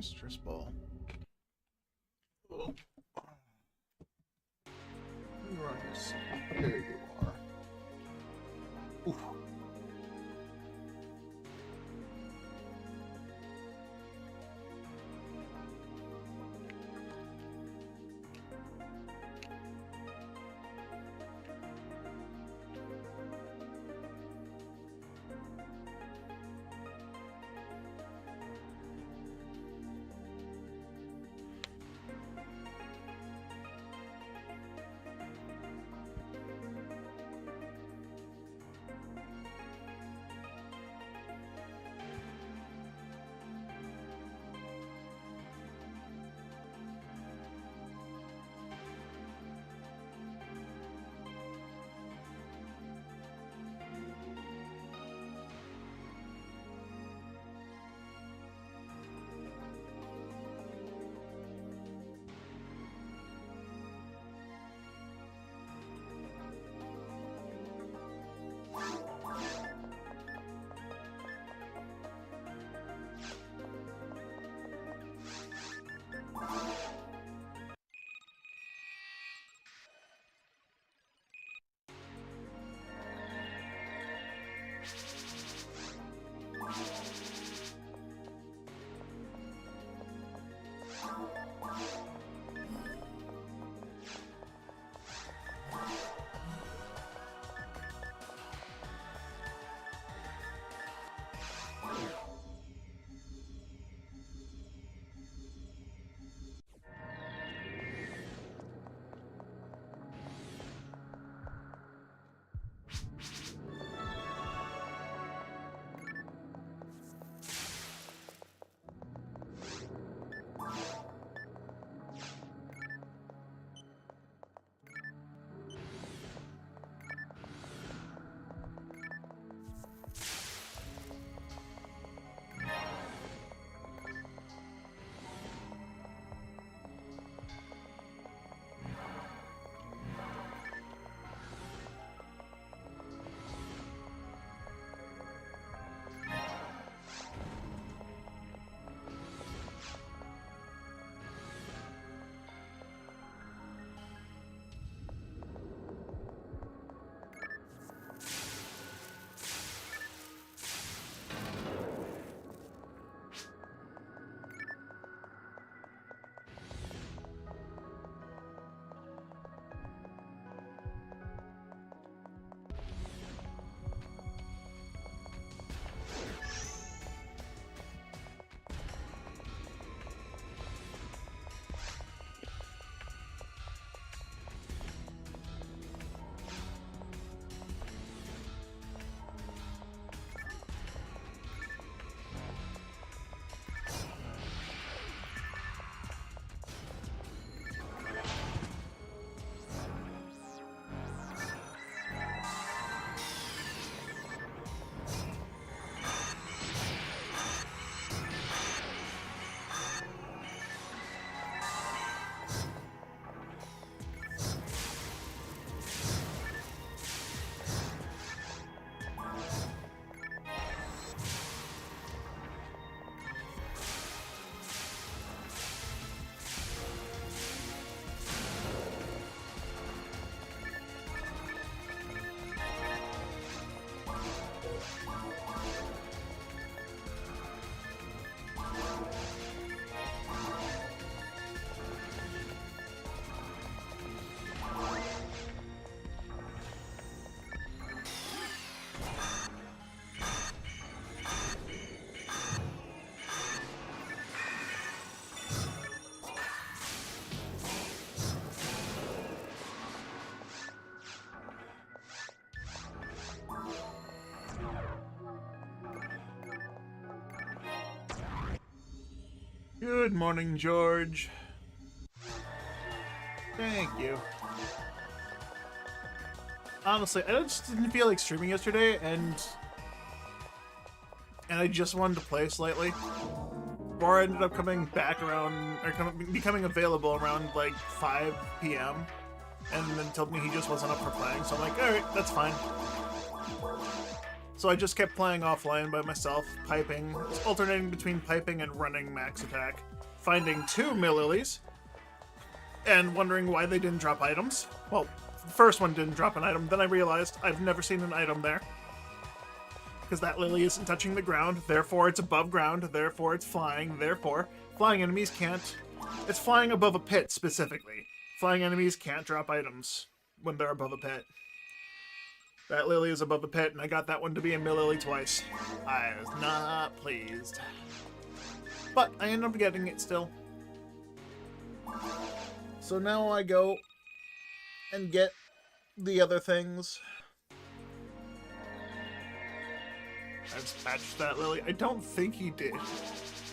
Stress ball. Oh. Where are you? There you are. Ooh. Good morning, George. Thank you. Honestly, I just didn't feel like streaming yesterday, and I just wanted to play slightly. Bora ended up coming back around, or becoming available around like 5 p.m. and then told me he just wasn't up for playing, so I'm like, alright, that's fine. So I just kept playing offline by myself, piping, alternating between piping and running max attack, finding 2 Millilies, and wondering why they didn't drop items. Well, the first one didn't drop an item, then I realized I've never seen an item there. Because that lily isn't touching the ground, therefore it's above ground, therefore it's flying, therefore flying enemies can't... It's flying above a pit, specifically. Flying enemies can't drop items when they're above a pit. That lily is above a pit, and I got that one to be a Millilily twice. I was not pleased. But I ended up getting it still. So now I go and get the other things. I've patched that lily. I don't think he did.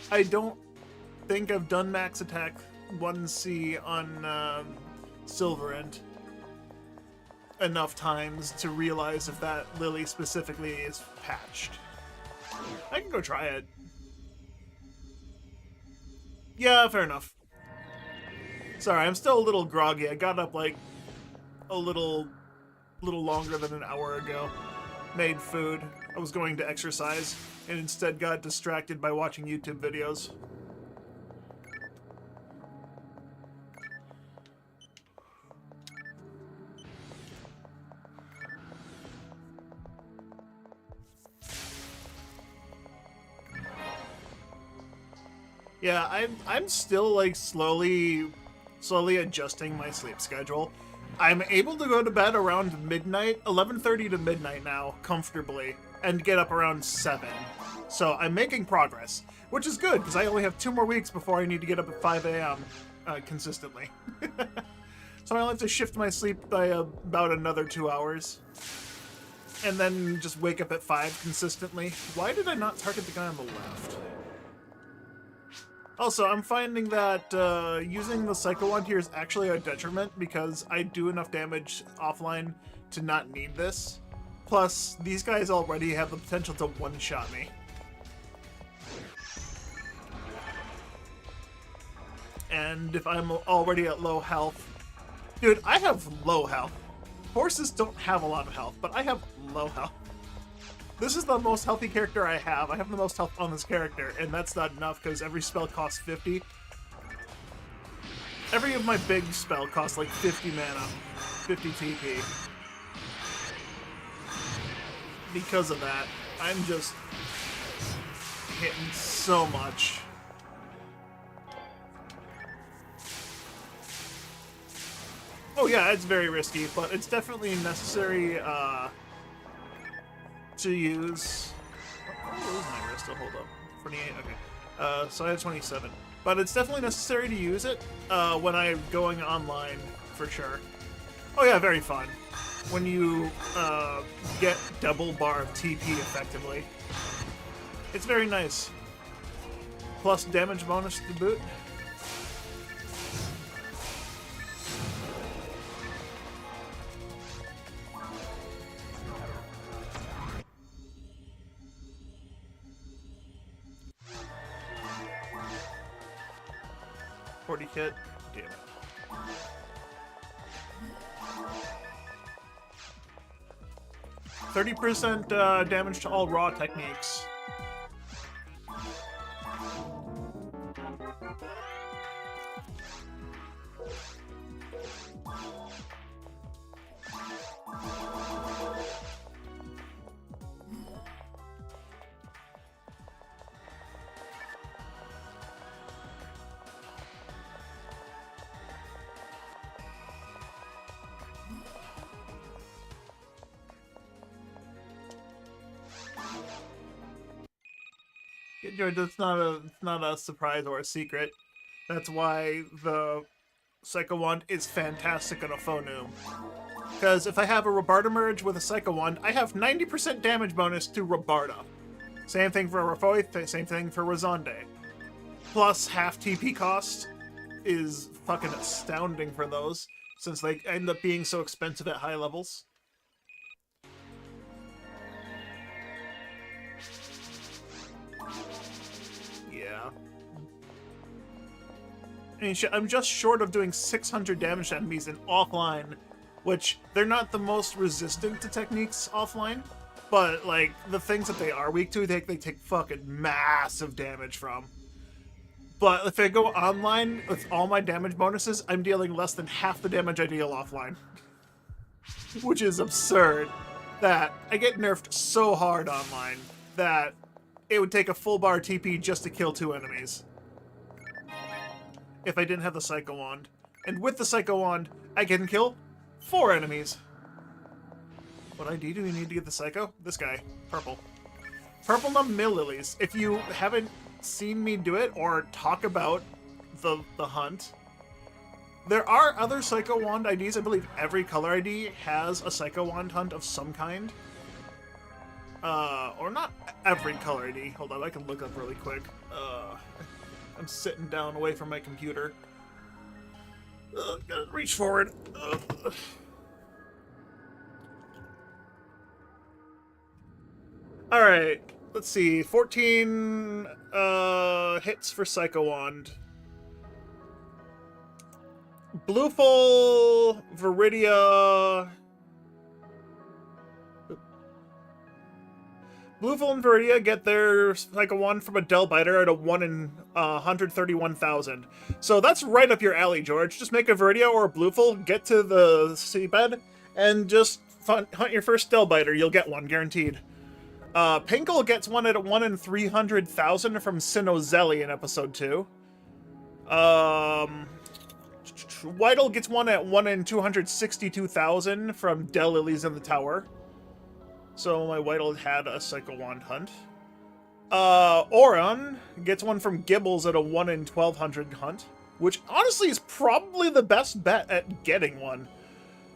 I don't think I've done max attack 1C on Silverant enough times to realize if that lily specifically is patched. I can go try it. Yeah, fair enough. Sorry, I'm still a little groggy. I got up like a little longer than an hour ago. Made food. I was going to exercise and instead got distracted by watching YouTube videos. Yeah, I'm still like slowly adjusting my sleep schedule. I'm able to go to bed around midnight, 11:30 to midnight now, comfortably, and get up around 7. So I'm making progress, which is good, because I only have 2 more weeks before I need to get up at 5 a.m. Consistently. So I only have to shift my sleep by about another 2 hours. And then just wake up at 5 consistently. Why did I not target the guy on the left? Also, I'm finding that using the Psycho Wand here is actually a detriment because I do enough damage offline to not need this. Plus, these guys already have the potential to one-shot me. And if I'm already at low health... Dude, I have low health. Horses don't have a lot of health, but I have low health. This is the most healthy character I have. I have the most health on this character, and that's not enough because every spell costs 50. Every of my big spell costs like 50 mana, 50 TP. Because of that, I'm just hitting so much. Oh yeah, it's very risky, but it's definitely necessary to use. What was my wrist? Hold up. 28, okay. So I had 27. But it's definitely necessary to use it when I'm going online, for sure. Oh yeah, very fun. When you get double bar of TP effectively. It's very nice. Plus damage bonus to boot. Kit. Damn it. 30% damage to all raw techniques. George, it's not a surprise or a secret. That's why the Psycho Wand is fantastic on a Phonum. Because if I have a Rabarda merge with a Psycho Wand, I have 90% damage bonus to Rabarda. Same thing for Rafoith, same thing for Razonde. plus half TP cost is fucking astounding for those, since they end up being so expensive at high levels. Yeah. I mean, I'm just short of doing 600 damage to enemies in offline, which they're not the most resistant to techniques offline, but like the things that they are weak to, they take fucking massive damage from. But if I go online with all my damage bonuses, I'm dealing less than half the damage I deal offline. Which is absurd. That I get nerfed so hard online that it would take a full bar TP just to kill 2 enemies. If I didn't have the Psycho Wand. And with the Psycho Wand, I can kill 4 enemies. What ID do we need to get the Psycho? This guy. Purple. Purple Numb Millililies. If you haven't seen me do it or talk about the hunt, there are other Psycho Wand IDs. I believe every color ID has a Psycho Wand hunt of some kind. Or not every color ID. Hold on, I can look up really quick. I'm sitting down away from my computer. Gotta reach forward. Alright, let's see. 14 hits for Psycho Wand. Blueful, Viridia... Blueful and Viridia get their Psycho Wand from a Delbiter at a 1 in 131,000. So that's right up your alley, George. Just make a Viridia or a Blueful, get to the seabed, and just hunt your first Delbiter. You'll get one, guaranteed. Pinkle gets one at a 1 in 300,000 from Sinozelli in episode 2. Whittle gets one at 1 in 262,000 from Delilies in the Tower. So my Whittle had a Psycho Wand hunt. Auron gets one from Gibbles at a 1 in 1,200 hunt, which honestly is probably the best bet at getting one.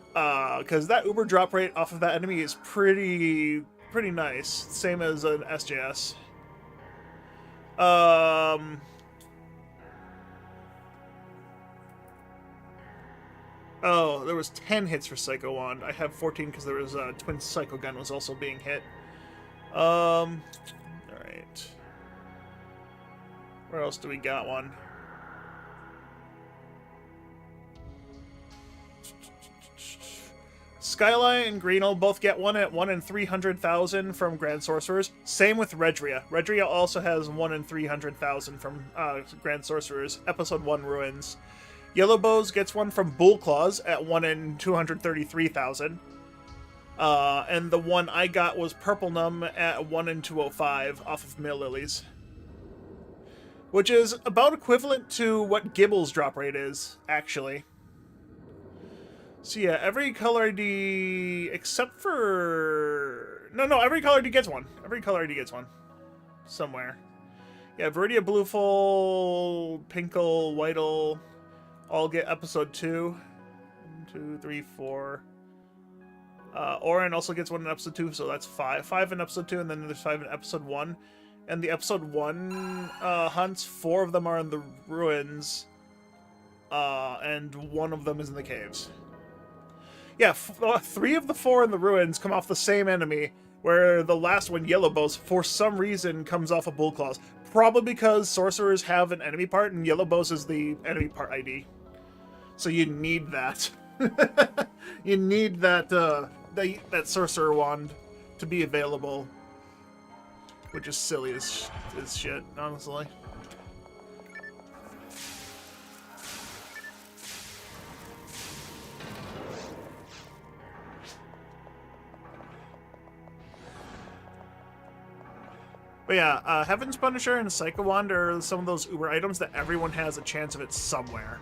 Because that Uber drop rate off of that enemy is pretty nice. Same as an SJS. Oh, there was 10 hits for Psycho Wand. I have 14 because there was a Twin Psycho Gun was also being hit. Alright. Where else do we got one? Skyline and Greenel both get one at 1 in 300,000 from Grand Sorcerers. Same with Redria. Redria also has 1 in 300,000 from Grand Sorcerers. Episode 1 Ruins. Yellowbows gets one from Bullclaws at 1 in 233,000. And the one I got was Purple Numb at 1 in 205 off of Millililies. Which is about equivalent to what Gibble's drop rate is, actually. So yeah, every color ID except for... No, every color ID gets one. Every color ID gets one. Somewhere. Yeah, Viridia, Blueful, Pinkle, Whittle... all get episode 2. 1, 2, 3, 4. Auron also gets one in episode 2, so that's 5. 5 in episode 2, and then there's 5 in episode 1. And the episode 1 hunts, 4 of them are in the ruins, and 1 of them is in the caves. Yeah, 3 of the 4 in the ruins come off the same enemy, where the last one, Yellowbows, for some reason comes off of Bullclaws. Probably because sorcerers have an enemy part, and Yellowbows is the enemy part ID. So you need that. You need that that sorcerer wand to be available, which is silly as shit, honestly. But yeah, Heaven's Punisher and Psycho Wand are some of those Uber items that everyone has a chance of it somewhere.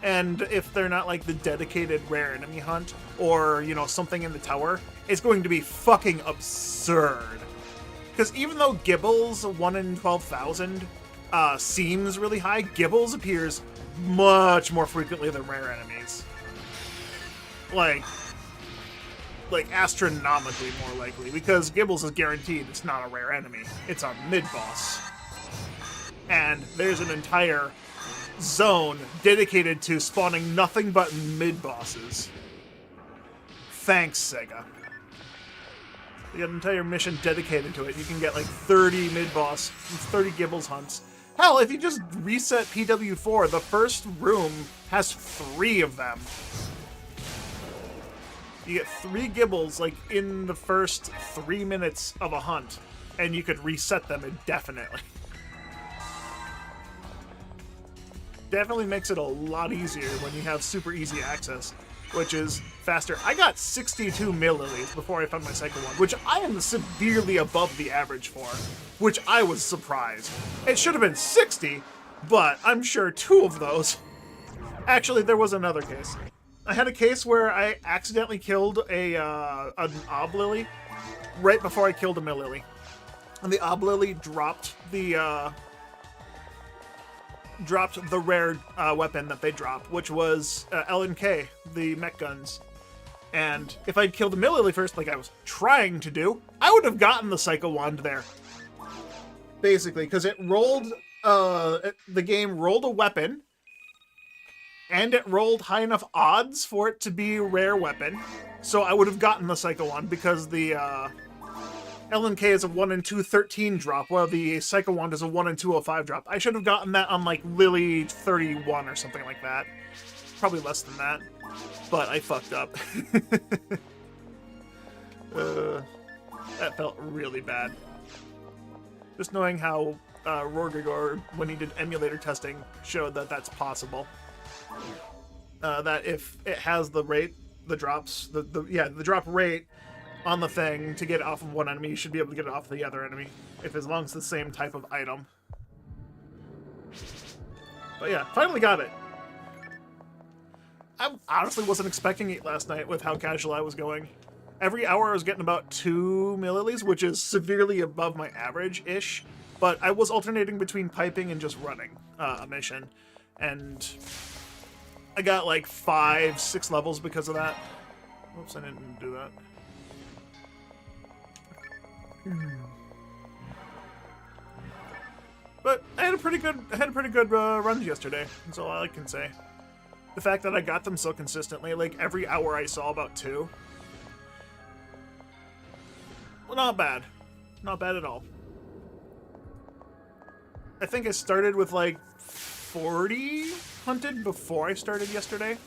And if they're not like the dedicated rare enemy hunt, or, you know, something in the tower, it's going to be fucking absurd. Because even though Gibbles 1 in 12,000 seems really high, Gibbles appears much more frequently than rare enemies. Like, like astronomically more likely because Gibbles is guaranteed it's not a rare enemy. It's a mid-boss. And there's an entire zone dedicated to spawning nothing but mid-bosses. Thanks, Sega. You got an entire mission dedicated to it. You can get like 30 mid-boss, 30 Gibbles hunts. Hell, if you just reset PW4, the first room has 3 of them. You get 3 Gibbles like in the first 3 minutes of a hunt, and you could reset them indefinitely. Definitely makes it a lot easier when you have super easy access, which is faster. I got 62 milliliters before I found my second one, which I am severely above the average for, which I was surprised. It should have been 60, but I'm sure 2 of those. Actually, there was another case. I had a case where I accidentally killed an Oblily right before I killed a Millilly. And the Oblily dropped the rare weapon that they dropped, which was LNK, the mech guns. And if I'd killed the Millilly first, like I was trying to do, I would have gotten the Psycho Wand there. Basically, because it rolled, the game rolled a weapon, and it rolled high enough odds for it to be a rare weapon, so I would have gotten the Psycho Wand, because the LNK is a 1 in 213 drop, while the Psycho Wand is a 1 in 205 drop. I should have gotten that on, like, Lily 31 or something like that. Probably less than that. But I fucked up. That felt really bad. Just knowing how Rorgigor, when he did emulator testing, showed that that's possible. That if it has the rate, the drops, the drop rate on the thing to get it off of one enemy, you should be able to get it off the other enemy, as long as it's the same type of item. But yeah, finally got it. I honestly wasn't expecting it last night with how casual I was going. Every hour I was getting about 2 milliliters, which is severely above my average-ish, but I was alternating between piping and just running a mission, and I got like 5-6 levels because of that. Oops, I didn't do that. But I had a pretty good run yesterday. That's all I can say. The fact that I got them so consistently, like every hour I saw about 2. Well, not bad. Not bad at all. I think I started with like 40 hunted before I started yesterday.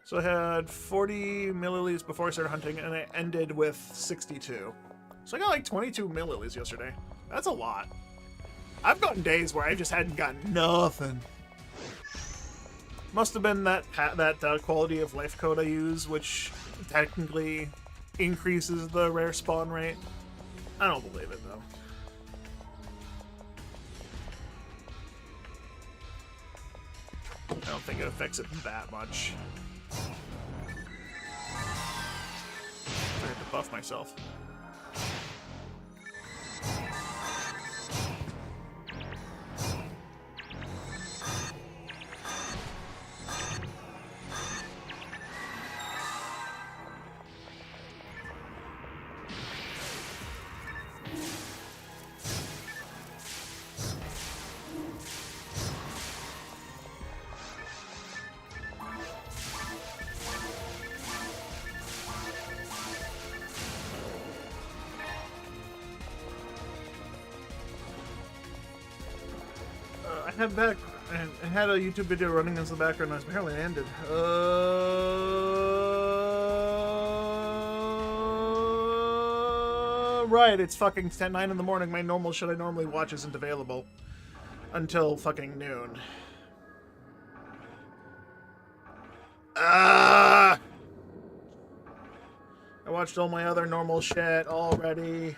So I had 40 milliliters before I started hunting, and I ended with 62. So I got like 22 milliliters yesterday. That's a lot. I've gotten days where I just hadn't gotten nothing. Must have been that quality of life code I use, which technically increases the rare spawn rate. I don't believe it, though. I don't think it affects it that much. I have to buff myself. I had a YouTube video running in the background. I was barely ended. Right, it's fucking 9 in the morning. My normal shit I normally watch isn't available until fucking noon. I watched all my other normal shit already.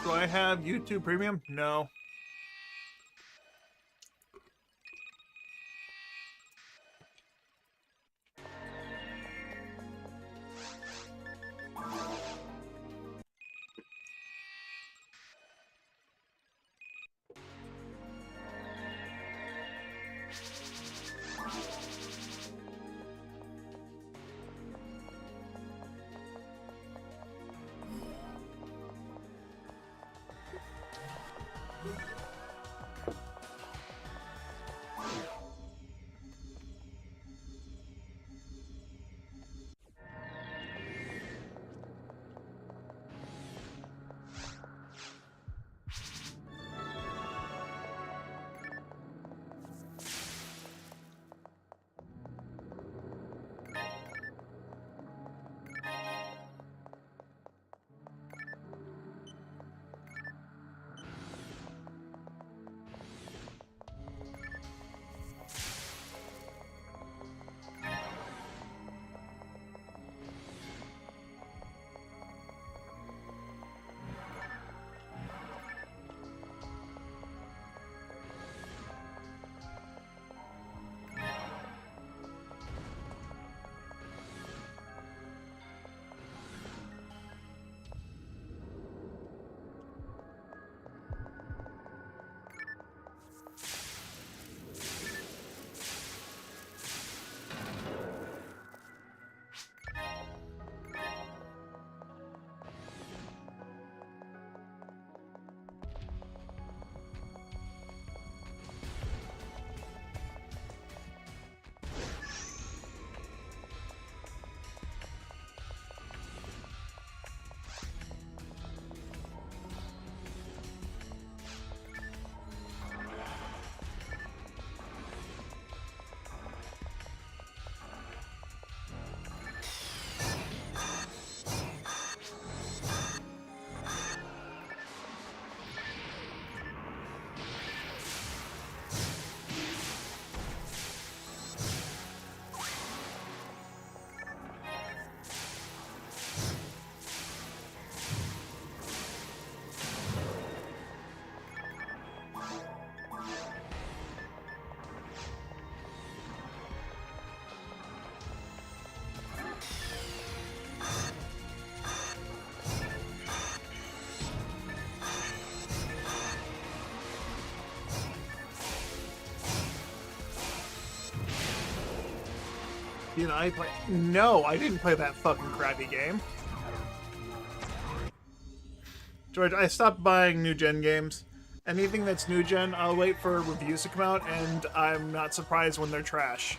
Do I have YouTube Premium? No. Did I play? No, I didn't play that fucking crappy game. George, I stopped buying new gen games. Anything that's new gen, I'll wait for reviews to come out, and I'm not surprised when they're trash.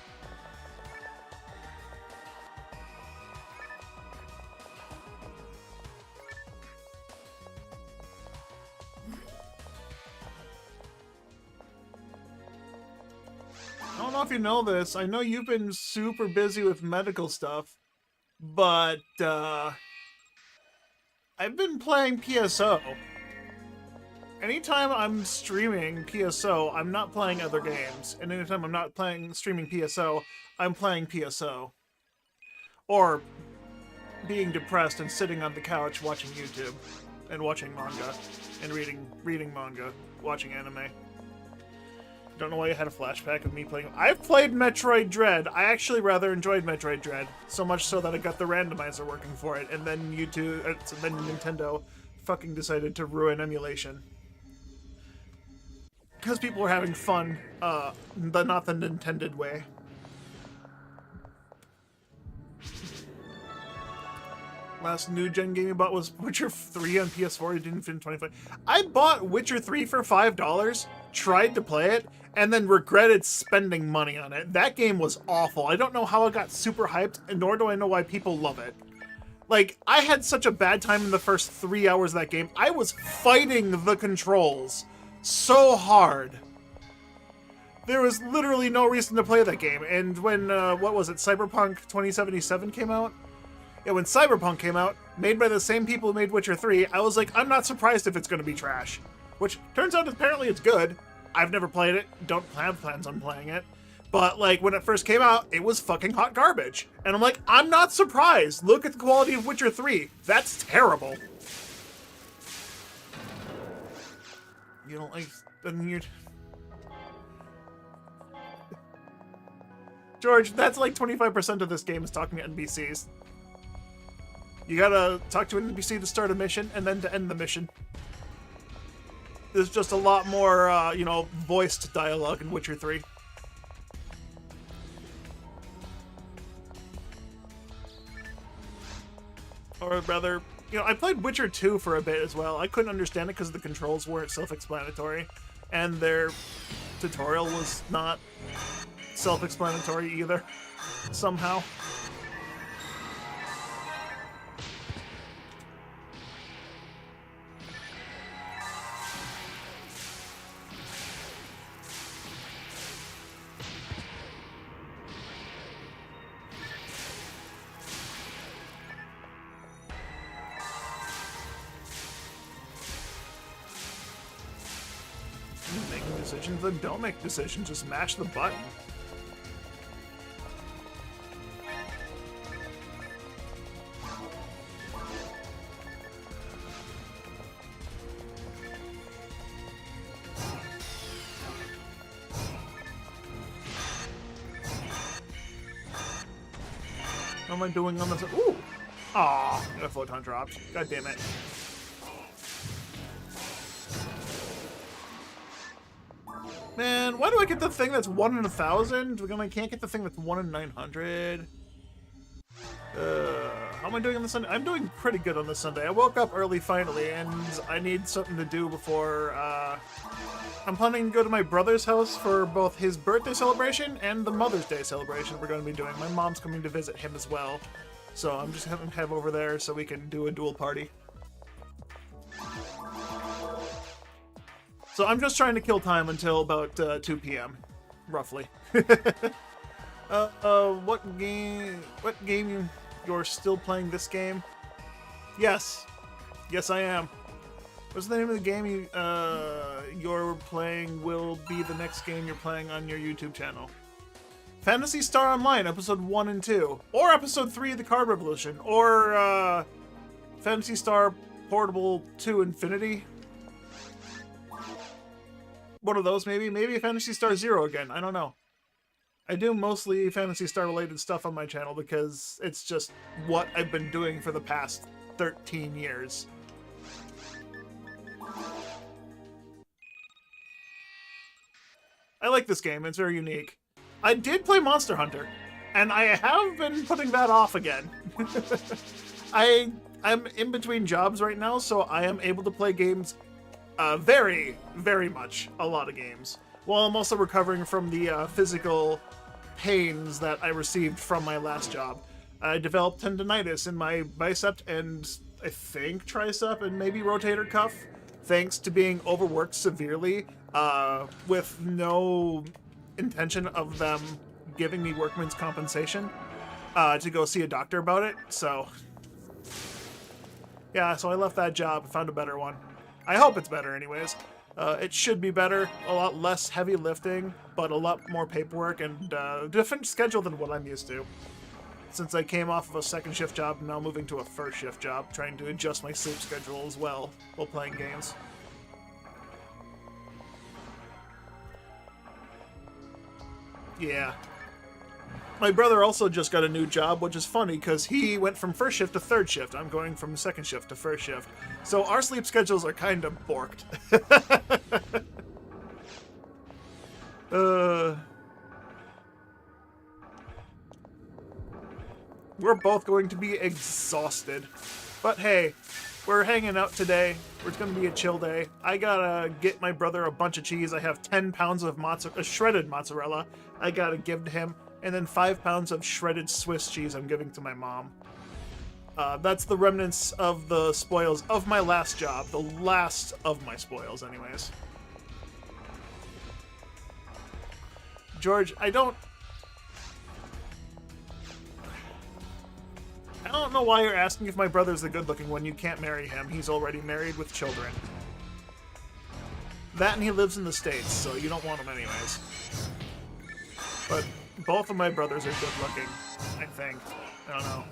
I don't know if you know this. I know you've been super busy with medical stuff, but I've been playing PSO. Anytime I'm streaming PSO, I'm not playing other games. And anytime I'm not streaming PSO, I'm playing PSO. Or being depressed and sitting on the couch watching YouTube and watching manga and reading manga, watching anime. Don't know why you had a flashback of me playing. I've played Metroid Dread. I actually rather enjoyed Metroid Dread, so much so that I got the randomizer working for it, and then then Nintendo fucking decided to ruin emulation. Because people were having fun, not the Nintended way. Last new gen game you bought was Witcher 3 on PS4. It didn't fit in 25. I bought Witcher 3 for $5, tried to play it, and then regretted spending money on it. That game was awful. I don't know how it got super hyped, and nor do I know why people love it. Like, I had such a bad time in the first 3 hours of that game. I was fighting the controls so hard. There was literally no reason to play that game. And when, what was it, Cyberpunk 2077 came out? Yeah, when Cyberpunk came out, made by the same people who made Witcher 3, I was like, I'm not surprised if it's going to be trash. Which, turns out apparently it's good. I've never played it, don't have plans on playing it. But, like, when it first came out, it was fucking hot garbage. And I'm like, I'm not surprised. Look at the quality of Witcher 3. That's terrible. You don't like... Then you're... George, that's like 25% of this game is talking to NPCs. You gotta talk to an NPC to start a mission and then to end the mission. There's just a lot more, you know, voiced dialogue in Witcher 3. Or rather, you know, I played Witcher 2 for a bit as well. I couldn't understand it because the controls weren't self-explanatory. And their tutorial was not self-explanatory either, somehow. Making decisions, then don't make decisions, just mash the button. What am I doing on this? Ooh! Aw, a photon dropped. God damn it. Man, why do I get the thing that's 1 in 1,000? I can't get the thing that's 1 in 900. How am I doing on the Sunday? I'm doing pretty good on this Sunday. I woke up early finally, and I need something to do before, I'm planning to go to my brother's house for both his birthday celebration and the Mother's Day celebration we're going to be doing. My mom's coming to visit him as well. So I'm just going to head over there so we can do a dual party. So I'm just trying to kill time until about 2 p.m., roughly. What game you're still playing this game? Yes. Yes, I am. What's the name of the game you're playing will be the next game you're playing on your YouTube channel? Phantasy Star Online, Episode 1 and 2. Or Episode 3, The Card Revolution. Or, Phantasy Star Portable 2 Infinity. One of those, maybe? Maybe Phantasy Star Zero again. I don't know. I do mostly Phantasy Star related stuff on my channel because it's just what I've been doing for the past 13 years. I like this game. It's very unique. I did play Monster Hunter, and I have been putting that off again. I'm in between jobs right now, so I am able to play games very, very much a lot of games, while I'm also recovering from the physical pains that I received from my last job. I developed tendonitis in my bicep and I think tricep and maybe rotator cuff, thanks to being overworked severely with no intention of them giving me workman's compensation to go see a doctor about it. So yeah, so I left that job and found a better one. I hope it's better anyways. It should be better, a lot less heavy lifting, but a lot more paperwork and different schedule than what I'm used to. Since I came off of a second shift job, I'm now moving to a first shift job, trying to adjust my sleep schedule as well while playing games. Yeah. My brother also just got a new job, which is funny because he went from first shift to third shift. I'm going from second shift to first shift. So our sleep schedules are kind of borked. We're both going to be exhausted. But hey, we're hanging out today. It's going to be a chill day. I gotta get my brother a bunch of cheese. I have 10 pounds of shredded mozzarella I gotta give to him. And then 5 pounds of shredded Swiss cheese I'm giving to my mom. That's the remnants of the spoils of my last job. The last of my spoils, anyways. George, I don't know why you're asking if my brother's the good-looking one. You can't marry him. He's already married with children. That and he lives in the States, so you don't want him anyways. But both of my brothers are good-looking, I think. I don't know.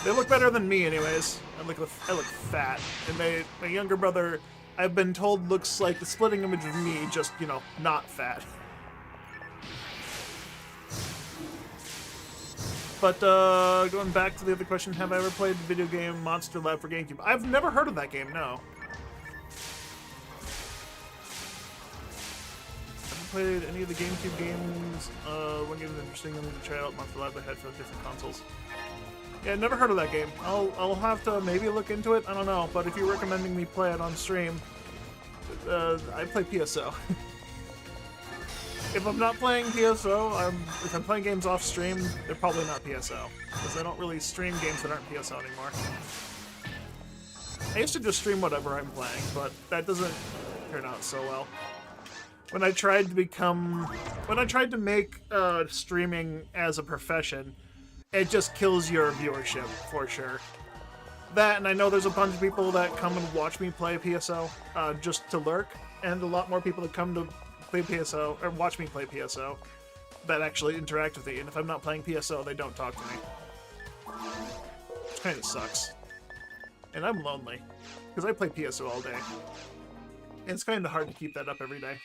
They look better than me anyways. I look fat. And my younger brother I've been told looks like the splitting image of me, just, you know, not fat. But going back to the other question, have I ever played the video game Monster Lab for GameCube? I've never heard of that game, no. Haven't played any of the GameCube games. One game is interesting, I need to try out Monster Lab I had for different consoles. Yeah, never heard of that game. I'll have to maybe look into it, I don't know. But if you're recommending me play it on stream, I play PSO. If I'm not playing PSO, if I'm playing games off stream, they're probably not PSO. Because I don't really stream games that aren't PSO anymore. I used to just stream whatever I'm playing, but that doesn't turn out so well. When I tried to make streaming as a profession, it just kills your viewership, for sure. That, and I know there's a bunch of people that come and watch me play PSO, just to lurk, and a lot more people that come to play PSO, or watch me play PSO, that actually interact with me, and if I'm not playing PSO, they don't talk to me. Which kind of sucks. And I'm lonely, because I play PSO all day. And it's kind of hard to keep that up every day.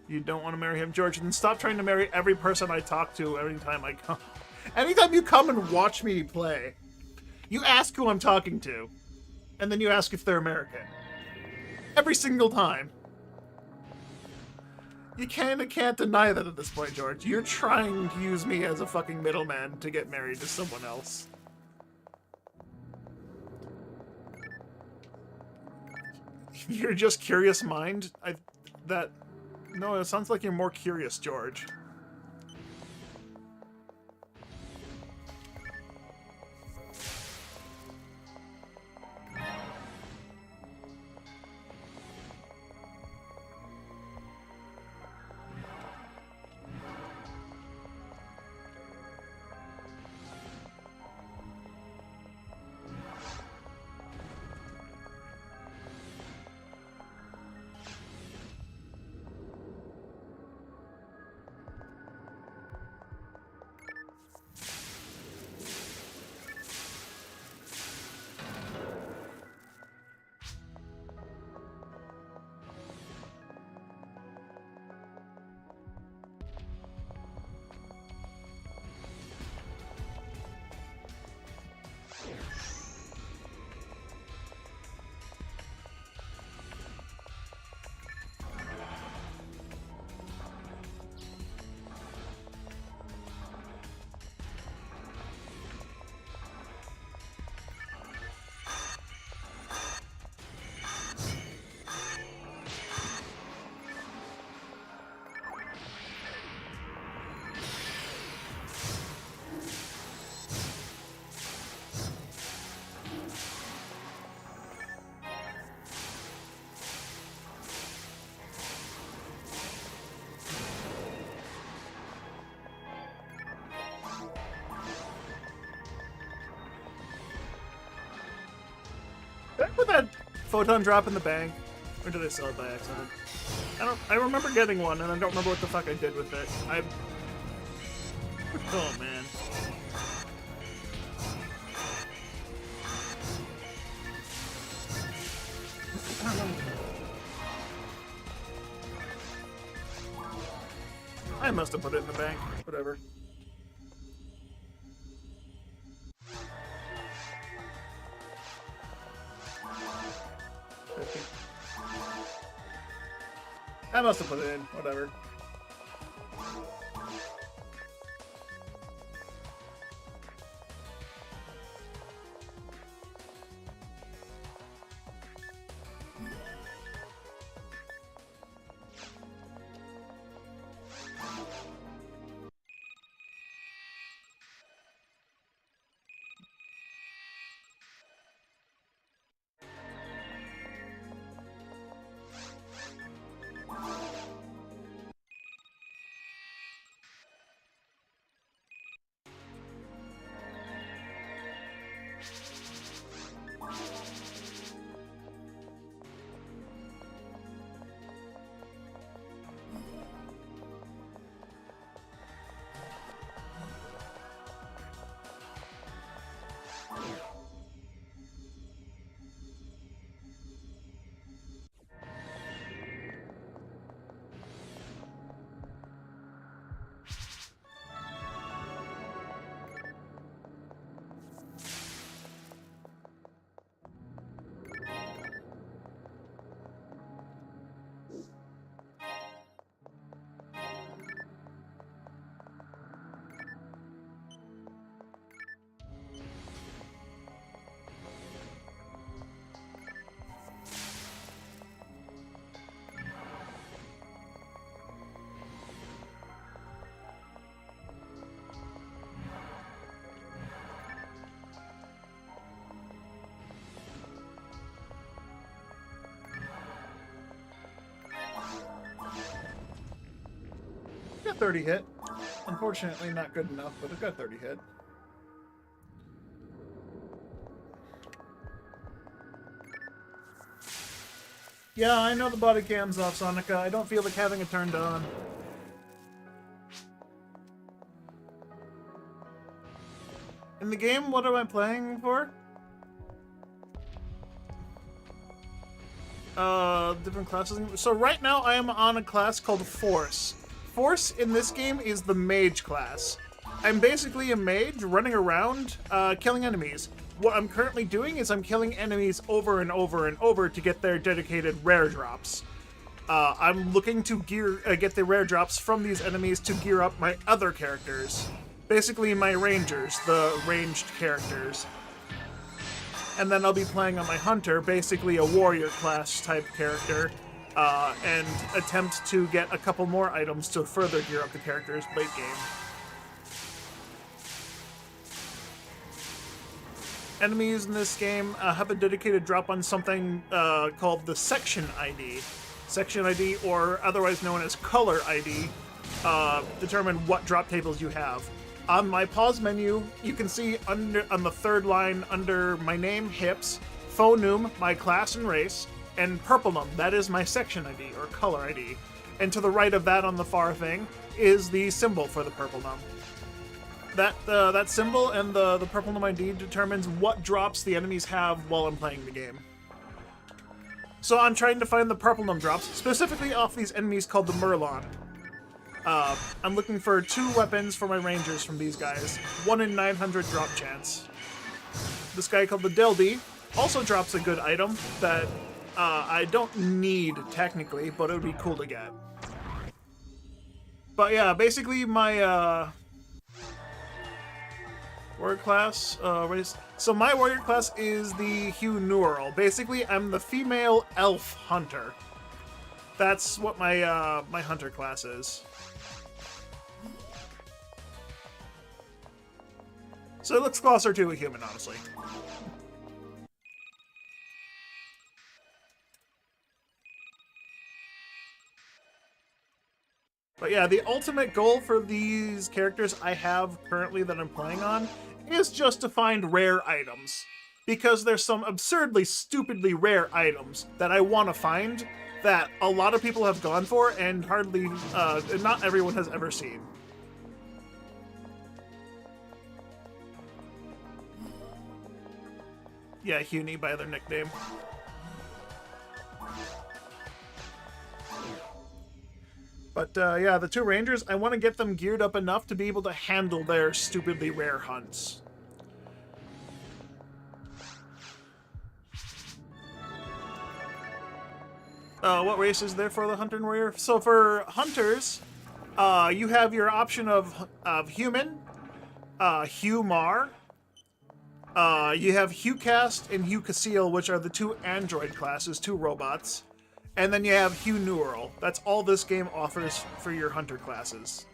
You don't want to marry him, George, then stop trying to marry every person I talk to every time I come. Anytime you come and watch me play, you ask who I'm talking to, and then you ask if they're American. Every single time. You kinda can't deny that at this point, George. You're trying to use me as a fucking middleman to get married to someone else. You're just curious mind? No, it sounds like you're more curious, George. Did I put that photon drop in the bank? Or did I sell it by accident? I remember getting one, and I don't remember what the fuck I did with it. Oh, man. I must have put it in the bank. Whatever. I must have put it in. Whatever. 30 hit. Unfortunately, not good enough, but it got 30 hit. Yeah, I know the body cam's off, Sonica. I don't feel like having it turned on. In the game, what am I playing for? Different classes. So right now I am on a class called Force. Force in this game is the mage class. I'm basically a mage running around, killing enemies. What I'm currently doing is I'm killing enemies over and over and over to get their dedicated rare drops. I'm looking to get the rare drops from these enemies to gear up my other characters. Basically my rangers, the ranged characters. And then I'll be playing on my hunter, basically a warrior class type character, and attempt to get a couple more items to further gear up the characters late game. Enemies in this game have a dedicated drop on something called the Section ID. Section ID, or otherwise known as Color ID, determine what drop tables you have. On my pause menu, you can see on the third line under my name, Hips, Phonum, my class and race, and Purplenum, that is my Section ID, or Color ID. And to the right of that on the far thing is the symbol for the Purplenum. That symbol and the Purplenum ID determines what drops the enemies have while I'm playing the game. So I'm trying to find the Purplenum drops, specifically off these enemies called the Murloc. I'm looking for 2 weapons for my rangers from these guys. 1 in 900 drop chance. This guy called the Deldy also drops a good item that I don't need technically, but it would be cool to get. But yeah, basically my warrior class race. So my warrior class is the Hugh Neural. Basically, I'm the female elf hunter. That's what my my hunter class is. So it looks closer to a human, honestly. But yeah, the ultimate goal for these characters I have currently that I'm playing on is just to find rare items. Because there's some absurdly, stupidly rare items that I want to find that a lot of people have gone for and hardly, not everyone has ever seen. Yeah, Huni by their nickname. But yeah, the 2 rangers, I want to get them geared up enough to be able to handle their stupidly rare hunts. What race is there for the hunter and warrior? So for hunters, you have your option of human, Hugh-Mar. You have Hugh-Cast and Hugh-Casil, which are the 2 android classes, 2 robots. And then you have Hugh Neural. That's all this game offers for your hunter classes.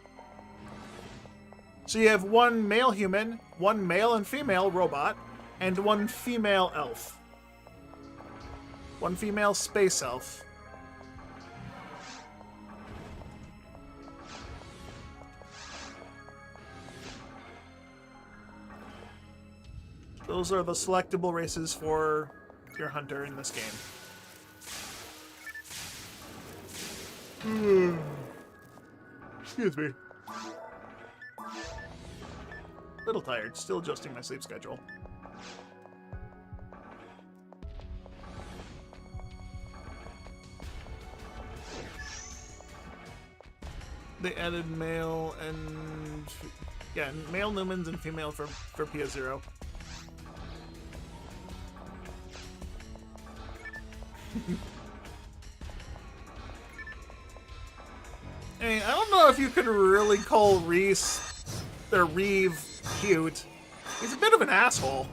So you have 1 male human, 1 male and female robot, and 1 female elf. 1 female space elf. Those are the selectable races for your hunter in this game. Excuse me. Little tired, still adjusting my sleep schedule. They added male and... yeah, male Lumens and female for PS0. I mean, I don't know if you could really call Reese or Reeve cute. He's a bit of an asshole.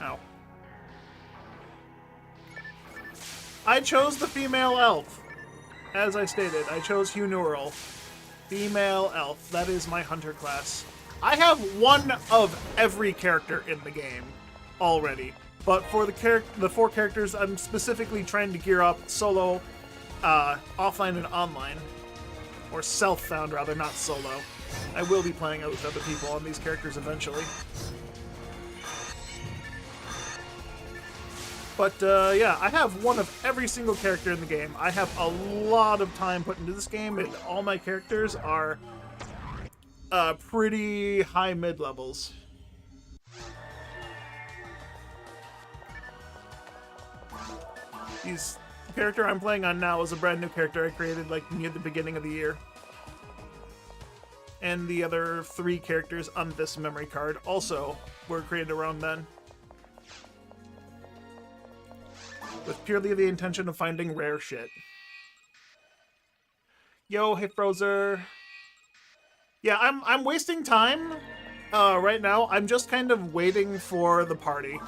Ow. I chose the female elf. As I stated, I chose Hugh Neural. Female elf. That is my hunter class. I have one of every character in the game already. But for the 4 characters, I'm specifically trying to gear up solo, offline, and online. Or self-found, rather, not solo. I will be playing out with other people on these characters eventually. But, yeah, I have one of every single character in the game. I have a lot of time put into this game, and all my characters are pretty high mid-levels. The character I'm playing on now is a brand new character I created, like, near the beginning of the year. And the other 3 characters on this memory card also were created around then. With purely the intention of finding rare shit. Yo, hey Frozer. Yeah, I'm wasting time right now. I'm just kind of waiting for the party.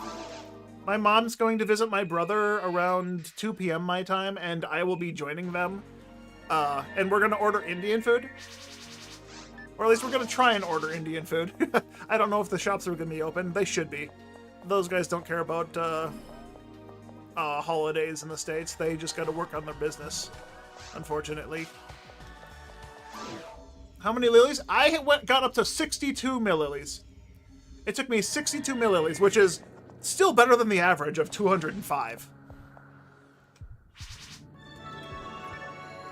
My mom's going to visit my brother around 2 p.m. my time, and I will be joining them. And we're gonna order Indian food. Or at least we're gonna try and order Indian food. I don't know if the shops are gonna be open. They should be. Those guys don't care about holidays in the States. They just gotta work on their business, unfortunately. How many lilies? I got up to 62 millililies. It took me 62 millililies, which is still better than the average of 205.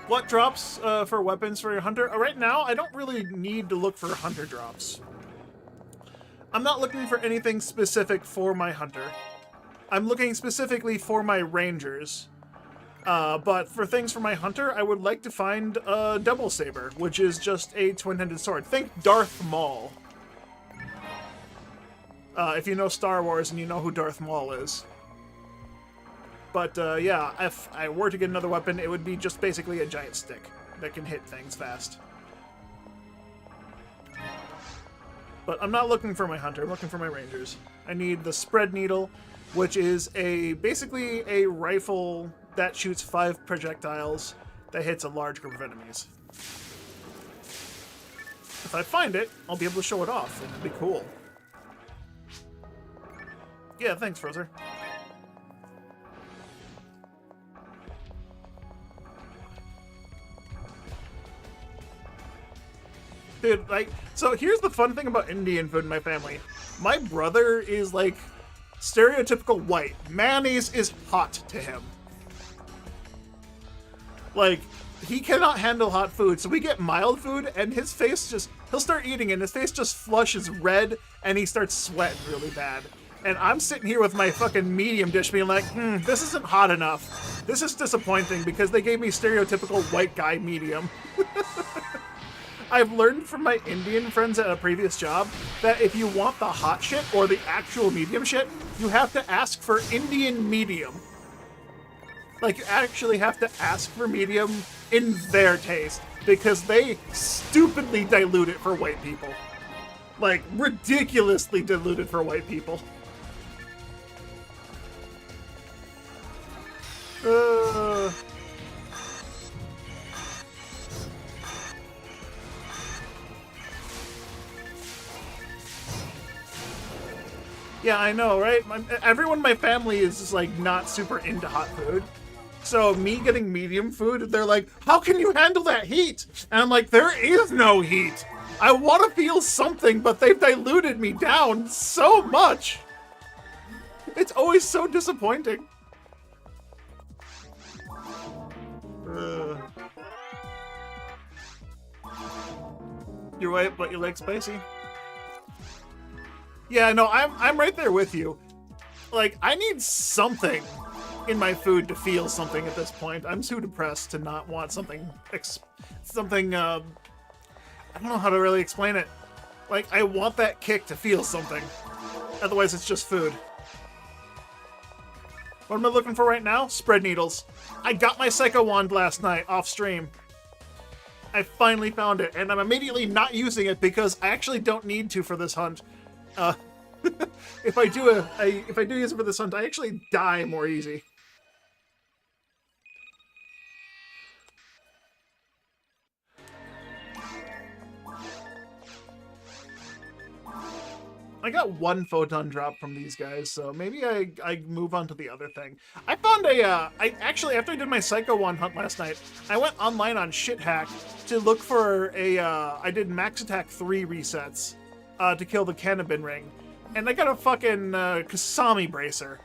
What drops for weapons for your hunter? Right now, I don't really need to look for hunter drops. I'm not looking for anything specific for my hunter. I'm looking specifically for my rangers. But for things for my hunter, I would like to find a double saber, which is just a twin-handed sword. Think Darth Maul. If you know Star Wars and you know who Darth Maul is. But yeah, if I were to get another weapon, it would be just basically a giant stick that can hit things fast. But I'm not looking for my hunter, I'm looking for my rangers. I need the spread needle, which is basically a rifle that shoots 5 projectiles that hits a large group of enemies. If I find it, I'll be able to show it off. It'd be cool. Yeah, thanks, Frozer. Dude, like, so here's the fun thing about Indian food in my family. My brother is, like, stereotypical white. Mayonnaise is hot to him. Like, he cannot handle hot food, so we get mild food, and his face just, he'll start eating, and his face just flushes red, and he starts sweating really bad. And I'm sitting here with my fucking medium dish being like, this isn't hot enough. This is disappointing, because they gave me stereotypical white guy medium. I've learned from my Indian friends at a previous job that if you want the hot shit, or the actual medium shit, you have to ask for Indian medium. Like, you actually have to ask for medium in their taste, because they stupidly dilute it for white people. Like, ridiculously diluted for white people. Yeah, I know, right? Everyone in my family is just, like, not super into hot food. So me getting medium food, they're like, how can you handle that heat? And I'm like, there is no heat. I want to feel something, but they've diluted me down so much. It's always so disappointing. You're white, but you like spicy? Yeah, no, I'm right there with you. Like, I need something in my food to feel something at this point. I'm too depressed to not want something, I don't know how to really explain it. Like, I want that kick to feel something. Otherwise, it's just food. What am I looking for right now? Spread needles. I got my Psycho Wand last night off stream. I finally found it, and I'm immediately not using it because I actually don't need to for this hunt. If I do use it for this hunt, I actually die more easy. I got one photon drop from these guys, so maybe I move on to the other thing. I found I actually, after I did my Psycho 1 hunt last night, I went online on ShitHack to look for I did Max Attack 3 resets to kill the Cannabin Ring, and I got a fucking Kasami Bracer.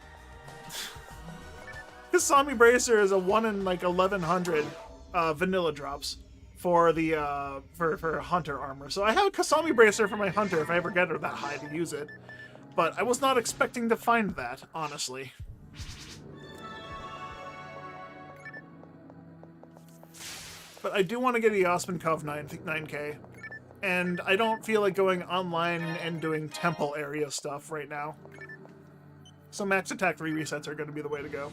Kasami Bracer is a 1 in like 1100 vanilla drops for the for hunter armor. So I have a Kasami Bracer for my hunter if I ever get her that high to use it. But I was not expecting to find that, honestly. But I do want to get a Osman Cov 9K. And I don't feel like going online and doing temple area stuff right now. So Max Attack 3 resets are going to be the way to go.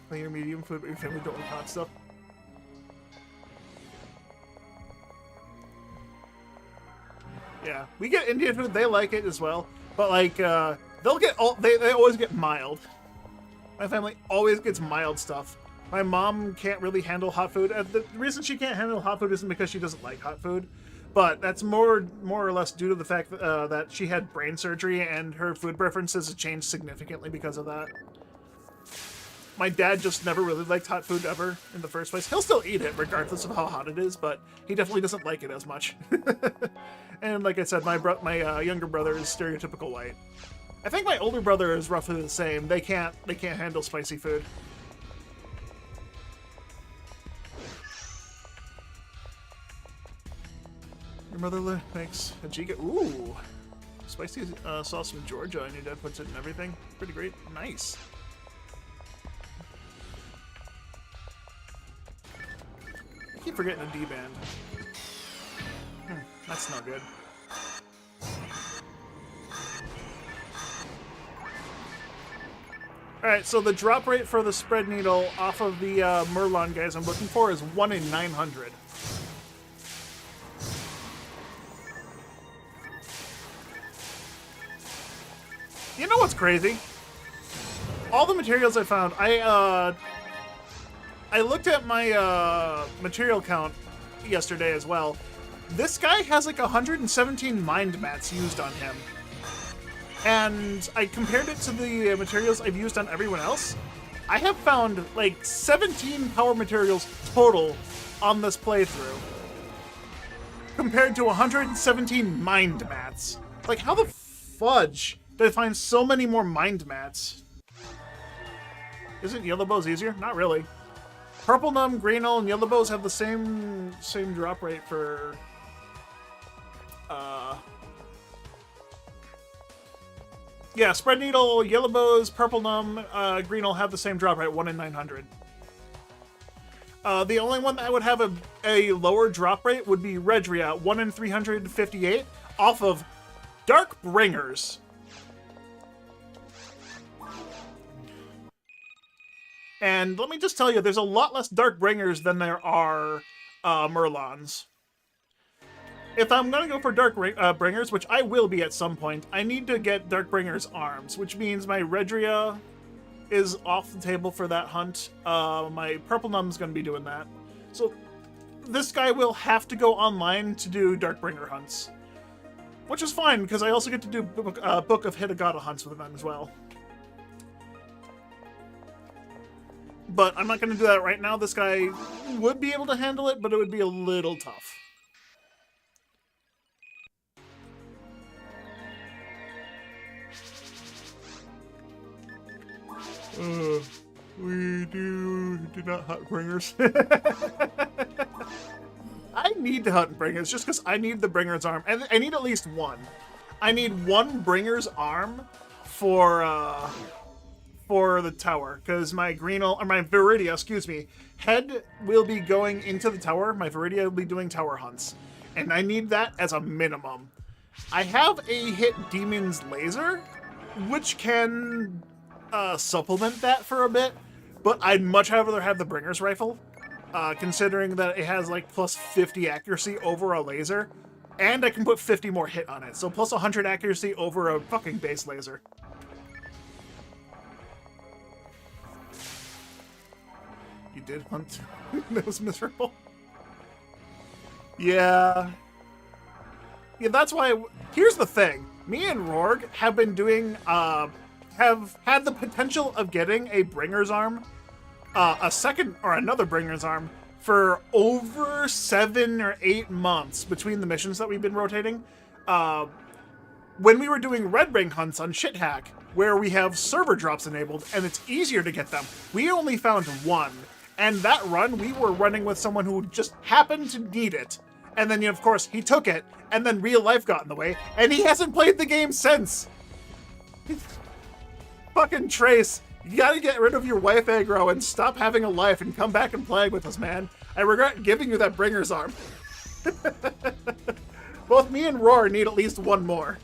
Playing your medium food, but your family don't like hot stuff. Yeah, we get Indian food, they like it as well. But like, they'll get they always get mild. My family always gets mild stuff. My mom can't really handle hot food. The reason she can't handle hot food isn't because she doesn't like hot food, but that's more or less due to the fact that she had brain surgery and her food preferences have changed significantly because of that. My dad just never really liked hot food ever in the first place. He'll still eat it regardless of how hot it is, but he definitely doesn't like it as much. And like I said, my younger brother is stereotypical white. I think my older brother is roughly the same. They can't handle spicy food. Your mother makes a Jiga. Ooh, spicy sauce from Georgia, and your dad puts it in everything. Pretty great. Nice. I keep forgetting a D-band. That's not good. Alright, so the drop rate for the spread needle off of the Merlon guys I'm looking for is 1 in 900. You know what's crazy? All the materials I found, I looked at my material count yesterday as well. This guy has like 117 mind mats used on him. And I compared it to the materials I've used on everyone else. I have found like 17 power materials total on this playthrough. Compared to 117 mind mats. Like, how the fudge did I find so many more mind mats? Isn't Yellow Bows easier? Not really. Purple Numb, Greenel, and Yellow Bows have the same drop rate for yeah, Spread Needle, Yellow Bows, Purple Numb, Greenel have the same drop rate, 1 in 900. The only one that would have a lower drop rate would be Redria, 1 in 358, off of Dark Bringers. And let me just tell you, there's a lot less Dark Bringers than there are Merlons. If I'm going to go for Dark Bringers, which I will be at some point, I need to get Dark Bringers arms, which means my Redria is off the table for that hunt. My Purple Numb's going to be doing that. So this guy will have to go online to do Dark Bringer hunts. Which is fine, because I also get to do Book of Hitagata hunts with them as well. But I'm not going to do that right now. This guy would be able to handle it, but it would be a little tough. We do not hunt bringers. I need to hunt bringers just because I need the bringer's arm. And I need at least one. I need one bringer's arm for the tower, because my Greenel, or my Viridia, excuse me, head will be going into the tower. My Viridia will be doing tower hunts, and I need that as a minimum. I have a hit Demon's Laser, which can supplement that for a bit, but I'd much rather have the Bringer's Rifle, considering that it has like plus 50 accuracy over a laser, and I can put 50 more hit on it, so plus 100 accuracy over a fucking base laser. You did hunt. That was miserable. Yeah. Yeah, that's why. Here's the thing: me and Rorg have been doing, have had the potential of getting a Bringer's Arm, a second or another Bringer's Arm for over 7 or 8 months between the missions that we've been rotating. Uh, when we were doing Red Ring hunts on Shithack, where we have server drops enabled and it's easier to get them, we only found one. And that run, we were running with someone who just happened to need it. And then, of course, he took it, and then real life got in the way, and he hasn't played the game since. Fucking Trace, you gotta get rid of your wife aggro and stop having a life and come back and play with us, man. I regret giving you that Bringer's Arm. Both me and Roar need at least one more.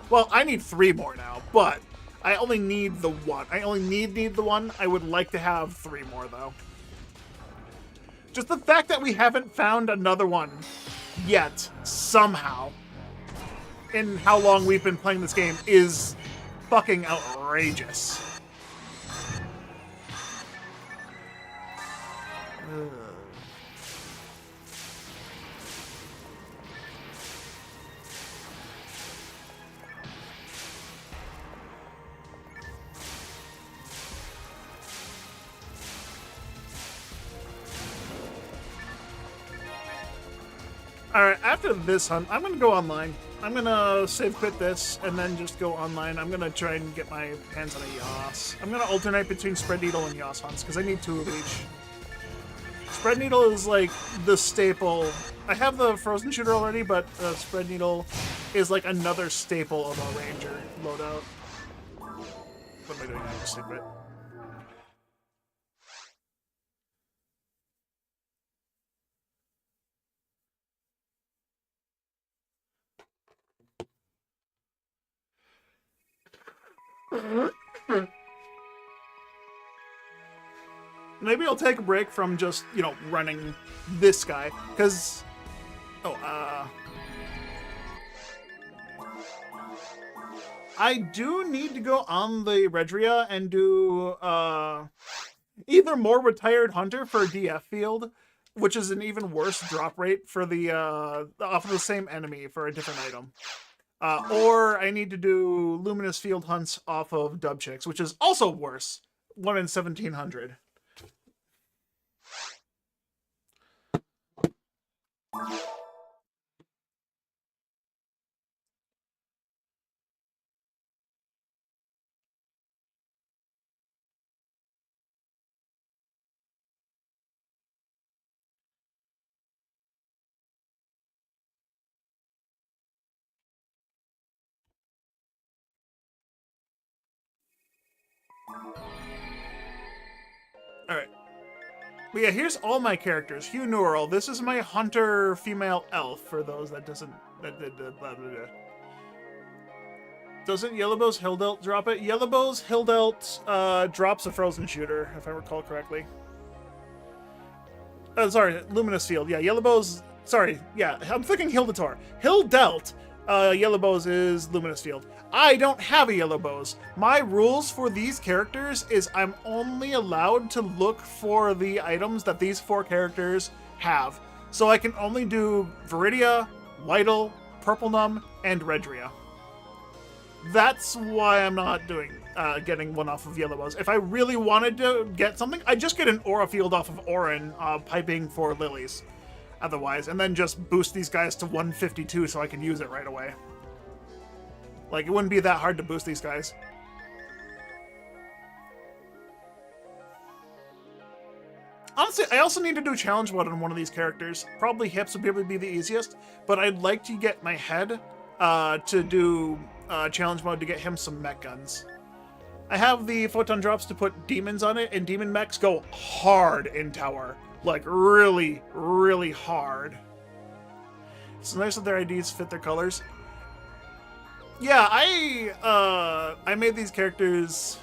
Well, I need 3 more now, but I only need the one. I only need the one. I would like to have 3 more, though. Just the fact that we haven't found another one yet, somehow, in how long we've been playing this game is fucking outrageous. Alright, after this hunt, I'm gonna go online. I'm gonna save quit this and then just go online. I'm gonna try and get my hands on a Yas. I'm gonna alternate between Spread Needle and Yas hunts because I need 2 of each. Spread Needle is like the staple. I have the Frozen Shooter already, but Spread Needle is like another staple of a Ranger loadout. What am I doing now? Just save quit. Maybe I'll take a break from just, you know, running this guy, because... I do need to go on the Redria and do, either more Retired Hunter for DF Field, which is an even worse drop rate for the, off of the same enemy for a different item. Or I need to do Luminous Field Hunts off of Dubchicks, which is also worse. 1 in 1700. Alright. But yeah, here's all my characters. Hugh Neural. This is my hunter female elf, for those that doesn't... Doesn't Yellowbow's Hildelt drop it? Yellowbow's Hildelt drops a Frozen Shooter, if I recall correctly. Sorry, Luminous Field. Yeah, Yellowbow's... Sorry, yeah, I'm thinking Hildator. Hildelt, Yellowbow's is Luminous Field. I don't have a Yellowbow's. My rules for these characters is I'm only allowed to look for the items that these 4 characters have. So I can only do Viridia, Whitel, Purplenum, and Redria. That's why I'm not doing getting one off of Yellowbow's. If I really wanted to get something, I'd just get an Aura Field off of Orin, piping for Lilies. Otherwise, and then just boost these guys to 152 so I can use it right away. Like, it wouldn't be that hard to boost these guys. Honestly, I also need to do challenge mode on one of these characters. Probably Hips would probably be the easiest, but I'd like to get my head to do challenge mode to get him some mech guns. I have the photon drops to put demons on it, and demon mechs go hard in tower. Like, really, really hard. It's nice that their IDs fit their colors. Yeah, I made these characters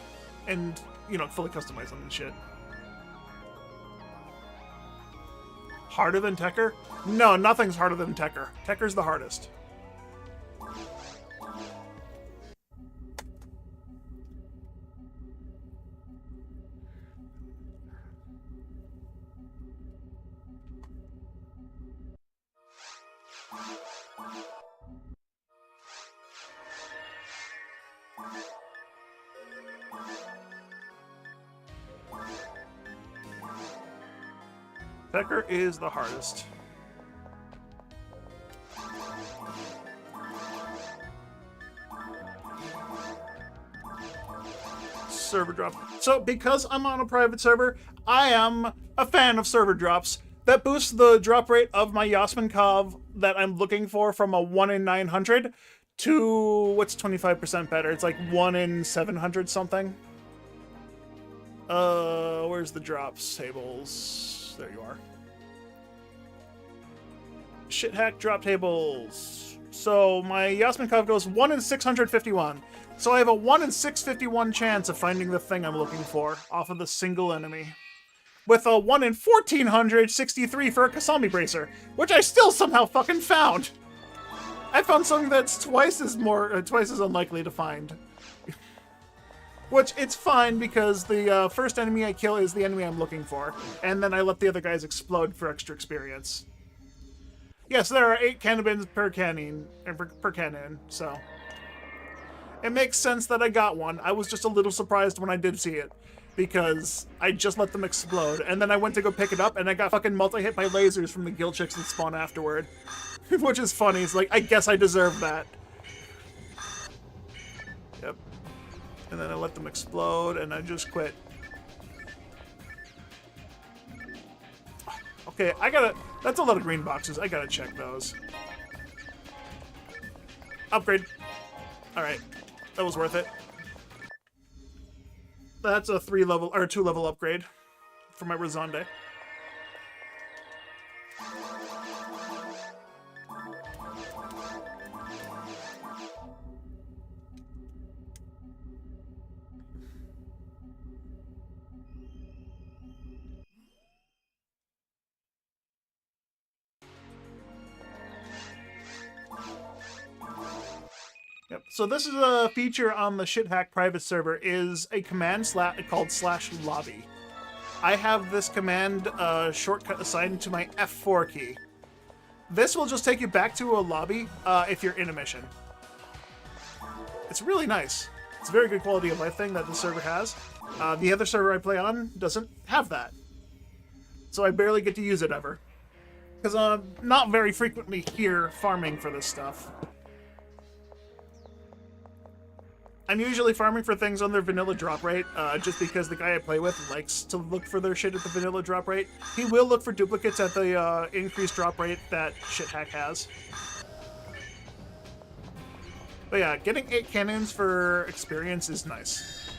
and, you know, fully customized them and shit. Harder than Tekker? No, nothing's harder than Tekker. Tekker's the hardest. Pecker is the hardest. Server drop. So because I'm on a private server, I am a fan of server drops. That boosts the drop rate of my Yasminkov that I'm looking for from a 1 in 900 to what's 25% better? It's like 1 in 700 something. Where's the drops tables? There you are. Shit hack drop tables. So my Yasminkov goes 1 in 651. So I have a 1 in 651 chance of finding the thing I'm looking for off of the single enemy. With a 1 in 1463 for a Kasami Bracer, which I still somehow fucking found. I found something that's twice as unlikely to find. Which, it's fine because the first enemy I kill is the enemy I'm looking for, and then I let the other guys explode for extra experience. Yes, there are 8 cannons per cannon, so it makes sense that I got one. I was just a little surprised when I did see it, because I just let them explode, and then I went to go pick it up, and I got fucking multi-hit by lasers from the guild chicks that spawn afterward. Which is funny. It's like, I guess I deserve that. Yep. And then I let them explode, and I just quit. Okay, that's a lot of green boxes. I gotta check those. Upgrade. Alright. That was worth it. That's a 2-level upgrade for my Razonde. Yep. So this is a feature on the Shithack private server, is a command called /lobby. I have this command shortcut assigned to my F4 key. This will just take you back to a lobby if you're in a mission. It's really nice. It's a very good quality of life thing that the server has. The other server I play on doesn't have that. So I barely get to use it ever. Because I'm not very frequently here farming for this stuff. I'm usually farming for things on their vanilla drop rate, just because the guy I play with likes to look for their shit at the vanilla drop rate. He will look for duplicates at the increased drop rate that Shithack has. But yeah, getting 8 cannons for experience is nice.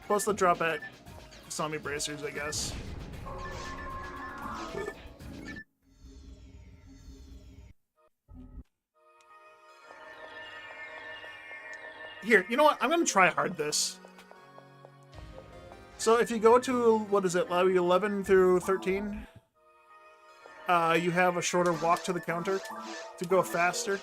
Plus the drop at Kasami Bracers, I guess. Here, you know what? I'm going to try hard this. So if you go to, what is it, lobby 11 through 13, you have a shorter walk to the counter to go faster.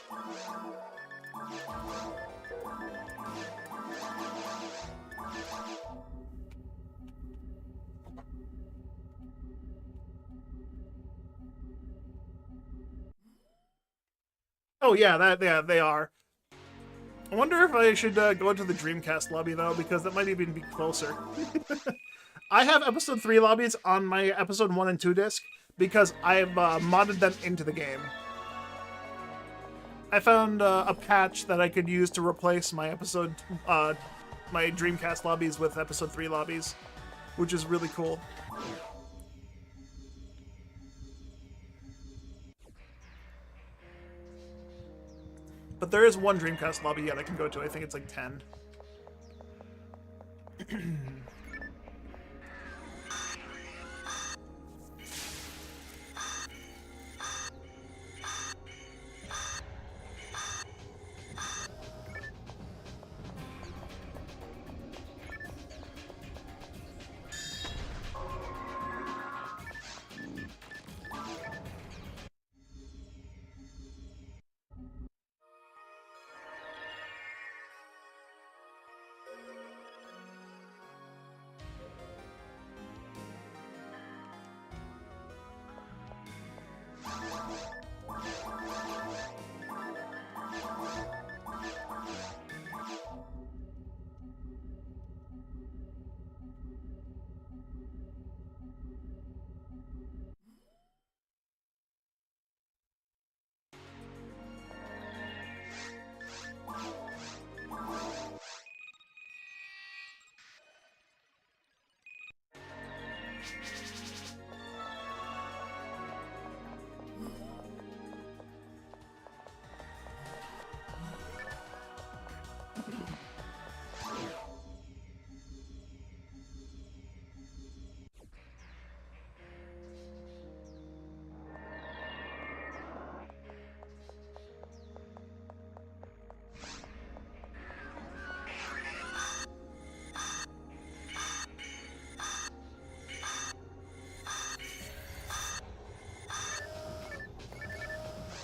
Oh yeah, they are. I wonder if I should go into the Dreamcast lobby, though, because that might even be closer. I have episode 3 lobbies on my episode 1 and 2 disc, because I've modded them into the game. I found a patch that I could use to replace my my Dreamcast lobbies with episode 3 lobbies, which is really cool. But there is one Dreamcast lobby yet I can go to. I think it's like 10.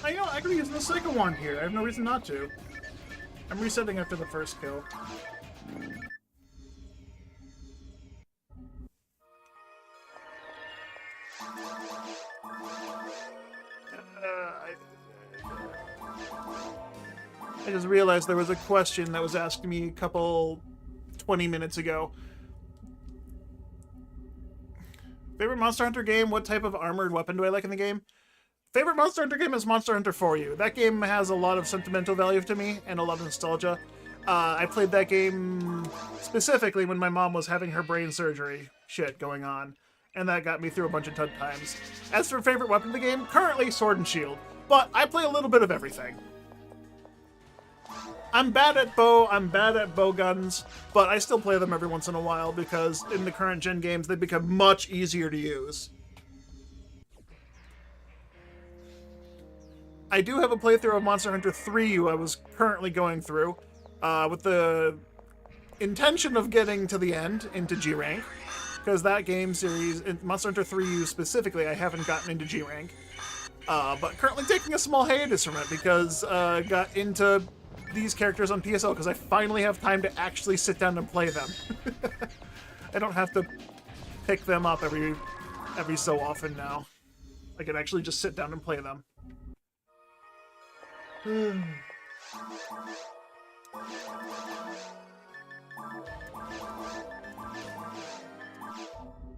I could use the second one here. I have no reason not to. I'm resetting after the first kill. I just realized there was a question that was asked me a couple 20 minutes ago. Favorite Monster Hunter game? What type of armored weapon do I like in the game? Favorite Monster Hunter game is Monster Hunter 4U. That game has a lot of sentimental value to me and a lot of nostalgia. I played that game specifically when my mom was having her brain surgery shit going on, and that got me through a bunch of tough times. As for favorite weapon in the game, currently Sword and Shield, but I play a little bit of everything. I'm bad at bow guns, but I still play them every once in a while because in the current gen games they become much easier to use. I do have a playthrough of Monster Hunter 3U I was currently going through, with the intention of getting to the end, into G-Rank, because that game series, Monster Hunter 3U specifically, I haven't gotten into G-Rank, but currently taking a small hiatus from it because I got into these characters on PSO because I finally have time to actually sit down and play them. I don't have to pick them up every so often now. I can actually just sit down and play them. You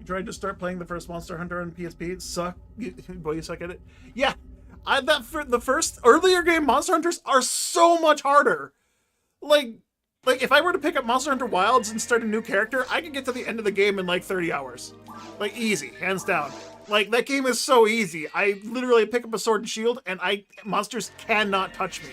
tried to start playing the first Monster Hunter on PSP? Suck. Boy, you suck at it. Yeah, the first earlier game Monster Hunters are so much harder. Like if I were to pick up Monster Hunter Wilds and start a new character, I could get to the end of the game in like 30 hours. Like easy, hands down. Like, that game is so easy. I literally pick up a sword and shield, and monsters cannot touch me.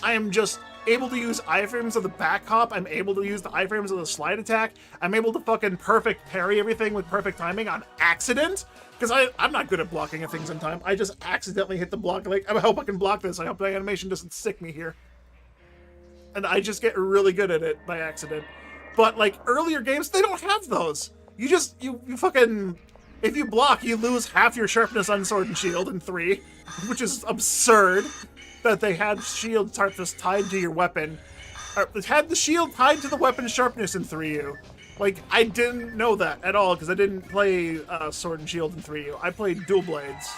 I am just able to use iframes of the back hop. I'm able to use the iframes of the slide attack. I'm able to fucking perfect parry everything with perfect timing on accident. Because I'm not good at blocking things in time. I just accidentally hit the block. Like, I hope I can block this. I hope my animation doesn't stick me here. And I just get really good at it by accident. But, like, earlier games, they don't have those. You fucking... If you block, you lose half your sharpness on Sword and Shield in 3, which is absurd that they had shield sharpness tied to your weapon. Or had the shield tied to the weapon's sharpness in 3U. Like, I didn't know that at all because I didn't play Sword and Shield in 3U. I played Dual Blades.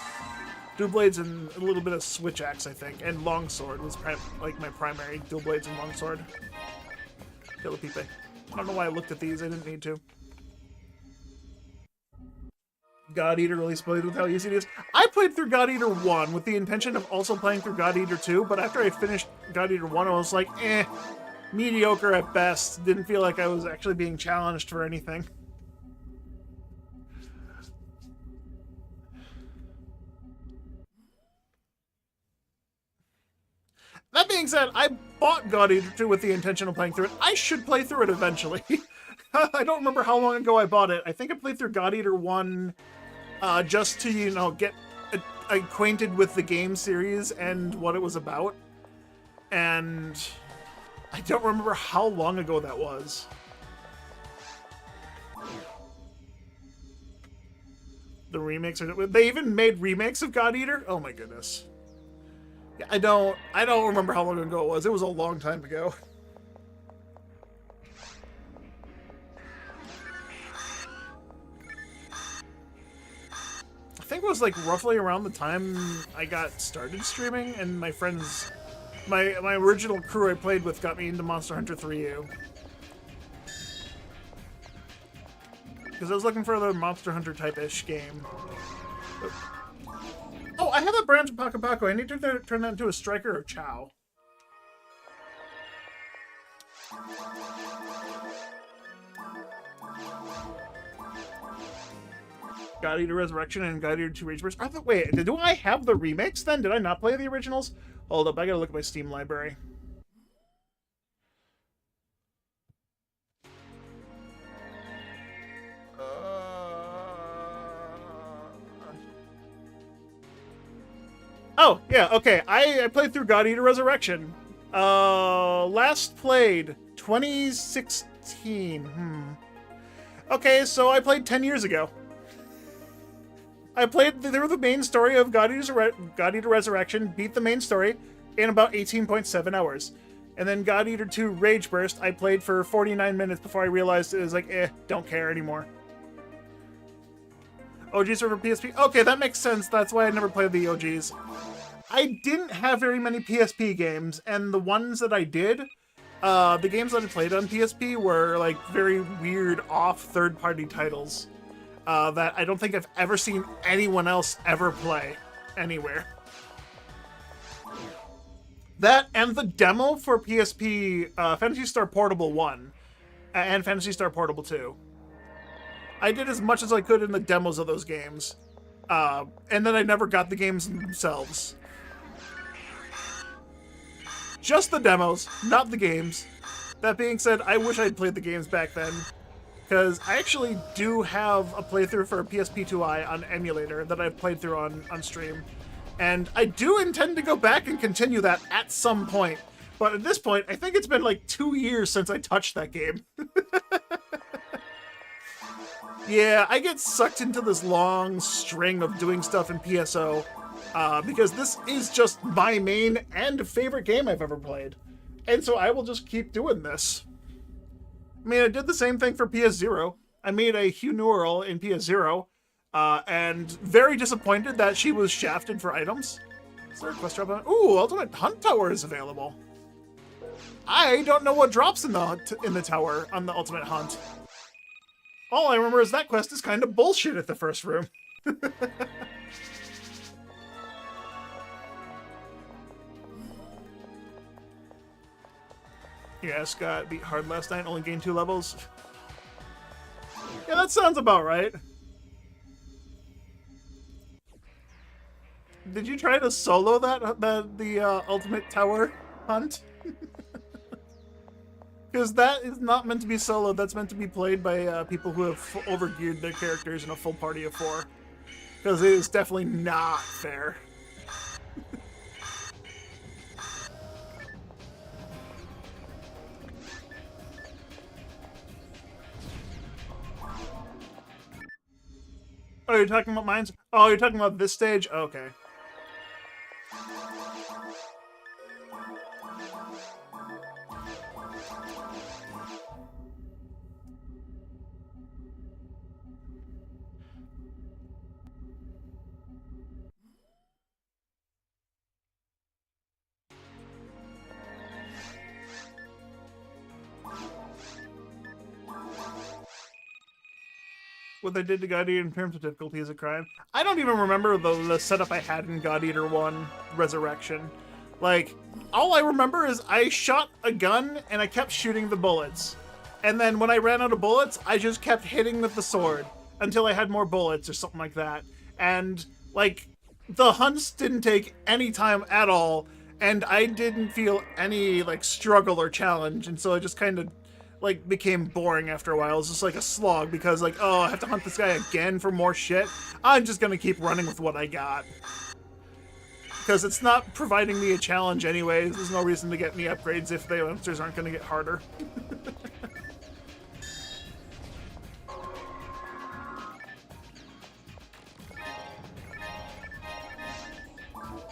Dual Blades and a little bit of Switch Axe, I think, and Longsword was like my primary. Dual Blades and Longsword. Kill a Pipe. I don't know why I looked at these. I didn't need to. God Eater really spoiled with how easy it is. I played through God Eater 1 with the intention of also playing through God Eater 2, but after I finished God Eater 1, I was like, mediocre at best. Didn't feel like I was actually being challenged for anything. That being said, I bought God Eater 2 with the intention of playing through it. I should play through it eventually. I don't remember how long ago I bought it. I think I played through God Eater 1 just to, get acquainted with the game series and what it was about. And I don't remember how long ago that was. The remakes they even made remakes of God Eater? Oh my goodness. Yeah, I don't remember how long ago it was. It was a long time ago. I think it was like roughly around the time I got started streaming, and my friends, my original crew I played with got me into Monster Hunter 3U. Because I was looking for the Monster Hunter type-ish game. Oh, I have a branch of Paco Paco. I need to turn that into a Striker or Chow. God Eater Resurrection and God Eater 2 Rage Burst. Wait, do I have the remakes then? Did I not play the originals? Hold up, I gotta look at my Steam library. Oh, yeah, okay. I played through God Eater Resurrection. Last played 2016. Okay, so I played 10 years ago. I played through the main story of God Eater Resurrection, beat the main story in about 18.7 hours. And then God Eater 2 Rage Burst, I played for 49 minutes before I realized it was like, don't care anymore. OGs are for PSP? Okay, that makes sense. That's why I never played the OGs. I didn't have very many PSP games, and the ones that I did, the games that I played on PSP were like very weird off third-party titles that I don't think I've ever seen anyone else ever play anywhere. That and the demo for PSP, Phantasy Star Portable 1 and Phantasy Star Portable 2. I did as much as I could in the demos of those games. And then I never got the games themselves. Just the demos, not the games. That being said, I wish I'd played the games back then. Because I actually do have a playthrough for PSP2i on emulator that I've played through on stream. And I do intend to go back and continue that at some point. But at this point, I think it's been like 2 years since I touched that game. Yeah, I get sucked into this long string of doing stuff in PSO because this is just my main and favorite game I've ever played. And so I will just keep doing this. I mean, I did the same thing for PS0. I made a Hugh Neural in PS0 and very disappointed that she was shafted for items. Is there a quest drop on? Ooh, Ultimate Hunt Tower is available. I don't know what drops in the tower on the Ultimate Hunt. All I remember is that quest is kind of bullshit at the first room. Yeah, Scott beat hard last night, only gained 2 levels. Yeah, that sounds about right. Did you try to solo the Ultimate Tower hunt? Because that is not meant to be solo, that's meant to be played by people who have overgeared their characters in a full party of 4. Because it is definitely not fair. Oh, you're talking about mines? Oh, you're talking about this stage? Okay. What they did to God Eater in terms of difficulty is a crime. I don't even remember the setup I had in God Eater 1 Resurrection. Like, all I remember is I shot a gun and I kept shooting the bullets. And then when I ran out of bullets, I just kept hitting with the sword until I had more bullets or something like that. And, like, the hunts didn't take any time at all, and I didn't feel any, like, struggle or challenge, and so I just kind of like became boring after a while. It was just like a slog because like, oh, I have to hunt this guy again for more shit. I'm just gonna keep running with what I got. Because it's not providing me a challenge anyways. There's no reason to get any upgrades if the monsters aren't gonna get harder.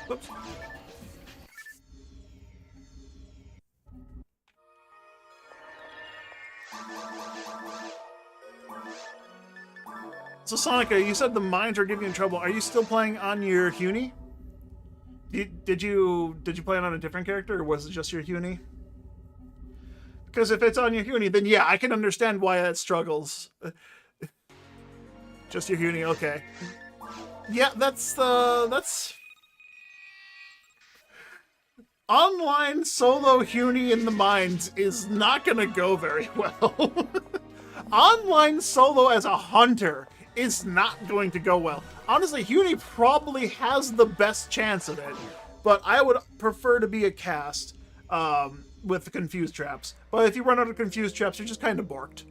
Whoops. So Sonica, you said the mines are giving you trouble. Are you still playing on your Huni? Did you play it on a different character, or was it just your Huni? Because if it's on your Huni, then yeah, I can understand why that struggles. Just your Huni, okay. Yeah, that's online solo Huni in the mines is not gonna go very well. Online solo as a hunter is not going to go well. Honestly, Huni probably has the best chance of it, but I would prefer to be a cast with the confused traps. But if you run out of confused traps, you're just kind of borked.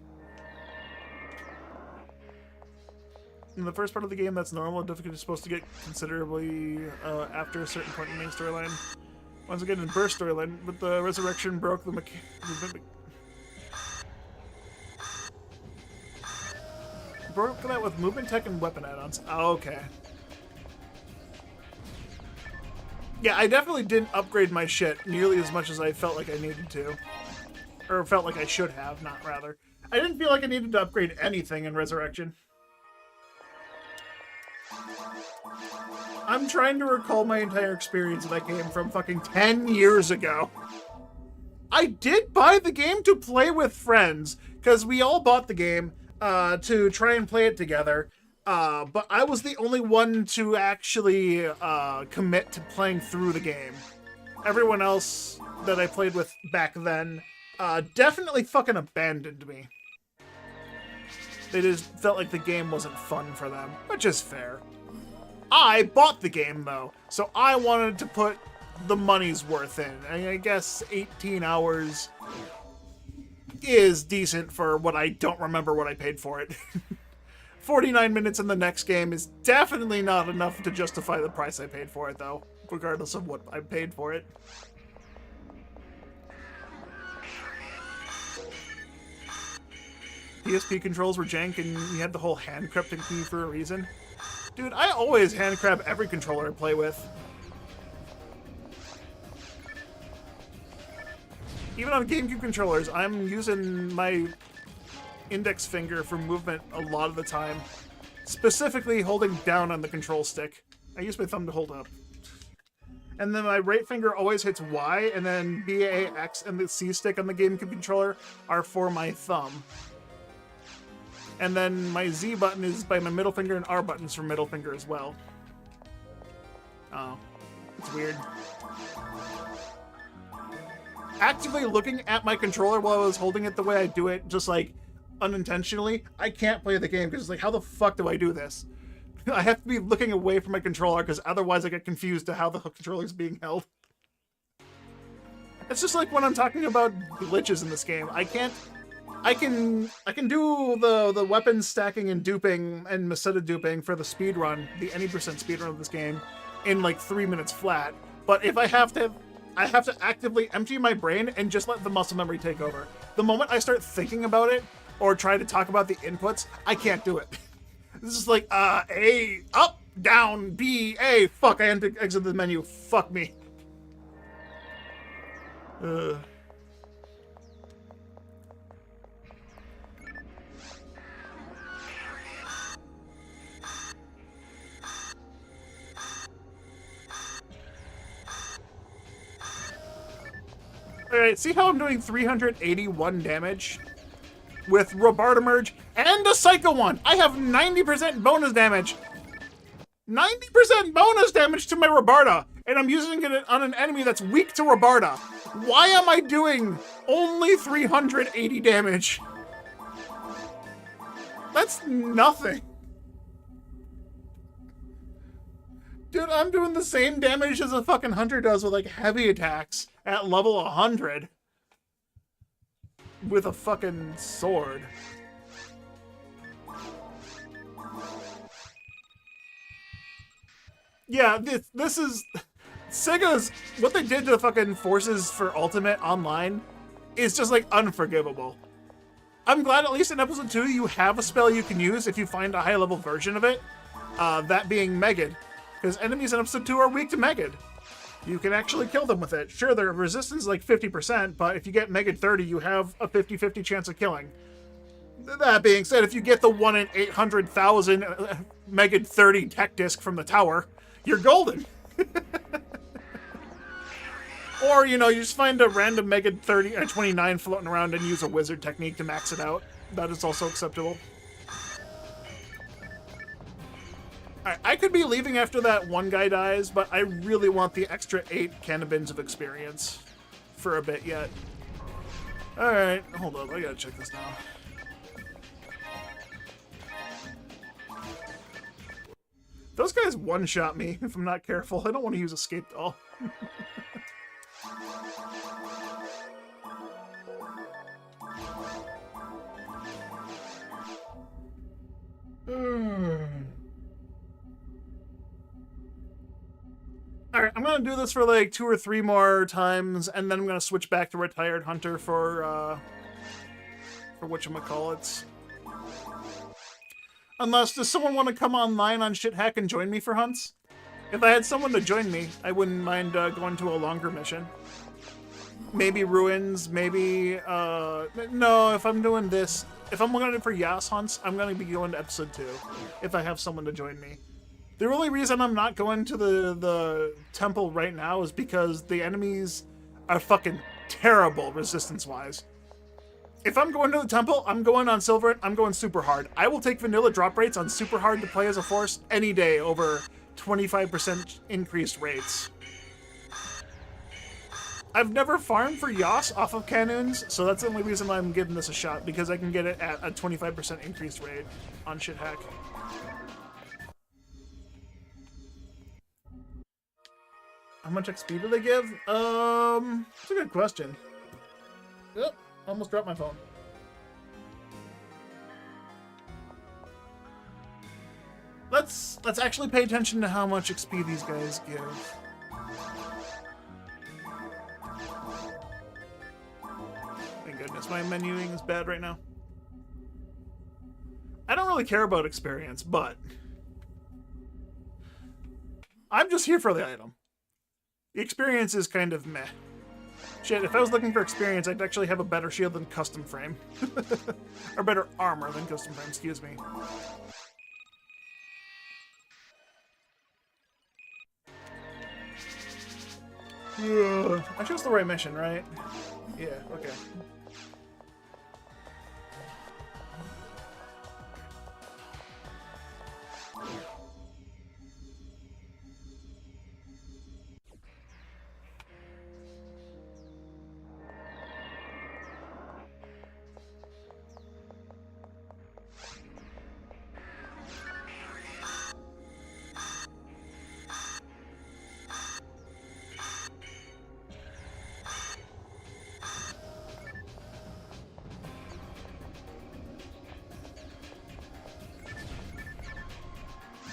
In the first part of the game, that's normal. Difficulty is supposed to get considerably after a certain point in the main storyline. Once again, in burst storyline, but the resurrection broke the broke that with movement tech and weapon add-ons. Oh, okay. Yeah, I definitely didn't upgrade my shit nearly as much as I felt like I needed to. Or felt like I should have, not rather. I didn't feel like I needed to upgrade anything in Resurrection. I'm trying to recall my entire experience of that game from fucking 10 years ago. I did buy the game to play with friends, because we all bought the game to try and play it together. But I was the only one to actually commit to playing through the game. Everyone else that I played with back then definitely fucking abandoned me. They just felt like the game wasn't fun for them, which is fair. I bought the game, though, so I wanted to put the money's worth in. I guess 18 hours is decent for what I don't remember what I paid for it. 49 minutes in the next game is definitely not enough to justify the price I paid for it, though, regardless of what I paid for it. PSP controls were jank and you had the whole hand crab thing for a reason. Dude, I always hand crab every controller I play with. Even on GameCube controllers, I'm using my index finger for movement a lot of the time. Specifically holding down on the control stick. I use my thumb to hold up. And then my right finger always hits Y, and then B, A, X, and the C stick on the GameCube controller are for my thumb. And then my Z button is by my middle finger, and R button's for middle finger as well. Oh, it's weird. Actively looking at my controller while I was holding it the way I do it, just like unintentionally, I can't play the game because it's like, how the fuck do I do this? I have to be looking away from my controller because otherwise I get confused to how the controller is being held. It's just like when I'm talking about glitches in this game. I can do the weapon stacking and duping and Masetta duping for the speed run, the any percent speed run of this game, in like 3 minutes flat. But if I have to actively empty my brain and just let the muscle memory take over. The moment I start thinking about it or try to talk about the inputs, I can't do it. This is like A, up, down, B, A. Fuck, I had to exit the menu. Fuck me. Alright, see how I'm doing 381 damage? With Robarda Merge and a Psycho one! I have 90% bonus damage! 90% bonus damage to my Robarda! And I'm using it on an enemy that's weak to Robarda! Why am I doing only 380 damage? That's nothing! Dude, I'm doing the same damage as a fucking hunter does with like heavy attacks at level 100 with a fucking sword. Yeah, this is Sega's, what they did to the fucking Forces for Ultimate Online is just like unforgivable. I'm glad at least in episode 2 you have a spell you can use if you find a high level version of it, that being Megid. Because enemies in episode 2 are weak to Megid. You can actually kill them with it. Sure, their resistance is like 50%, but if you get Megid 30, you have a 50-50 chance of killing. That being said, if you get the 1 in 800,000 Megid 30 tech disc from the tower, you're golden. Or, you know, you just find a random Megid 30 or 29 floating around and use a wizard technique to max it out. That is also acceptable. I could be leaving after that one guy dies, but I really want the extra 8 cannabins of experience for a bit yet. Alright, hold up, I gotta check this now. Those guys one-shot me if I'm not careful. I don't want to use escape doll. Alright, I'm gonna do this for like 2 or 3 more times, and then I'm gonna switch back to Retired Hunter for whatchamacallits. Unless, does someone want to come online on Shithack and join me for hunts? If I had someone to join me, I wouldn't mind going to a longer mission. Maybe Ruins, maybe, no, if I'm doing this, if I'm going to for Yas hunts, I'm going to be going to episode 2, if I have someone to join me. The only reason I'm not going to the temple right now is because the enemies are fucking terrible resistance-wise. If I'm going to the temple, I'm going on Silver, I'm going super hard. I will take vanilla drop rates on super hard to play as a force any day over 25% increased rates. I've never farmed for Yas off of Canoons, so that's the only reason why I'm giving this a shot, because I can get it at a 25% increased rate on Shithack. How much XP do they give? That's a good question. Yep. Almost dropped my phone. Let's actually pay attention to how much XP these guys give. Thank goodness my menuing is bad right now. I don't really care about experience, but I'm just here for the item. The experience is kind of meh. Shit, if I was looking for experience, I'd actually have a better shield than custom frame. Or better armor than custom frame, excuse me. I chose the right mission, right? Yeah, okay.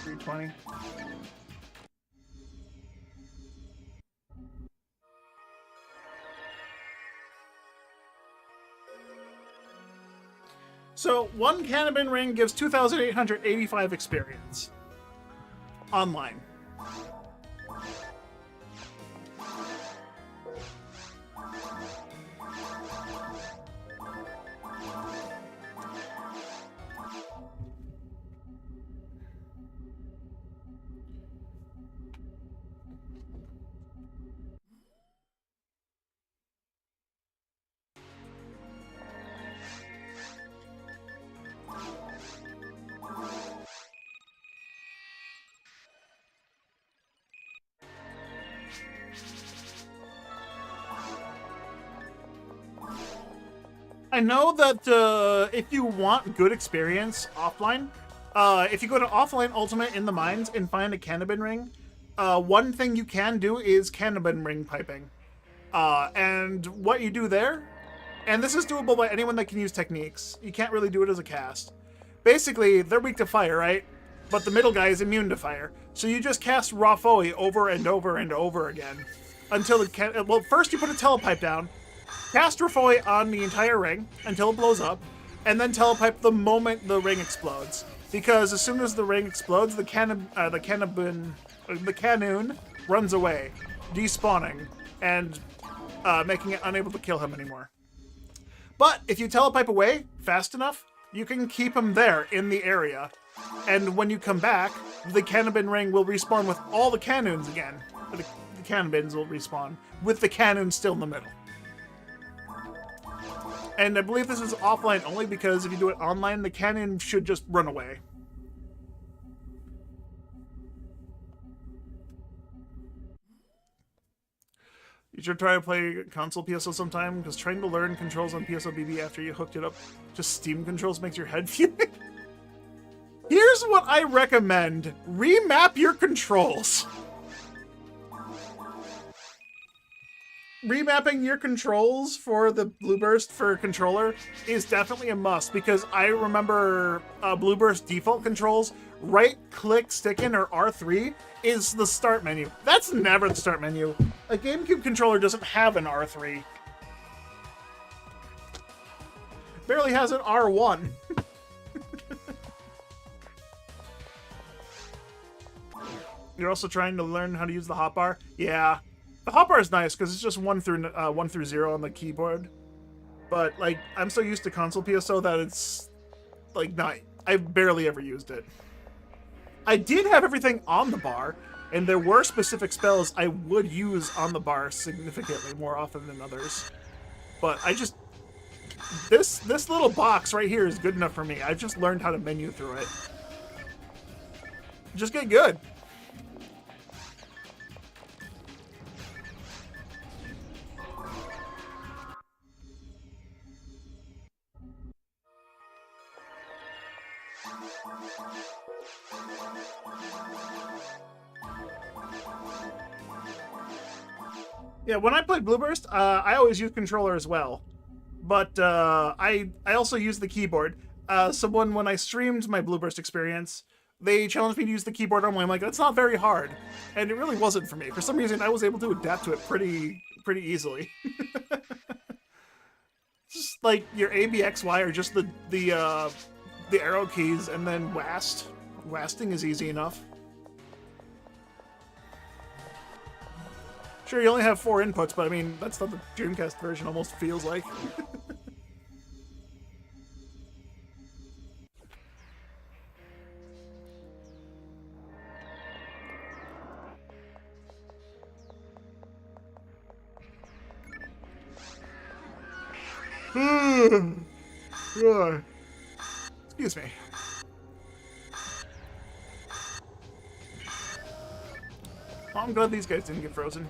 $320. So, one Cannabin ring gives 2,885 experience. Online. I know that if you want good experience offline, if you go to offline Ultimate in the mines and find a Cannabin ring, one thing you can do is Cannabin ring piping. And what you do there, and this is doable by anyone that can use techniques. You can't really do it as a cast. Basically, they're weak to fire, right? But the middle guy is immune to fire. So you just cast Rafoe over and over and over again. Until it can, well, first you put a telepipe down, cast Rafoe on the entire ring until it blows up, and then telepipe the moment the ring explodes. Because as soon as the ring explodes, the cannoon runs away, despawning, and making it unable to kill him anymore. But if you telepipe away fast enough, you can keep him there in the area. And when you come back, the Cannabin ring will respawn with all the cannoons again. The Cannabins will respawn, with the cannoon still in the middle. And I believe this is offline only because if you do it online, the cannon should just run away. You should try to play console PSO sometime, because trying to learn controls on PSO BB after you hooked it up to Steam controls makes your head fuming. Here's Here's what I recommend. Remap your controls. Remapping your controls for the Blueburst for controller is definitely a must, because I remember Blueburst default controls, right-click stick-in or R3 is the start menu. That's never the start menu. A GameCube controller doesn't have an R3. Barely has an R1. You're also trying to learn how to use the hotbar? Yeah. The hotbar is nice because it's just 1 through 0 on the keyboard. But, like, I'm so used to console PSO that it's, like, not... I barely ever used it. I did have everything on the bar, and there were specific spells I would use on the bar significantly more often than others. But I just... This little box right here is good enough for me. I've just learned how to menu through it. Just get good. Yeah, when I played Blueburst, I always used controller as well. But I also used the keyboard. Someone, when I streamed my Blueburst experience, they challenged me to use the keyboard only. I'm like, that's not very hard. And it really wasn't for me. For some reason, I was able to adapt to it pretty easily. Just like your A, B, X, Y are just the arrow keys, and then WASD. WASDing is easy enough. Sure, you only have 4 inputs, but I mean, that's what the Dreamcast version almost feels like. Excuse me. Well, I'm glad these guys didn't get frozen.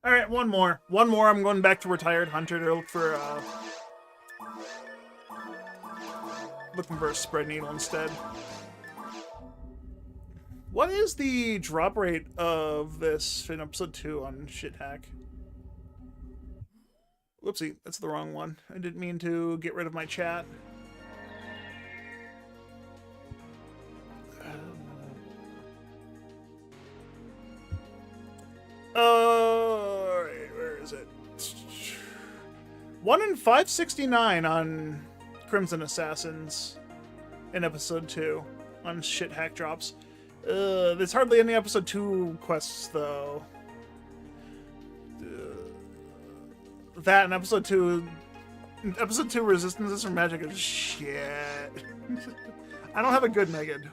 Alright, one more. One more, I'm going back to Retired Hunter to look for, looking for a spread needle instead. What is the drop rate of this in episode 2 on Shithack? Whoopsie, that's the wrong one. I didn't mean to get rid of my chat. Alright, where is it? 1 in 569 on Crimson Assassins in episode 2 on Shithack drops. There's hardly any episode 2 quests, though. That and episode 2 resistances from magic is shit. I don't have a good Megan.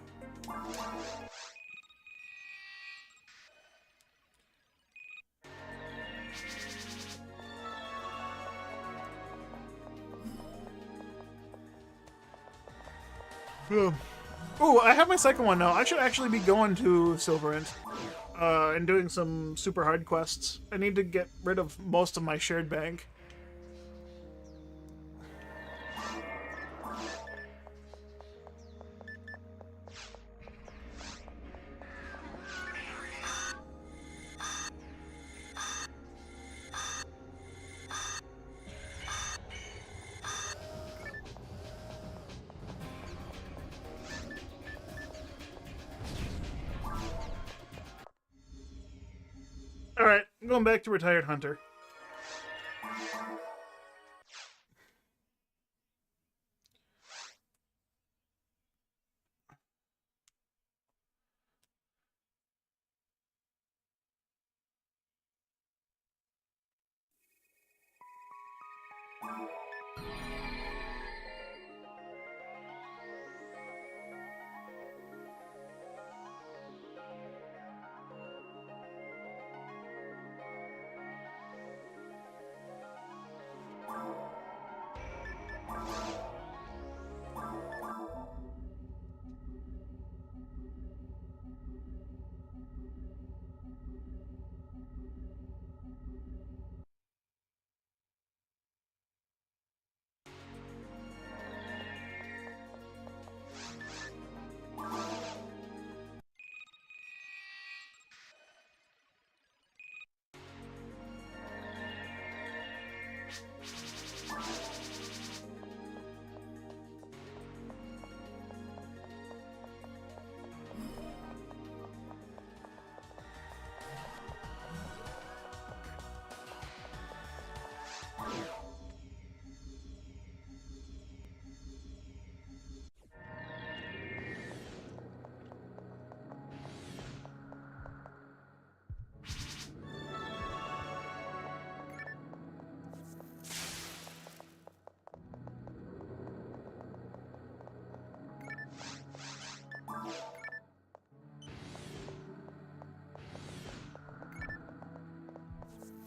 Ooh, I have my second one now. I should actually be going to Silverant and doing some super hard quests. I need to get rid of most of my shared bank. Alright, I'm going back to Retired Hunter.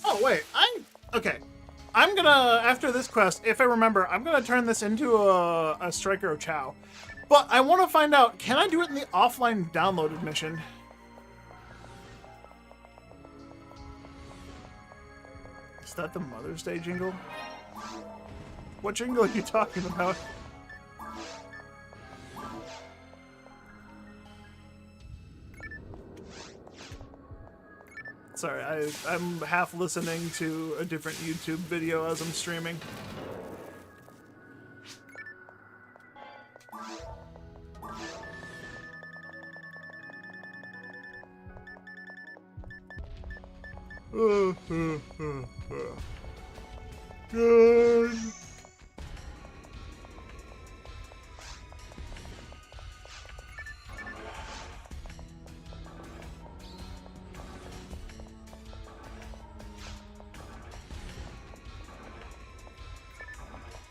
Oh, wait. Okay. I'm gonna, after this quest, if I remember, I'm gonna turn this into a Striker of Chao. But I want to find out, can I do it in the offline downloaded mission? Is that the Mother's Day jingle? What jingle are you talking about? Sorry, I'm half listening to a different YouTube video as I'm streaming. Good.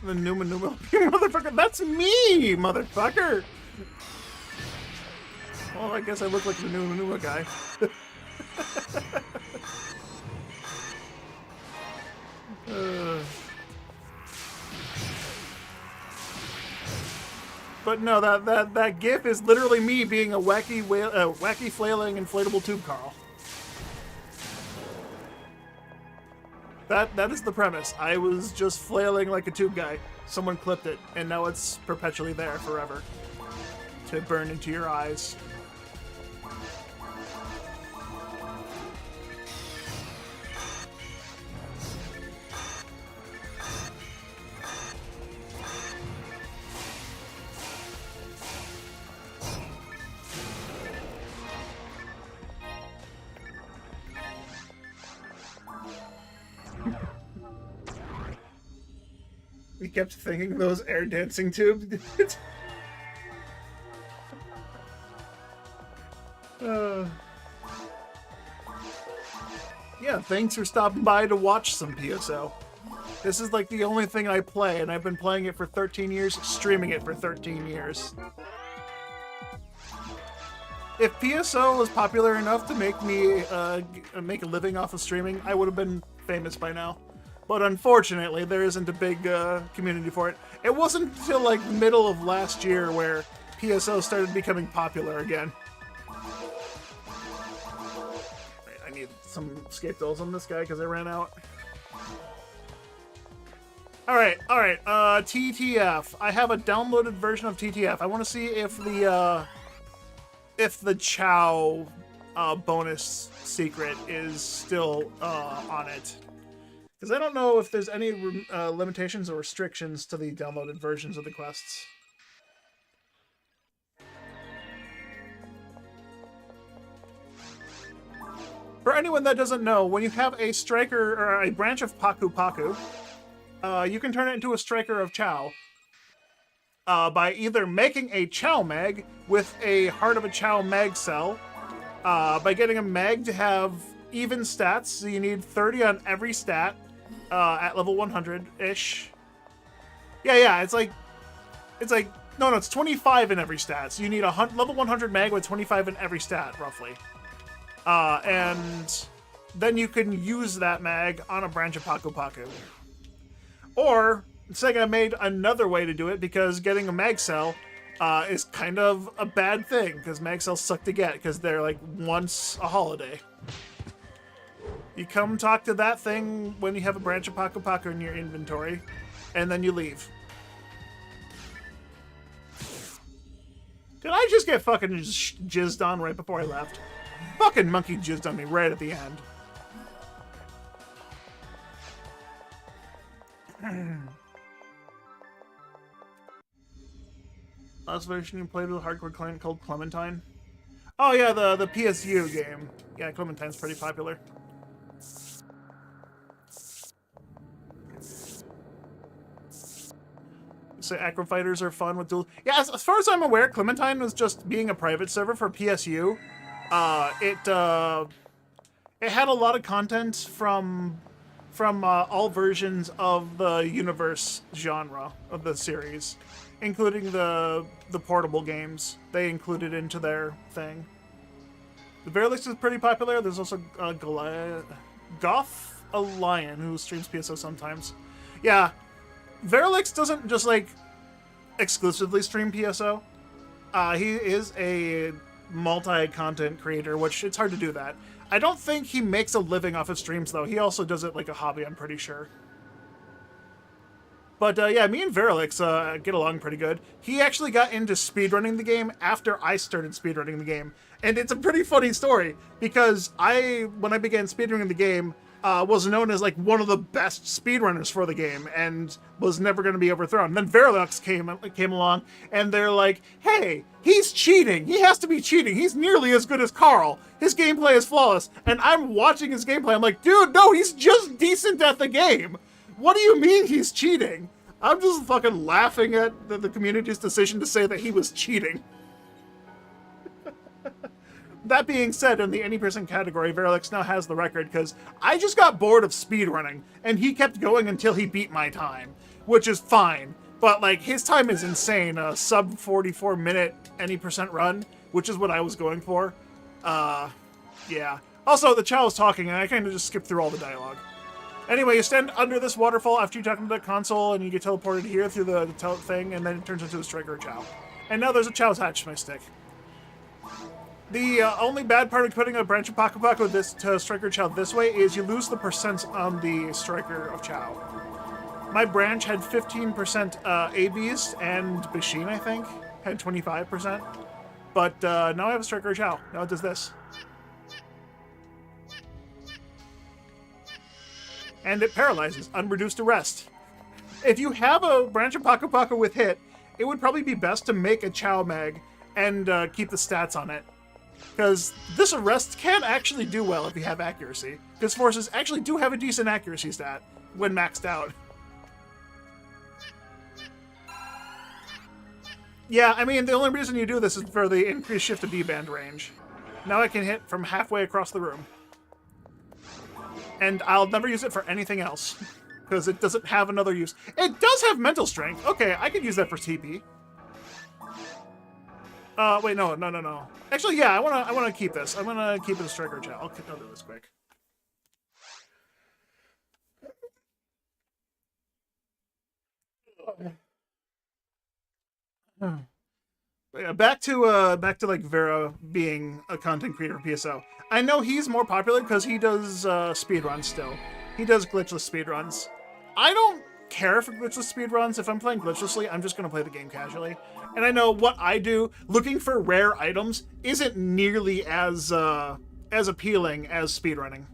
The Numa Numa motherfucker. That's me, motherfucker. Well, I guess I look like the Numa Numa guy. But no, that GIF is literally me being a wacky flailing inflatable tube Carl. That is the premise. I was just flailing like a tube guy. Someone clipped it, and now it's perpetually there forever to burn into your eyes. We kept thinking those air dancing tubes. Yeah, thanks for stopping by to watch some PSO. This is like the only thing I play, and I've been playing it for 13 years, streaming it for 13 years. If PSO was popular enough to make me make a living off of streaming, I would have been famous by now. But unfortunately, there isn't a big community for it. It wasn't until like the middle of last year where PSO started becoming popular again. I need some scapegoats on this guy because I ran out. Alright, TTF. I have a downloaded version of TTF. I want to see if the Chao bonus secret is still on it. Because I don't know if there's any limitations or restrictions to the downloaded versions of the quests. For anyone that doesn't know, when you have a Striker or a branch of Paku Paku, you can turn it into a Striker of Chao by either making a Chao Mag with a Heart of a Chao Mag cell, by getting a Mag to have even stats, so you need 30 on every stat, at level 100-ish. Yeah, it's like, no, it's 25 in every stat, so you need a level 100 Mag with 25 in every stat, roughly. And then you can use that Mag on a branch of Paku Paku. Or, Sega made another way to do it, because getting a Mag Cell is kind of a bad thing, because Mag Cells suck to get, because they're like once a holiday. You come talk to that thing when you have a branch of Paku Paku in your inventory, and then you leave. Did I just get fucking jizzed on right before I left? Fucking monkey jizzed on me right at the end. Last version you played with a hardcore client called Clementine? Oh yeah, the PSU game. Yeah, Clementine's pretty popular. Say Acro Fighters are fun with dual. Yeah, as far as I'm aware, Clementine was just being a private server for PSU. It had a lot of content from all versions of the universe genre of the series, including the portable games. They included into their thing. The Verilix is pretty popular. There's also Goth. a lion who streams PSO sometimes. Yeah, Verilix doesn't just like exclusively stream PSO. He is a multi-content creator, which it's hard to do that. I don't think he makes a living off of streams, though. He also does it like a hobby, I'm pretty sure. But yeah, me and Verilix get along pretty good. He actually got into speedrunning the game after I started speedrunning the game. And it's a pretty funny story, because when I began speedrunning the game, was known as like one of the best speedrunners for the game and was never going to be overthrown. Then Verilux came along, and they're like, hey, he's cheating. He has to be cheating. He's nearly as good as Carl. His gameplay is flawless. And I'm watching his gameplay. I'm like, dude, no, he's just decent at the game. What do you mean he's cheating? I'm just fucking laughing at the community's decision to say that he was cheating. That being said, in the any person category, Verilix now has the record because I just got bored of speedrunning, and he kept going until he beat my time, which is fine. But like, his time is insane, a sub 44 minute any percent run, which is what I was going for. Yeah. Also, the Chow was talking, and I kind of just skipped through all the dialogue. Anyway, you stand under this waterfall after you talk to the console, and you get teleported here through the thing, and then it turns into a Striker Chow. And now there's a Chow attached to my stick. The only bad part of putting a branch of Paku Paku to Striker Chow this way is you lose the percents on the Striker of Chow. My branch had 15% ABs, and Bashin, I think, had 25%. But now I have a Striker Chow. Now it does this. And it paralyzes, unreduced arrest. If you have a branch of Paku Paku with hit, it would probably be best to make a Chow Mag and keep the stats on it. Because this arrest can actually do well if you have accuracy. Because forces actually do have a decent accuracy stat when maxed out. Yeah, I mean, the only reason you do this is for the increased shift to D-band range. Now I can hit from halfway across the room. And I'll never use it for anything else. Because it doesn't have another use. It does have mental strength. Okay, I could use that for TP. Wait, no. Actually, yeah, I wanna keep this. I'm gonna keep it a Striker Chow. I'll do this quick. Back to like Vera being a content creator for PSO. I know he's more popular because he does speedruns still. He does glitchless speedruns. I don't care for glitchless speedruns. If I'm playing glitchlessly, I'm just gonna play the game casually. And I know what I do, looking for rare items, isn't nearly as appealing as speedrunning.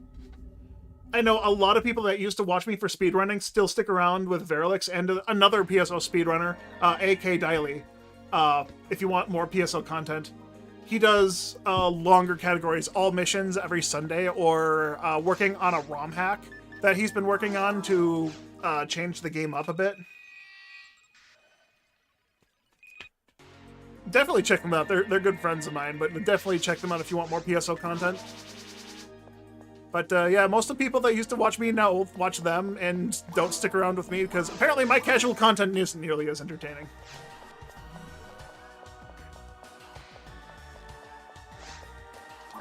I know a lot of people that used to watch me for speedrunning still stick around with Verilix and another PSO speedrunner, AK Diley. If you want more PSO content. He does longer categories, all missions every Sunday, or working on a ROM hack that he's been working on to change the game up a bit. Definitely check them out. They're good friends of mine, but definitely check them out if you want more PSO content. But yeah, most of the people that used to watch me now watch them and don't stick around with me because apparently my casual content isn't nearly as entertaining.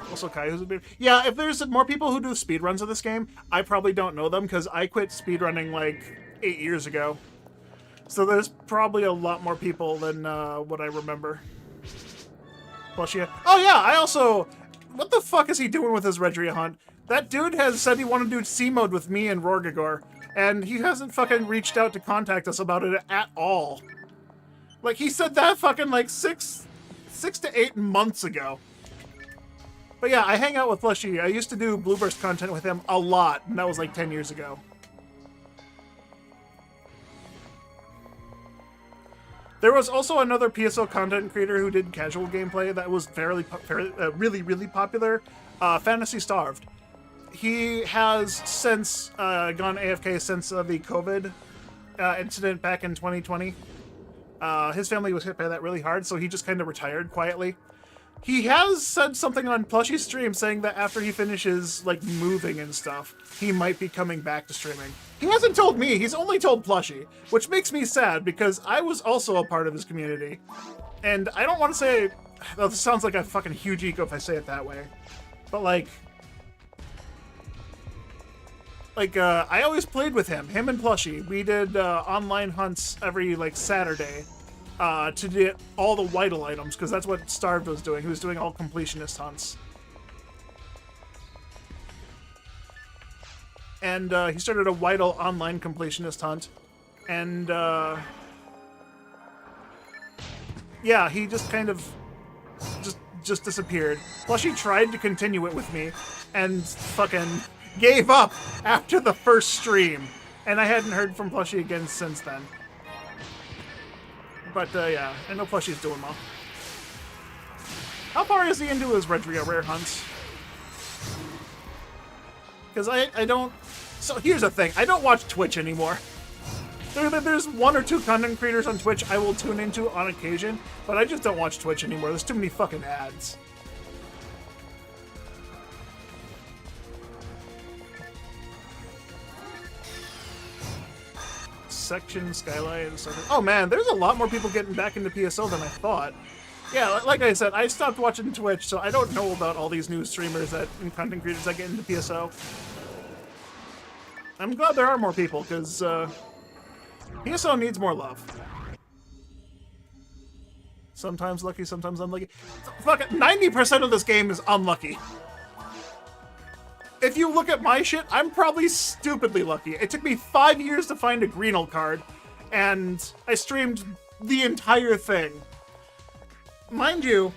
Also, Kai's a bit... Yeah, if there's more people who do speedruns of this game, I probably don't know them because I quit speedrunning like 8 years ago. So there's probably a lot more people than what I remember. Plus, yeah. Oh yeah, I also... What the fuck is he doing with his Redria hunt? That dude has said he wanted to do C-mode with me and Rorgagor, and he hasn't fucking reached out to contact us about it at all. Like, he said that fucking like six to 8 months ago. But yeah, I hang out with Fleshy. I used to do Blueburst content with him a lot, and that was like 10 years ago. There was also another PSO content creator who did casual gameplay that was really popular, Fantasy Starved. He has since gone AFK since the COVID incident back in 2020. His family was hit by that really hard, so he just kind of retired quietly. He has said something on Plushy's stream saying that after he finishes, like, moving and stuff, he might be coming back to streaming. He hasn't told me, he's only told Plushy, which makes me sad because I was also a part of his community. And I don't want to say, well, this sounds like a fucking huge ego if I say it that way, but like, Like, I always played with him and Plushie. We did online hunts every, like, Saturday to get all the Whittle items, because that's what Starved was doing. He was doing all completionist hunts. And he started a Whittle online completionist hunt. And, yeah, he just kind of just disappeared. Plushie tried to continue it with me and fucking gave up after the first stream. And I hadn't heard from Plushie again since then. But, yeah, I know Plushie's doing well. How far is he into his Redria rare hunts? Because I don't... So here's the thing. I don't watch Twitch anymore. There's one or two content creators on Twitch I will tune into on occasion, but I just don't watch Twitch anymore. There's too many fucking ads. Section, Skylight, and stuff. Oh man, there's a lot more people getting back into PSO than I thought. Yeah, like I said, I stopped watching Twitch, so I don't know about all these new streamers and content creators that get into PSO. I'm glad there are more people, because PSO needs more love. Sometimes lucky, sometimes unlucky. Fuck it, 90% of this game is unlucky. If you look at my shit, I'm probably stupidly lucky. It took me 5 years to find a Greenell card, and I streamed the entire thing. Mind you,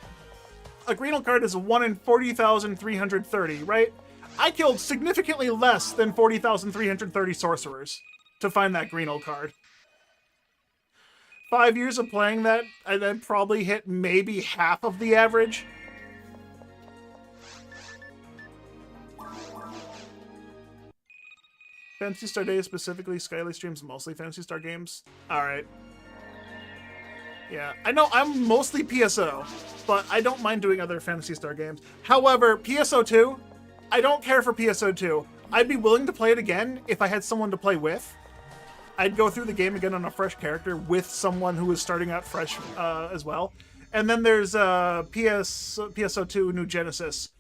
a Greenell card is 1 in 40,330, right? I killed significantly less than 40,330 sorcerers to find that Greenell card. 5 years of playing that, I then probably hit maybe half of the average. Phantasy Star Day, specifically Skyly streams mostly Phantasy Star games. Alright. Yeah, I know I'm mostly PSO, but I don't mind doing other Phantasy Star games. However, PSO 2, I don't care for PSO 2. I'd be willing to play it again if I had someone to play with. I'd go through the game again on a fresh character with someone who is starting out fresh as well. And then there's PSO 2 New Genesis.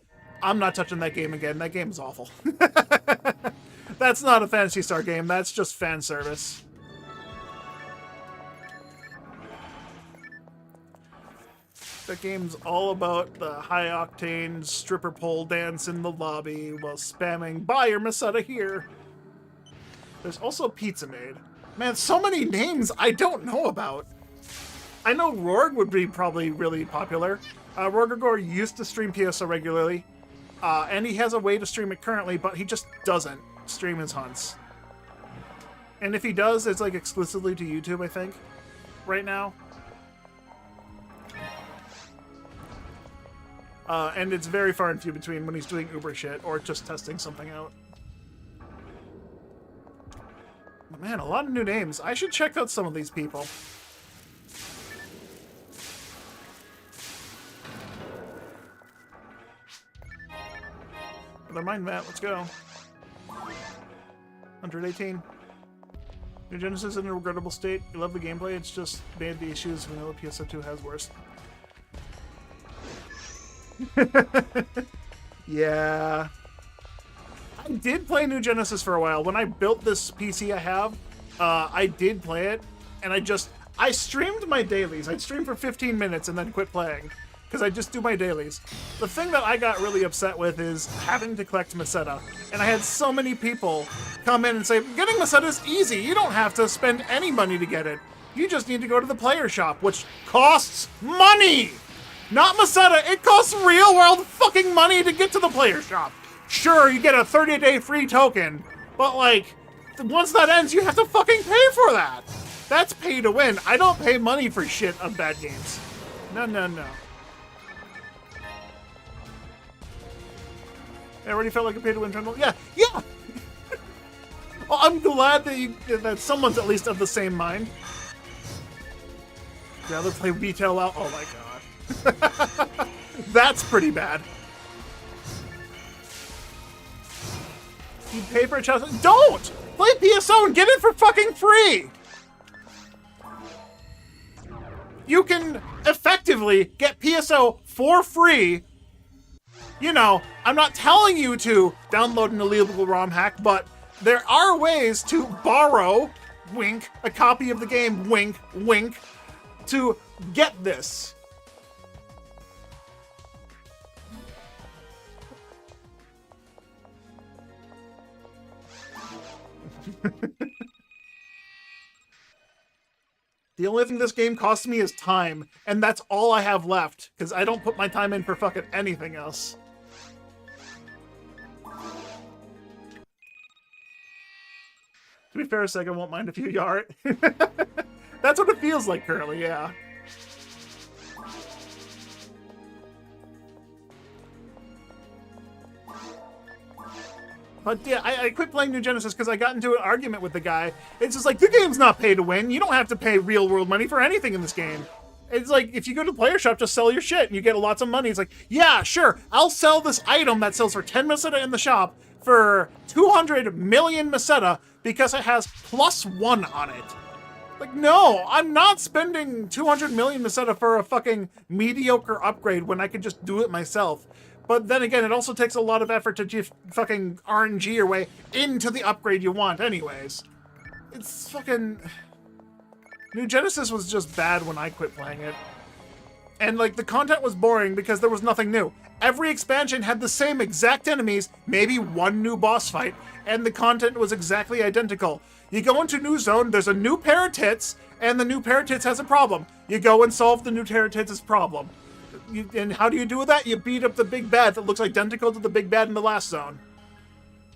I'm not touching that game again. That game is awful. That's not a Phantasy Star game. That's just fan service. That game's all about the high-octane stripper pole dance in the lobby while spamming, buy your Masetta here. There's also Pizza Made. Man, so many names I don't know about. I know Rorg would be probably really popular. Rorgagor used to stream PSO regularly, and he has a way to stream it currently, but he just doesn't stream his hunts. And if he does, it's like exclusively to YouTube, I think, right now. And it's very far and few between when he's doing Uber shit or just testing something out. But man, a lot of new names. I should check out some of these people. Never mind that, let's go. 118. New Genesis is in a regrettable state. You love the gameplay, it's just made the issues vanilla PSO 2 has worse. Yeah. I did play New Genesis for a while. When I built this PC I have, I did play it, and I streamed my dailies. I'd stream for 15 minutes and then quit playing, because I just do my dailies. The thing that I got really upset with is having to collect Masetta, and I had so many people come in and say, getting Masetta is easy. You don't have to spend any money to get it. You just need to go to the player shop, which costs money! Not Masetta, it costs real world fucking money to get to the player shop. Sure, you get a 30-day free token, but like, once that ends, you have to fucking pay for that. That's pay to win. I don't pay money for shit on bad games. No, no, no. I already felt like a pay to win terminal. Yeah, yeah! Well, I'm glad that someone's at least of the same mind. Rather play retail out. Oh my god. That's pretty bad. You pay for a challenge? Don't! Play PSO and get it for fucking free! You can effectively get PSO for free. You know, I'm not telling you to download an illegal ROM hack, but There are ways to borrow, wink, a copy of the game, wink, wink, to get this. The only thing this game costs me is time, and that's all I have left, because I don't put my time in for fucking anything else. To be fair, Sega won't mind if you yar it. That's what it feels like currently, yeah. But yeah, I quit playing New Genesis because I got into an argument with the guy. It's just like, the game's not pay to win. You don't have to pay real world money for anything in this game. It's like, if you go to the player shop, just sell your shit and you get lots of money. It's like, yeah, sure, I'll sell this item that sells for 10 Meseta in the shop for 200 million Meseta because it has +1 on it. Like, no, I'm not spending 200 million Meseta for a fucking mediocre upgrade when I could just do it myself. But then again, it also takes a lot of effort to just fucking RNG your way into the upgrade you want anyways. It's fucking... New Genesis was just bad when I quit playing it. And, like, the content was boring because there was nothing new. Every expansion had the same exact enemies, maybe one new boss fight, and the content was exactly identical. You go into New Zone, there's a new pair of tits, and the new pair of tits has a problem. You go and solve the new pair of tits' problem. And how do you do that? You beat up the big bad that looks identical to the big bad in the last zone.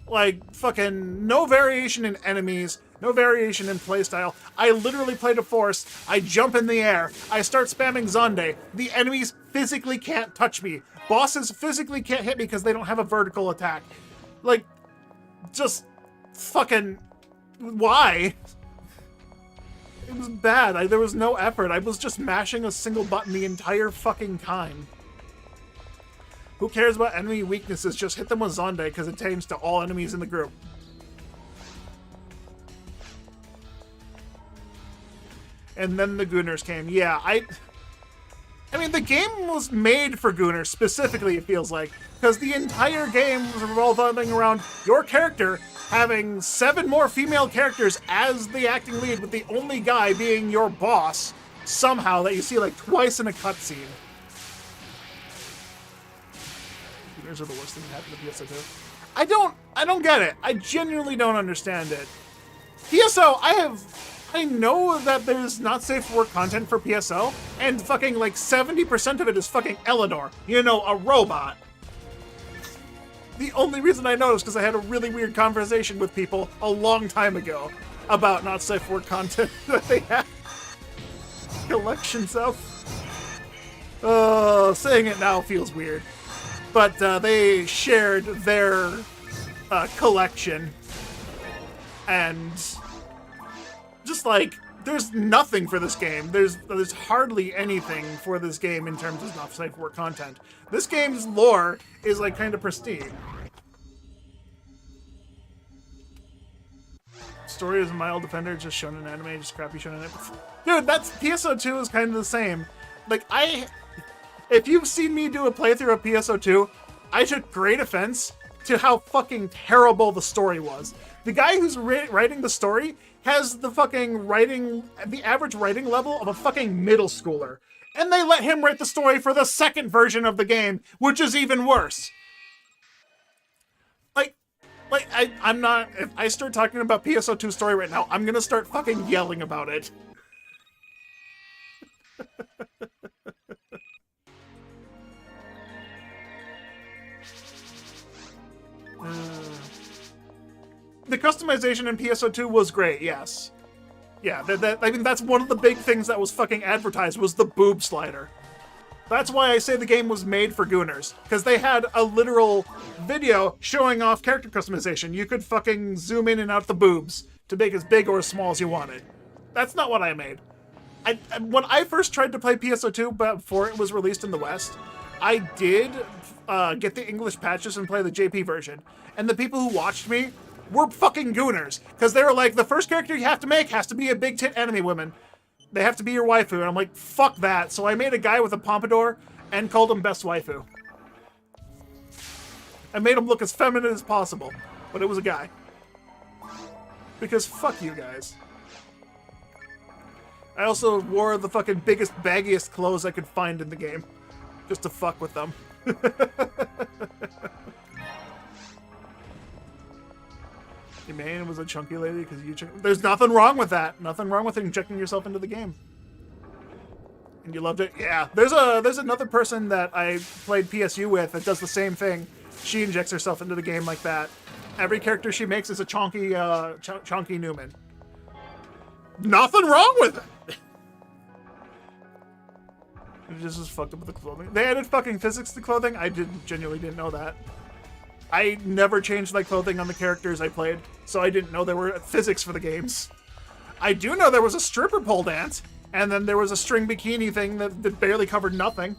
Like, fucking no variation in enemies, no variation in playstyle. I literally played a force, I jump in the air, I start spamming Zonde. The enemies physically can't touch me. Bosses physically can't hit me because they don't have a vertical attack. Like, just fucking... why? It was bad. There was no effort. I was just mashing a single button the entire fucking time. Who cares about enemy weaknesses? Just hit them with Zonde because it tames to all enemies in the group. And then the Gooners came. Yeah, I mean, the game was made for Gooners specifically, it feels like. Because the entire game was revolving around your character having 7 more female characters as the acting lead, with the only guy being your boss, somehow, that you see like twice in a cutscene. Gooners are the worst thing that happened to PSO2. I don't get it. I genuinely don't understand it. PSO, I know that there's not safe for work content for PSO, and fucking like 70% of it is fucking Eleanor. You know, a robot. The only reason I know is because I had a really weird conversation with people a long time ago about not safe for work content that they had collections of. Saying it now feels weird. But they shared their collection, and just like, there's nothing for this game. There's hardly anything for this game in terms of not safe for work content. This game's lore is like kind of pristine. Story is a mild defender, just shown in anime, just crappy shown in it. Dude, that's PSO2 is kind of the same. Like, if you've seen me do a playthrough of PSO2, I took great offense to how fucking terrible the story was. The guy who's writing the story has the average writing level of a fucking middle schooler. And they let him write the story for the second version of the game, which is even worse. I'm not, if I start talking about PSO2 story right now, I'm gonna start fucking yelling about it. The customization in PSO2 was great, yes. Yeah, I mean, that's one of the big things that was fucking advertised, was the boob slider. That's why I say the game was made for Gooners, because they had a literal video showing off character customization. You could fucking zoom in and out the boobs to make as big or as small as you wanted. That's not what I made. When I first tried to play PSO2 before it was released in the West, I did get the English patches and play the JP version. And the people who watched me were fucking Gooners, because they were like, the first character you have to make has to be a big tit enemy woman. They have to be your waifu. And I'm like, fuck that. So I made a guy with a pompadour and called him Best Waifu. I made him look as feminine as possible, but it was a guy. Because fuck you guys. I also wore the fucking biggest, baggiest clothes I could find in the game. Just to fuck with them. Your man was a chunky lady because you... There's nothing wrong with that. Nothing wrong with injecting yourself into the game. And you loved it? Yeah. There's another person that I played PSU with that does the same thing. She injects herself into the game like that. Every character she makes is a chonky Newman. Nothing wrong with it! It just was fucked up with the clothing. They added fucking physics to clothing? I genuinely didn't know that. I never changed my clothing on the characters I played, so I didn't know there were physics for the games. I do know there was a stripper pole dance, and then there was a string bikini thing that barely covered nothing.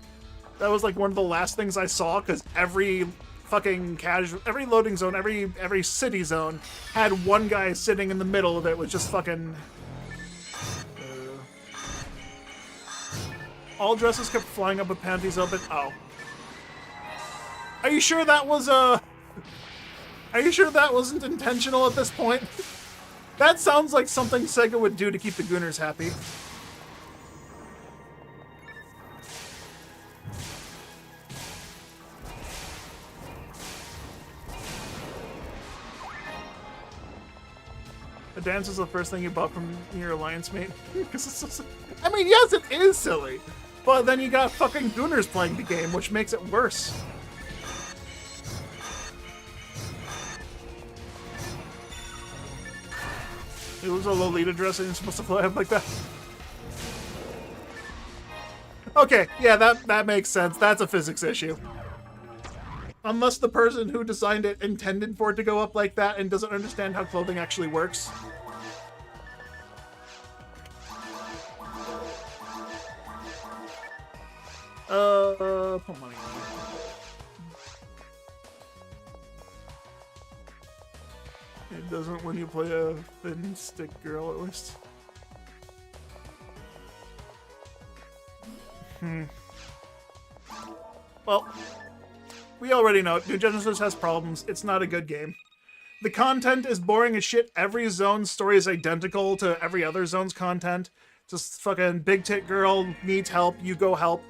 That was like one of the last things I saw, because every fucking every loading zone, every city zone had one guy sitting in the middle of it with just fucking... All dresses kept flying up with panties open. Oh. Are you sure that was Are you sure that wasn't intentional at this point? That sounds like something Sega would do to keep the Gooners happy. The dance is the first thing you bought from your alliance mate. Because it's so... I mean, yes, it is silly. But then you got fucking Gooners playing the game, which makes it worse. It was a Lolita dress and you're supposed to fly up like that. Okay, yeah, that makes sense. That's a physics issue. Unless the person who designed it intended for it to go up like that and doesn't understand how clothing actually works. Put money on it. It doesn't when you play a thin stick girl, at least. Well, we already know New Genesis has problems. It's not a good game. The content is boring as shit. Every zone's story is identical to every other zone's content. Just fucking big tit girl needs help, you go help.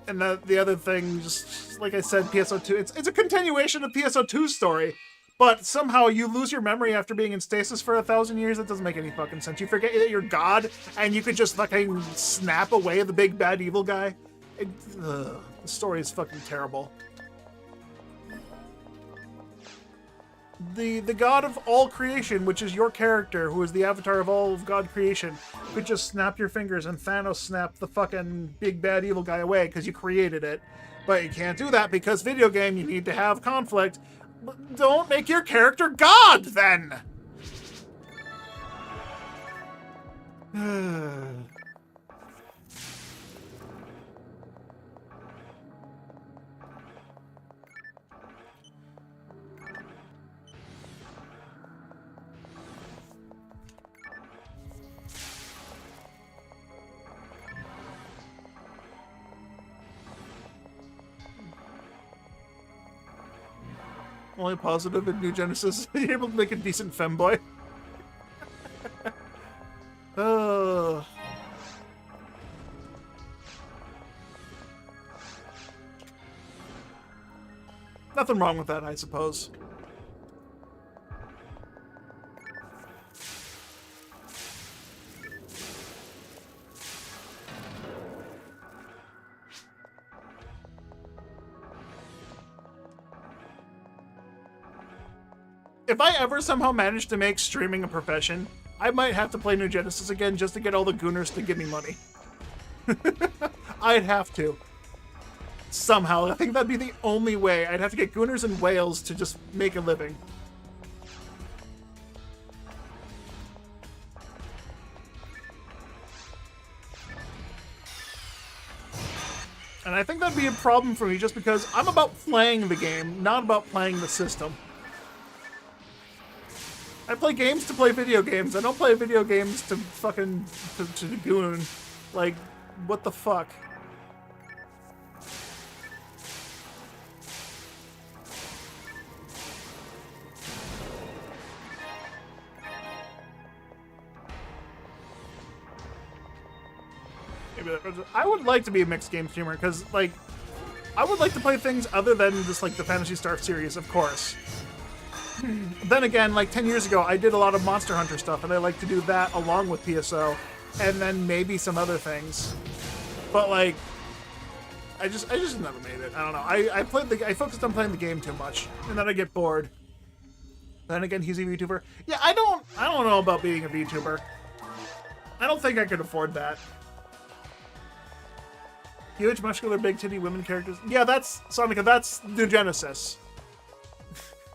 And the other thing, just like I said, PSO2, it's a continuation of PSO2's story. But somehow you lose your memory after being in stasis for 1,000 years. That doesn't make any fucking sense. You forget that you're God, and you could just fucking snap away the big bad evil guy. The story is fucking terrible. The God of all creation, which is your character, who is the avatar of all of God creation, could just snap your fingers and Thanos snap the fucking big bad evil guy away because you created it. But you can't do that because video game, you need to have conflict. Don't make your character God, then! Only positive in New Genesis, you're able to make a decent femboy. Nothing wrong with that, I suppose. If I ever somehow manage to make streaming a profession, I might have to play New Genesis again just to get all the Gooners to give me money. I'd have to. Somehow. I think that'd be the only way. I'd have to get Gooners and whales to just make a living. And I think that'd be a problem for me just because I'm about playing the game, not about playing the system. I play games to play video games. I don't play video games to fucking to goon. Like, what the fuck? be that. I would like to be a mixed game streamer because, like, I would like to play things other than just like the Phantasy Star series, of course. Then again, like 10 years ago, I did a lot of Monster Hunter stuff, and I like to do that along with PSO, and then maybe some other things. But like, I just never made it. I don't know. I focused on playing the game too much, and then I get bored. Then again, he's a VTuber. Yeah, I don't know about being a VTuber. I don't think I could afford that. Huge, muscular, big titty women characters. Yeah, that's Sonica. That's New Genesis.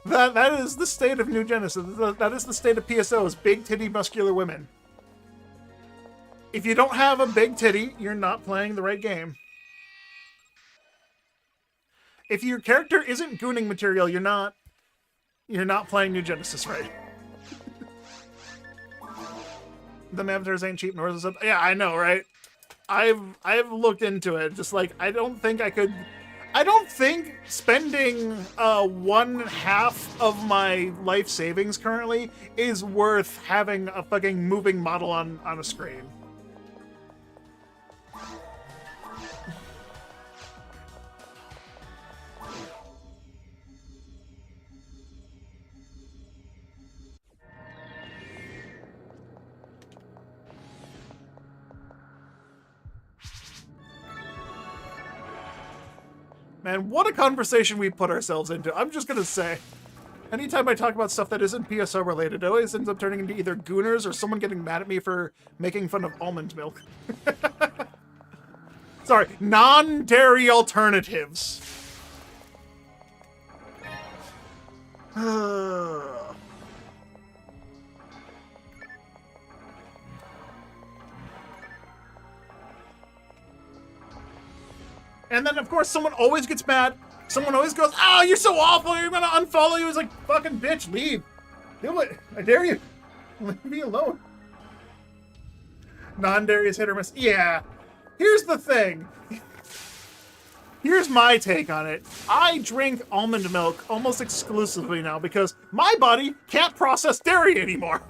That is the state of New Genesis. That is the state of PSOs. Big titty, muscular women. If you don't have a big titty, you're not playing the right game. If your character isn't gooning material, you're not playing New Genesis right. The avatars ain't cheap, nor is it. Yeah, I know, right? I've looked into it. Just like I don't think spending 1/2 of my life savings currently is worth having a fucking moving model on a screen. Man, what a conversation we put ourselves into. I'm just gonna say, anytime I talk about stuff that isn't PSO related, it always ends up turning into either gooners or someone getting mad at me for making fun of almond milk. Sorry, non-dairy alternatives. And then, of course, someone always gets mad. Someone always goes, "Oh, you're so awful. You're gonna unfollow you." It's like, fucking bitch, leave. Do it. I dare you. Leave me alone. Non-dairy is hit or miss. Yeah. Here's the thing. Here's my take on it. I drink almond milk almost exclusively now because my body can't process dairy anymore.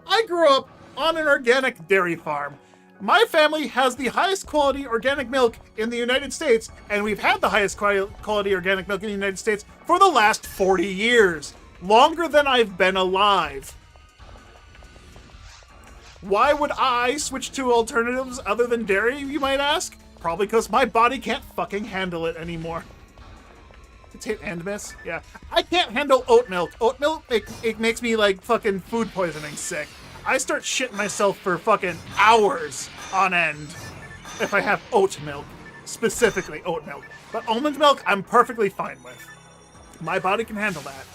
I grew up on an organic dairy farm. My family has the highest quality organic milk in the United States, and we've had the highest quality organic milk in the United States for the last 40 years. Longer than I've been alive. Why would I switch to alternatives other than dairy, you might ask? Probably because my body can't fucking handle it anymore. It's hit and miss? Yeah. I can't handle oat milk. Oat milk, it makes me like fucking food poisoning sick. I start shitting myself for fucking hours on end if I have oat milk. Specifically oat milk. But almond milk, I'm perfectly fine with. My body can handle that.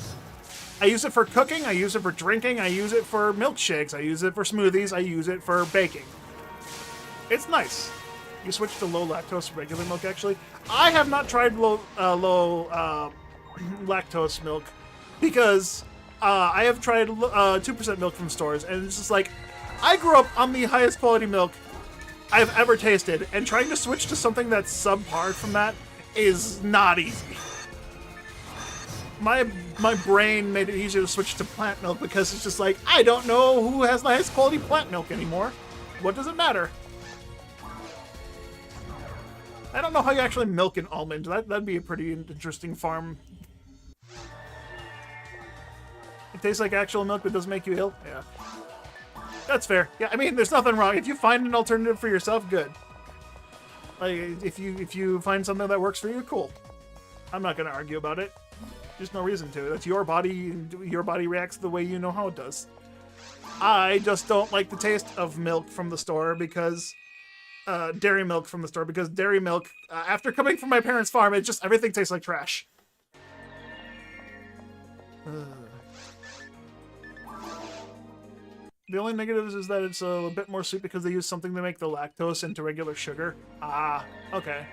I use it for cooking, I use it for drinking, I use it for milkshakes, I use it for smoothies, I use it for baking. It's nice. You switch to low lactose regular milk, actually. I have not tried low lactose milk because I have tried 2% milk from stores, and it's just like, I grew up on the highest quality milk I've ever tasted, and trying to switch to something that's subpar from that is not easy. My brain made it easier to switch to plant milk because it's just like, I don't know who has the highest quality plant milk anymore. What does it matter? I don't know how you actually milk an almond. That'd be a pretty interesting farm. It tastes like actual milk, but doesn't make you ill? Yeah. That's fair. Yeah, I mean, there's nothing wrong. If you find an alternative for yourself, good. Like, if you find something that works for you, cool. I'm not gonna argue about it. There's no reason to. That's your body, and your body reacts the way you know how it does. I just don't like the taste of milk from the store because... dairy milk from the store, because dairy milk, after coming from my parents' farm, everything tastes like trash. The only negatives is that it's a bit more sweet because they use something to make the lactose into regular sugar. Ah, okay.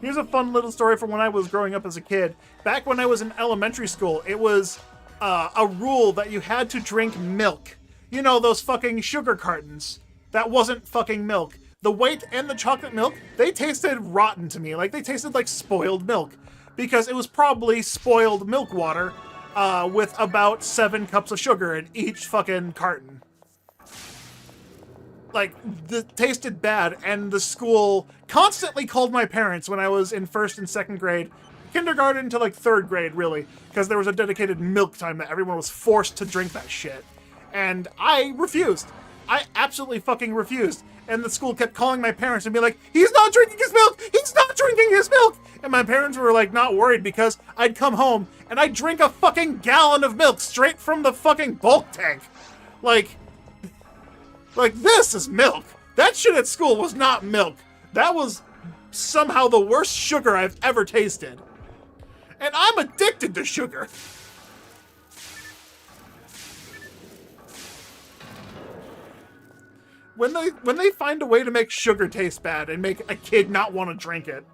Here's a fun little story from when I was growing up as a kid. Back when I was in elementary school, it was a rule that you had to drink milk. You know, those fucking sugar cartons. That wasn't fucking milk. The white and the chocolate milk, they tasted rotten to me. Like, they tasted like spoiled milk. Because it was probably spoiled milk water. with about 7 cups of sugar in each fucking carton. Like, it tasted bad, and the school constantly called my parents when I was in 1st and 2nd grade, kindergarten to like 3rd grade, really, because there was a dedicated milk time that everyone was forced to drink that shit. And I refused. I absolutely fucking refused. And the school kept calling my parents and be like, he's not drinking his milk! He's not drinking his milk! And my parents were like not worried because I'd come home and I'd drink a fucking gallon of milk straight from the fucking bulk tank. Like this is milk. That shit at school was not milk. That was somehow the worst sugar I've ever tasted. And I'm addicted to sugar. When they find a way to make sugar taste bad and make a kid not want to drink it.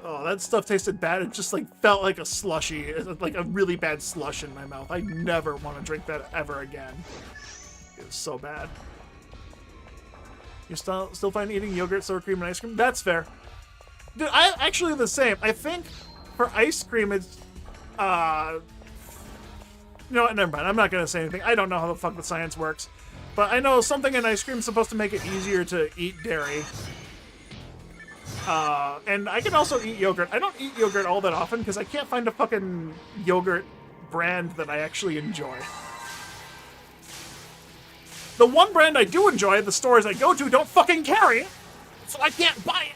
Oh, that stuff tasted bad. It just like felt like a slushy, like a really bad slush in my mouth. I never want to drink that ever again. It was so bad. You still find eating yogurt, sour cream, and ice cream? That's fair. Dude, I actually the same. I think for ice cream, it's you know what? Never mind. I'm not gonna say anything. I don't know how the fuck the science works, but I know something in ice cream is supposed to make it easier to eat dairy. And I can also eat yogurt. I don't eat yogurt all that often because I can't find a fucking yogurt brand that I actually enjoy. The one brand I do enjoy, the stores I go to don't fucking carry it, so I can't buy it.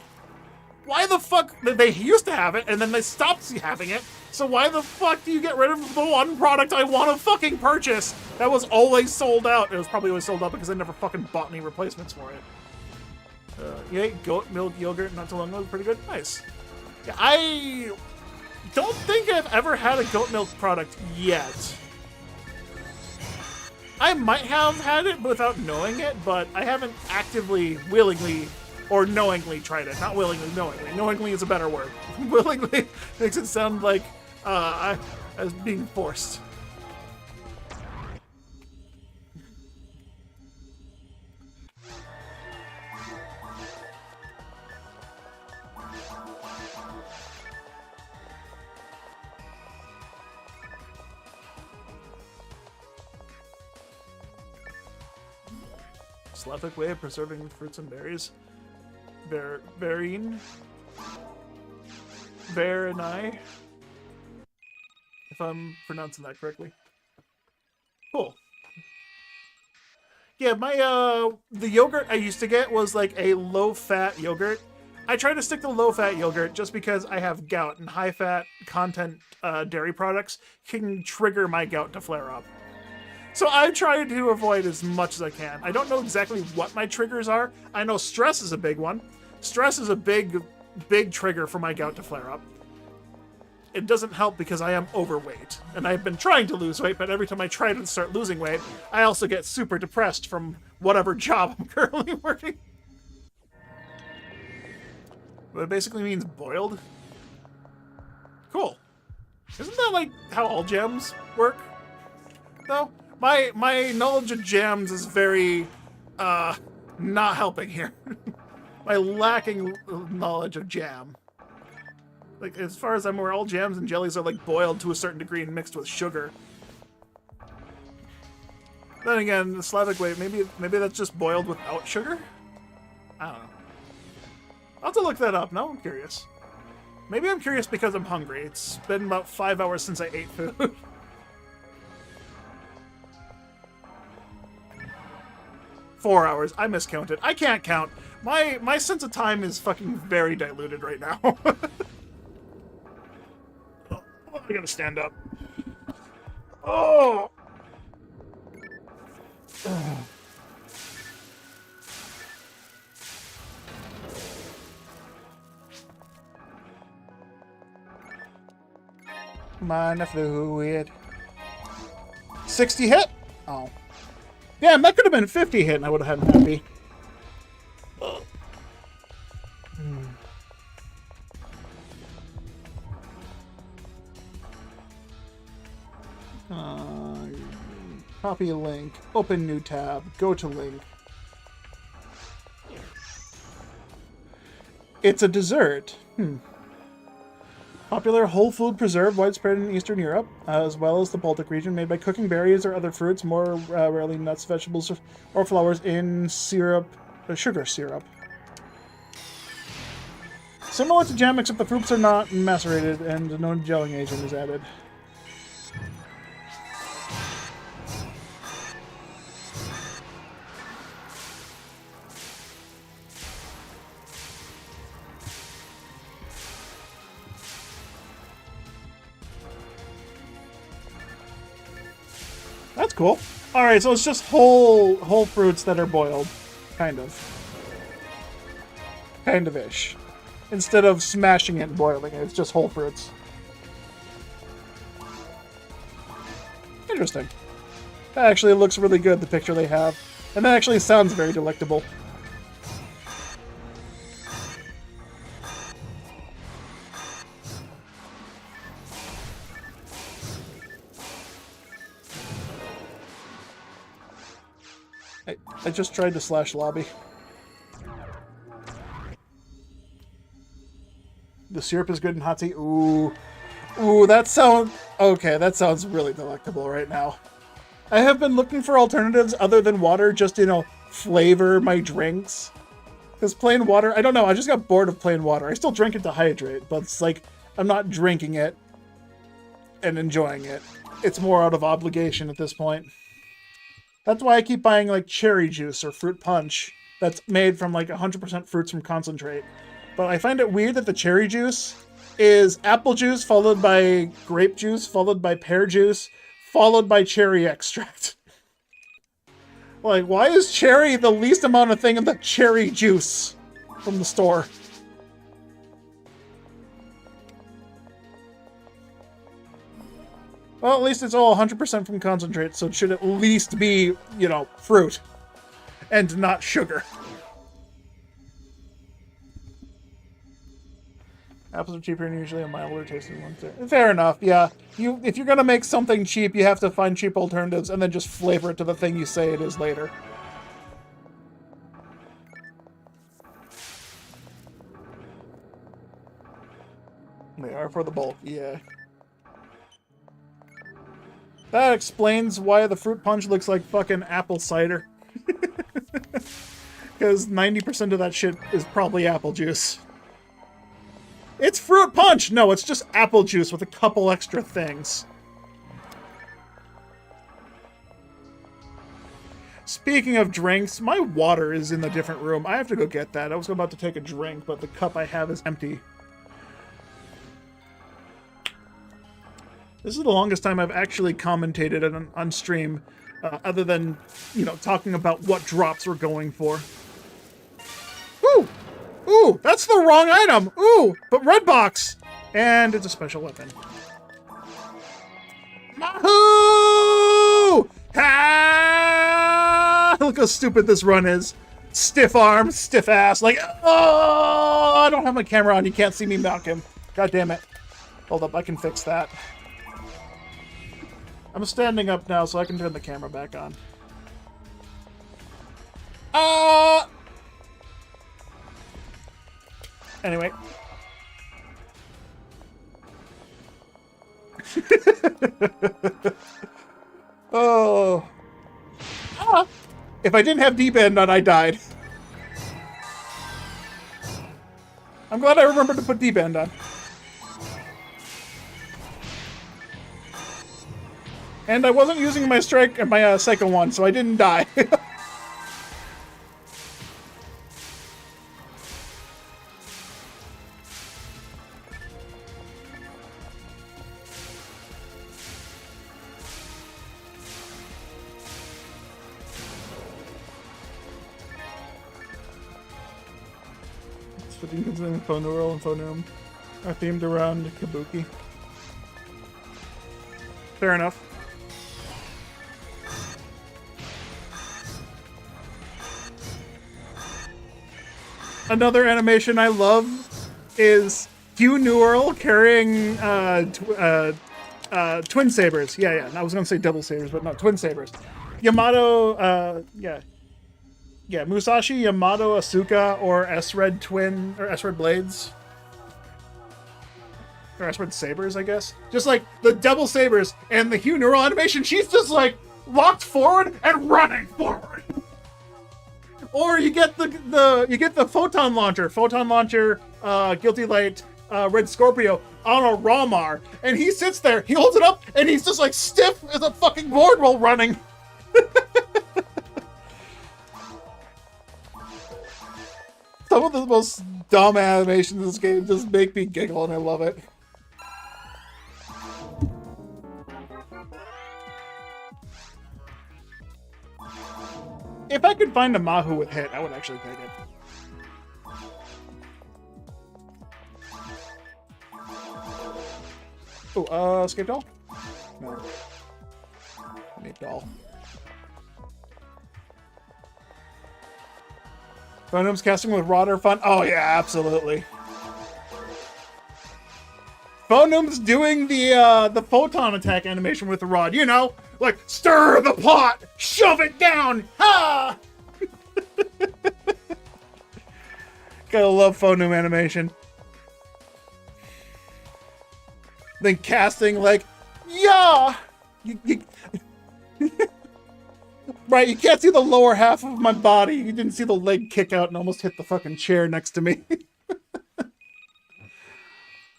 Why the fuck? They used to have it, and then they stopped having it, so why the fuck do you get rid of the one product I want to fucking purchase that was always sold out? It was probably always sold out because I never fucking bought any replacements for it. You ate goat milk yogurt not too long ago. Pretty good. Nice. Yeah, I don't think I've ever had a goat milk product yet. I might have had it without knowing it, but I haven't actively, willingly, or knowingly tried it. Not willingly, knowingly. Knowingly is a better word. Willingly makes it sound like I was being forced. Slavic way of preserving fruits and berries. Verine? Verini? If I'm pronouncing that correctly. Cool. Yeah, my, the yogurt I used to get was like a low-fat yogurt. I try to stick to low-fat yogurt just because I have gout, and high-fat content dairy products can trigger my gout to flare up. So I try to avoid as much as I can. I don't know exactly what my triggers are. I know stress is a big one. Stress is a big trigger for my gout to flare up. It doesn't help because I am overweight. And I've been trying to lose weight, but every time I try to start losing weight, I also get super depressed from whatever job I'm currently working. But it basically means boiled. Cool. Isn't that like how all jams work? Though? My knowledge of jams is very, not helping here. My lacking knowledge of jam. Like, as far as I'm aware, all jams and jellies are, like, boiled to a certain degree and mixed with sugar. Then again, the Slavic way, maybe that's just boiled without sugar? I don't know. I'll have to look that up. Now I'm curious. Maybe I'm curious because I'm hungry. It's been about 5 hours since I ate food. 4 hours. I miscounted. I can't count. My sense of time is fucking very diluted right now. Oh, I gotta stand up. Oh! Mana fluid. 60 hit? Oh. Damn, that could have been 50 hit and I would have had him happy. Copy a link. Open new tab. Go to link. It's a dessert. Popular whole food preserve widespread in Eastern Europe, as well as the Baltic region, made by cooking berries or other fruits, more rarely nuts, vegetables, or flowers in syrup, sugar syrup. Similar to jam, except the fruits are not macerated and no gelling agent is added. That's cool. All right, so it's just whole fruits that are boiled, kind of ish. Instead of smashing it and boiling it, it's just whole fruits. Interesting. That actually looks really good, the picture they have. And that actually sounds very delectable. I just tried to slash lobby. The syrup is good in hot tea. Ooh. Ooh, that sounds... Okay, that sounds really delectable right now. I have been looking for alternatives other than water, just, you know, flavor my drinks. Because plain water... I don't know, I just got bored of plain water. I still drink it to hydrate, but it's like, I'm not drinking it and enjoying it. It's more out of obligation at this point. That's why I keep buying, like, cherry juice or fruit punch that's made from, like, 100% fruits from concentrate. But I find it weird that the cherry juice is apple juice, followed by grape juice, followed by pear juice, followed by cherry extract. Like, why is cherry the least amount of thing in the cherry juice from the store? Well, at least it's all 100% from concentrate, so it should at least be, you know, fruit. And not sugar. Apples are cheaper and usually a milder tasting ones there. Fair enough, yeah. If you're gonna make something cheap, you have to find cheap alternatives and then just flavor it to the thing you say it is later. They are for the bulk, yeah. That explains why the fruit punch looks like fucking apple cider. Because 90% of that shit is probably apple juice. It's fruit punch! No, it's just apple juice with a couple extra things. Speaking of drinks, my water is in the different room. I have to go get that. I was about to take a drink, but the cup I have is empty. This is the longest time I've actually commentated on stream, other than, you know, talking about what drops we're going for. Ooh! Ooh, that's the wrong item! Ooh, but red box! And it's a special weapon. Mahoo! Ah! Look how stupid this run is. Stiff arm, stiff ass, like, oh! I don't have my camera on, you can't see me knock him. God damn it. Hold up, I can fix that. I'm standing up now, so I can turn the camera back on. Anyway. Oh. Ah. If I didn't have D-band on, I died. I'm glad I remembered to put D-band on. And I wasn't using my strike, my second one, so I didn't die. Switching considering Phoneural and Phoneum are themed around Kabuki. Fair enough. Another animation I love is Hugh Newell carrying twin sabers. Yeah. I was gonna say double sabers, but no, twin sabers. Yamato, Musashi, Yamato, Asuka, or S-Red twin or S-Red blades. Or I spread sabers, I guess. Just like the double sabers and the Hue neural animation, she's just like locked forward and running forward. Or you get the photon launcher, Guilty Light, Red Scorpio on a Ramar, and he sits there, he holds it up, and he's just like stiff as a fucking board while running. Some of the most dumb animations in this game just make me giggle, and I love it. If I could find a Mahu with hit, I would actually take it. Oh, escape doll? No. Escape doll. Phoneum's casting with Rod are fun. Oh yeah, absolutely. Phoneum's doing the photon attack animation with the rod. You know, like stir the pot, shove it down. Ha! Gotta love Phoneum animation. Then casting like, yeah. Right, you can't see the lower half of my body. You didn't see the leg kick out and almost hit the fucking chair next to me.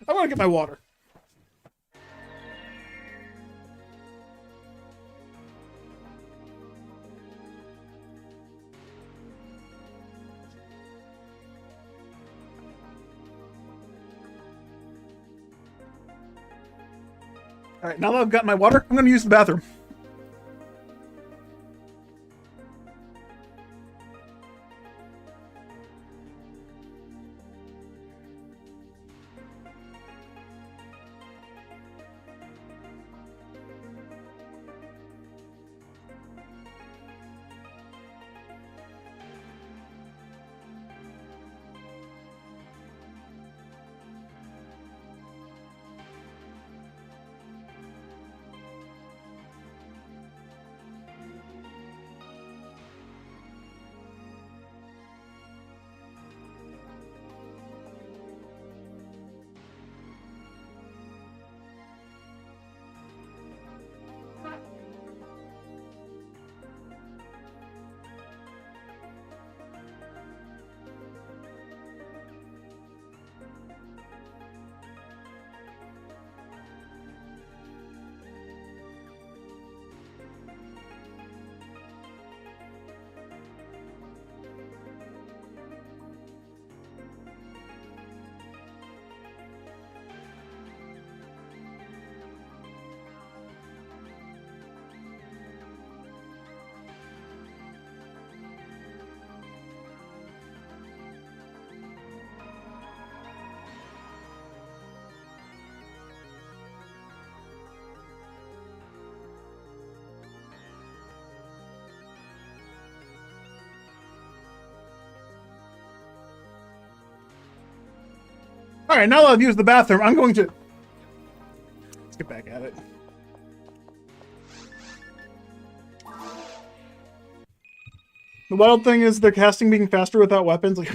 I want to get my water. All right, now that I've got my water, I'm going to use the bathroom. All right, now that I've used the bathroom, I'm going to... Let's get back at it. The wild thing is the casting being faster without weapons. Like,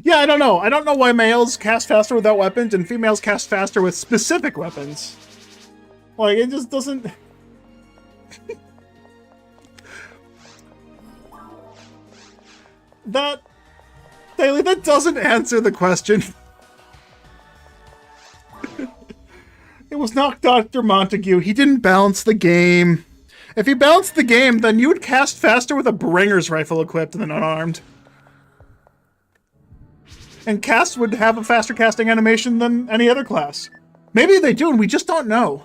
yeah, I don't know. I don't know why males cast faster without weapons and females cast faster with specific weapons. Like, it just doesn't... Daily, that doesn't answer the question. It was not Dr. Montague. He didn't balance the game. If he balanced the game, then you would cast faster with a Bringer's rifle equipped than unarmed. And cast would have a faster casting animation than any other class. Maybe they do, and we just don't know.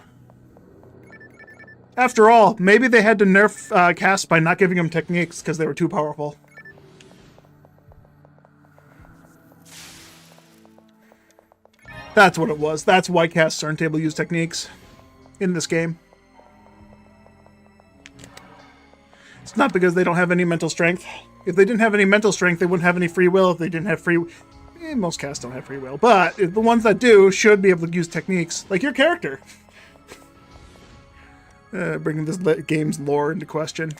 After all, maybe they had to nerf cast by not giving them techniques because they were too powerful. That's what it was. That's why casts aren't able to use techniques in this game. It's not because they don't have any mental strength. If they didn't have any mental strength, they wouldn't have any free will. If they didn't have free... most casts don't have free will. But the ones that do should be able to use techniques. Like your character. Bringing this game's lore into question.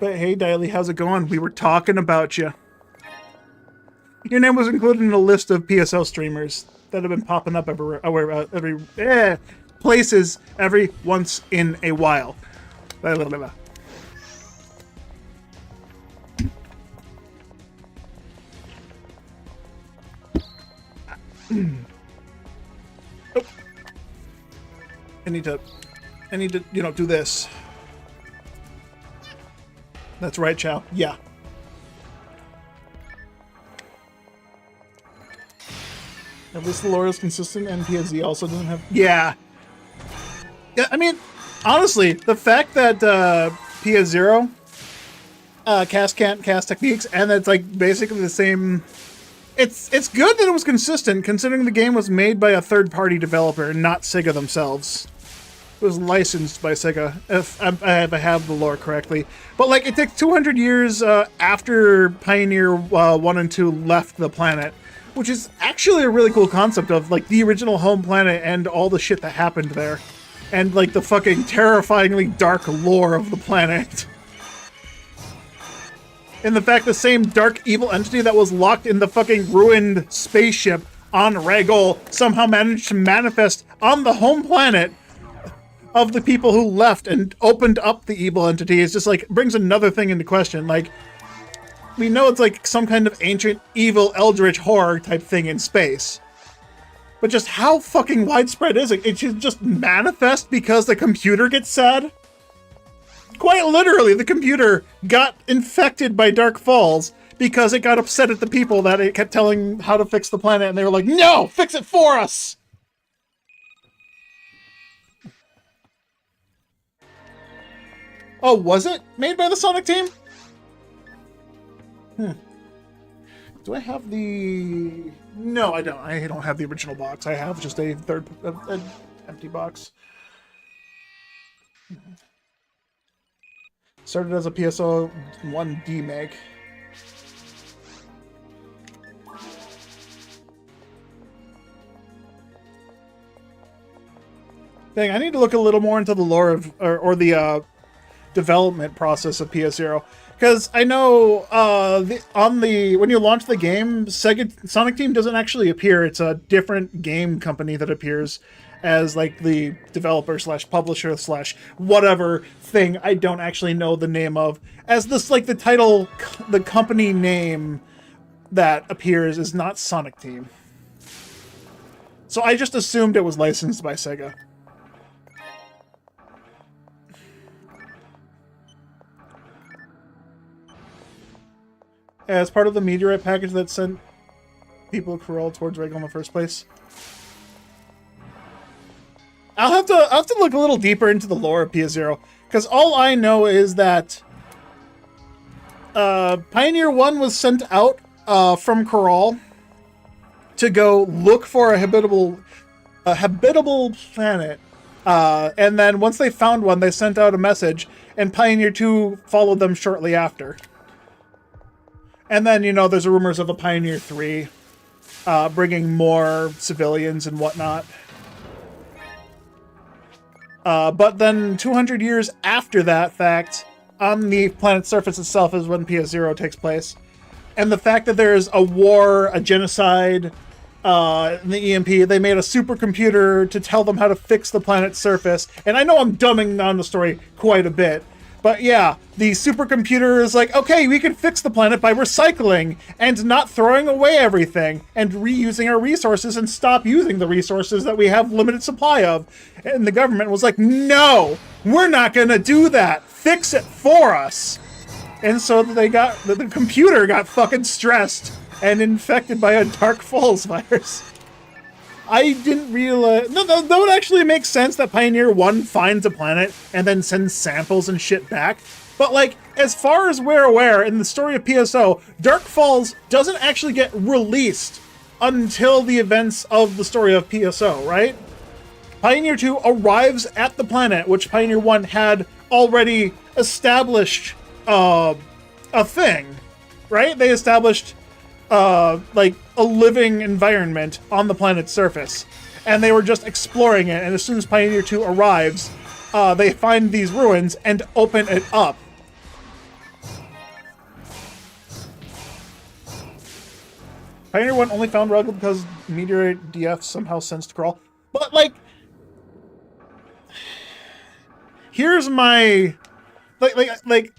But hey, Diley, how's it going? We were talking about you. Your name was included in a list of PSL streamers that have been popping up every places every once in a while. Blah, blah, blah, blah. Oh. I need to, do this. That's right, Chow. Yeah. At least the lore is consistent, and PSZ also doesn't have... Yeah. Yeah, I mean, honestly, the fact that PS0 can't cast techniques, and it's like basically the same... It's good that it was consistent, considering the game was made by a third-party developer, not Sega themselves. It was licensed by Sega, if I have the lore correctly. But, like, it takes 200 years after Pioneer 1 and 2 left the planet, which is actually a really cool concept of, like, the original home planet and all the shit that happened there. And, like, the fucking terrifyingly dark lore of the planet. And the fact the same dark evil entity that was locked in the fucking ruined spaceship on Ragol somehow managed to manifest on the home planet of the people who left and opened up the evil entity is just, like, brings another thing into question. Like, we know it's like some kind of ancient, evil, eldritch horror type thing in space. But just how fucking widespread is it? It should just manifest because the computer gets sad? Quite literally, the computer got infected by Dark Falls because it got upset at the people that it kept telling how to fix the planet, and they were like, no, fix it for us! Oh, was it made by the Sonic team? Do I have the... No, I don't. I don't have the original box. I have just a an empty box. Started as a PSO 1 DMake. Dang, I need to look a little more into the lore of, or the development process of PS0. Because I know when you launch the game, Sonic Team doesn't actually appear. It's a different game company that appears as like the developer / publisher / whatever thing I don't actually know the name of. As this, like, the title, the company name that appears is not Sonic Team. So I just assumed it was licensed by Sega. As part of the meteorite package that sent people of Corel towards Regal in the first place. I'll have to look a little deeper into the lore of PS0, because all I know is that Pioneer 1 was sent out from Corel to go look for a habitable planet, and then once they found one, they sent out a message, and Pioneer 2 followed them shortly after. And then, you know, there's rumors of a Pioneer 3 bringing more civilians and whatnot. But then 200 years after that fact, on the planet's surface itself is when PS0 takes place. And the fact that there's a war, a genocide, in the EMP, they made a supercomputer to tell them how to fix the planet's surface. And I know I'm dumbing down the story quite a bit. But yeah, the supercomputer is like, okay, we can fix the planet by recycling and not throwing away everything and reusing our resources and stop using the resources that we have limited supply of. And the government was like, no, we're not going to do that. Fix it for us. And so the computer got fucking stressed and infected by a Dark Falls virus. I didn't realize... No, that would actually make sense that Pioneer 1 finds a planet and then sends samples and shit back. But, like, as far as we're aware, in the story of PSO, Dark Falls doesn't actually get released until the events of the story of PSO, right? Pioneer 2 arrives at the planet, which Pioneer 1 had already established a thing, right? They established... like a living environment on the planet's surface, and they were just exploring it. And as soon as Pioneer 2 arrives, they find these ruins and open it up. Pioneer 1 only found Ruggle because Meteorite DF somehow sensed Crawl. But, like, here's my...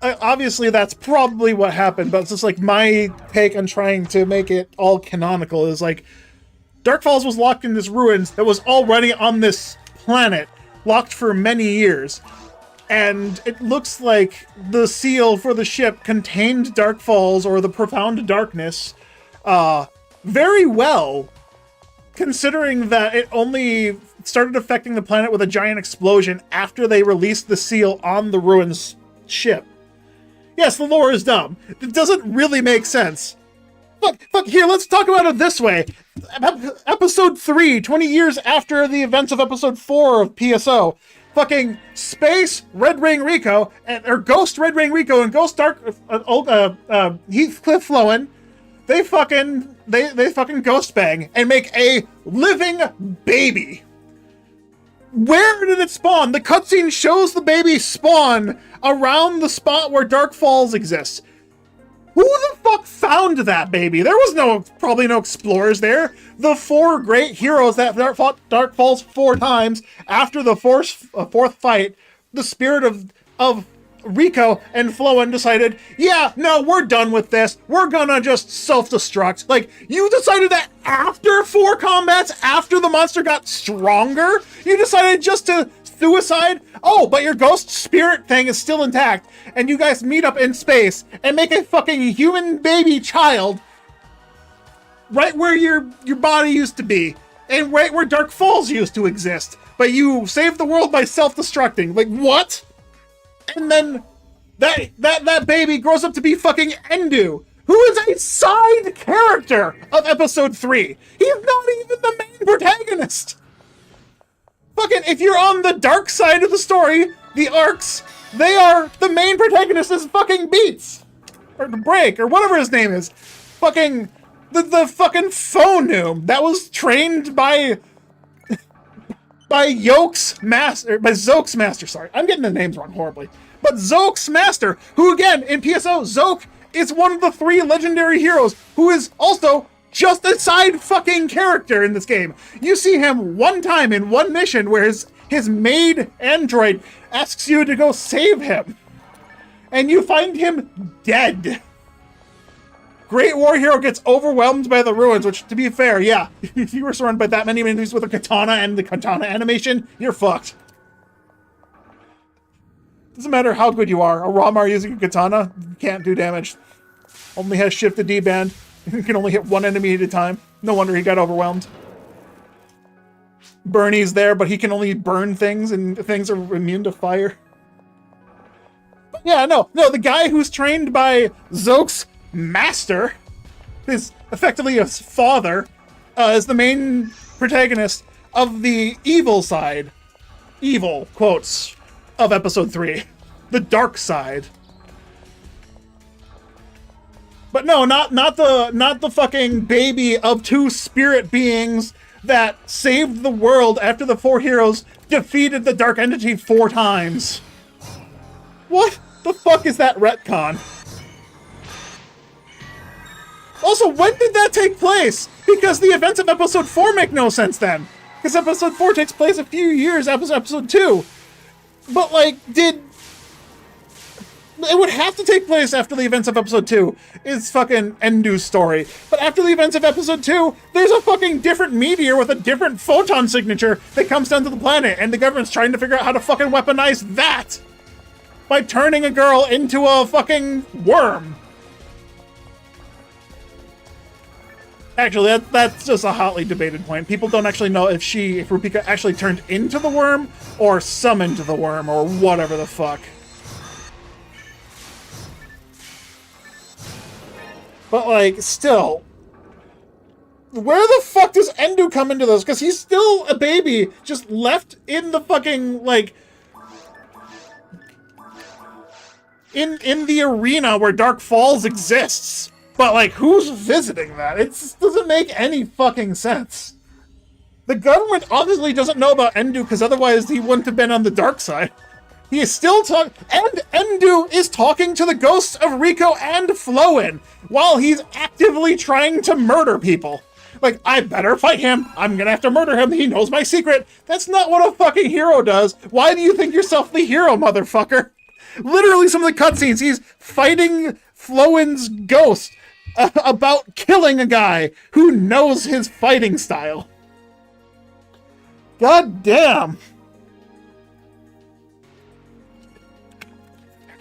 obviously that's probably what happened, but it's just, like, my take on trying to make it all canonical is, like, Dark Falls was locked in this ruins that was already on this planet, locked for many years. And it looks like the seal for the ship contained Dark Falls, or the Profound Darkness, very well, considering that it only started affecting the planet with a giant explosion after they released the seal on the ruins ship. Yes, the lore is dumb. It doesn't really make sense. Fuck, here, let's talk about it this way. Episode 3, 20 years after the events of Episode 4 of PSO, fucking Space Red Ring Rico, or Ghost Red Ring Rico and Ghost Dark Heathcliff Flowen, they fucking ghost bang and make a living baby. Where did it spawn? The cutscene shows the baby spawn around the spot where Dark Falls exists. Who the fuck found that baby? There was probably no explorers there. The 4 great heroes that fought Dark Falls 4 times after the fourth fight, the spirit of Rico and Flowen decided, yeah, no, we're done with this. We're gonna just self-destruct. Like, you decided that after 4 combats, after the monster got stronger, you decided just to suicide? Oh, but your ghost spirit thing is still intact, and you guys meet up in space and make a fucking human baby child right where your body used to be, and right where Dark Falls used to exist. But you saved the world by self-destructing. Like, what? And then that baby grows up to be fucking Endu, who is a side character of Episode 3. He's not even the main protagonist. Fucking, if you're on the dark side of the story, the arcs, they are the main protagonist is fucking Beats. Or Break, or whatever his name is. Fucking, the fucking Phonum that was trained by Zoke's master, sorry. I'm getting the names wrong horribly. But Zoke's master, who again, in PSO, Zoke is one of the 3 legendary heroes who is also just a side fucking character in this game. You see him one time in one mission where his maid android asks you to go save him. And you find him dead. Great war hero gets overwhelmed by the ruins, which, to be fair, yeah, if you were surrounded by that many enemies with a katana and the katana animation, you're fucked. Doesn't matter how good you are. A Ramar using a katana can't do damage. Only has shift to D-band. He can only hit 1 enemy at a time. No wonder he got overwhelmed. Bernie's there, but he can only burn things, and things are immune to fire. But yeah, no, the guy who's trained by Zoke's master, is effectively his father, is the main protagonist of the evil side. Evil, quotes, of Episode 3. The dark side. But no, not the fucking baby of 2 spirit beings that saved the world after the 4 heroes defeated the dark entity 4 times. What the fuck is that retcon? Also, when did that take place? Because the events of Episode 4 make no sense then. Because Episode 4 takes place a few years after Episode 2. But, like, it would have to take place after the events of Episode 2. It's fucking Endu's story. But after the events of Episode 2, there's a fucking different meteor with a different photon signature that comes down to the planet, and the government's trying to figure out how to fucking weaponize that by turning a girl into a fucking worm. Actually, that's just a hotly debated point. People don't actually know if Rupika actually turned into the worm or summoned the worm or whatever the fuck. But, like, still, where the fuck does Endu come into this? Because he's still a baby, just left in the fucking, like, in the arena where Dark Falls exists. But, like, who's visiting that? It doesn't make any fucking sense. The government obviously doesn't know about Endu, because otherwise he wouldn't have been on the dark side. He is still talking, and Endu is talking to the ghosts of Rico and Floen while he's actively trying to murder people. Like, I better fight him. I'm gonna have to murder him. He knows my secret. That's not what a fucking hero does. Why do you think yourself the hero, motherfucker? Literally, some of the cutscenes, he's fighting Floen's ghost about killing a guy who knows his fighting style. God damn.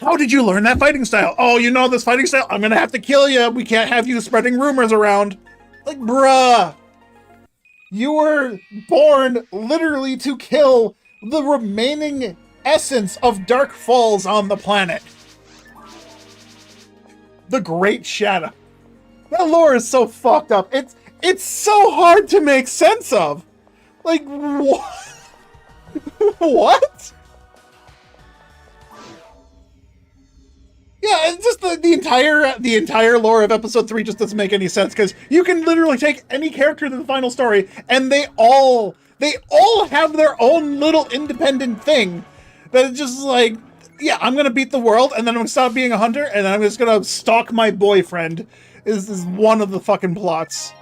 How did you learn that fighting style? Oh, you know this fighting style? I'm gonna have to kill you. We can't have you spreading rumors around. Like, bruh. You were born literally to kill the remaining essence of Dark Falls on the planet. The Great Shadow. That lore is so fucked up. It's so hard to make sense of. Like, what? What? Yeah, it's just the entire lore of episode 3 just doesn't make any sense, because you can literally take any character in the final story and they all have their own little independent thing that is just like, yeah, I'm gonna beat the world and then I'm gonna stop being a hunter and I'm just gonna stalk my boyfriend is one of the fucking plots.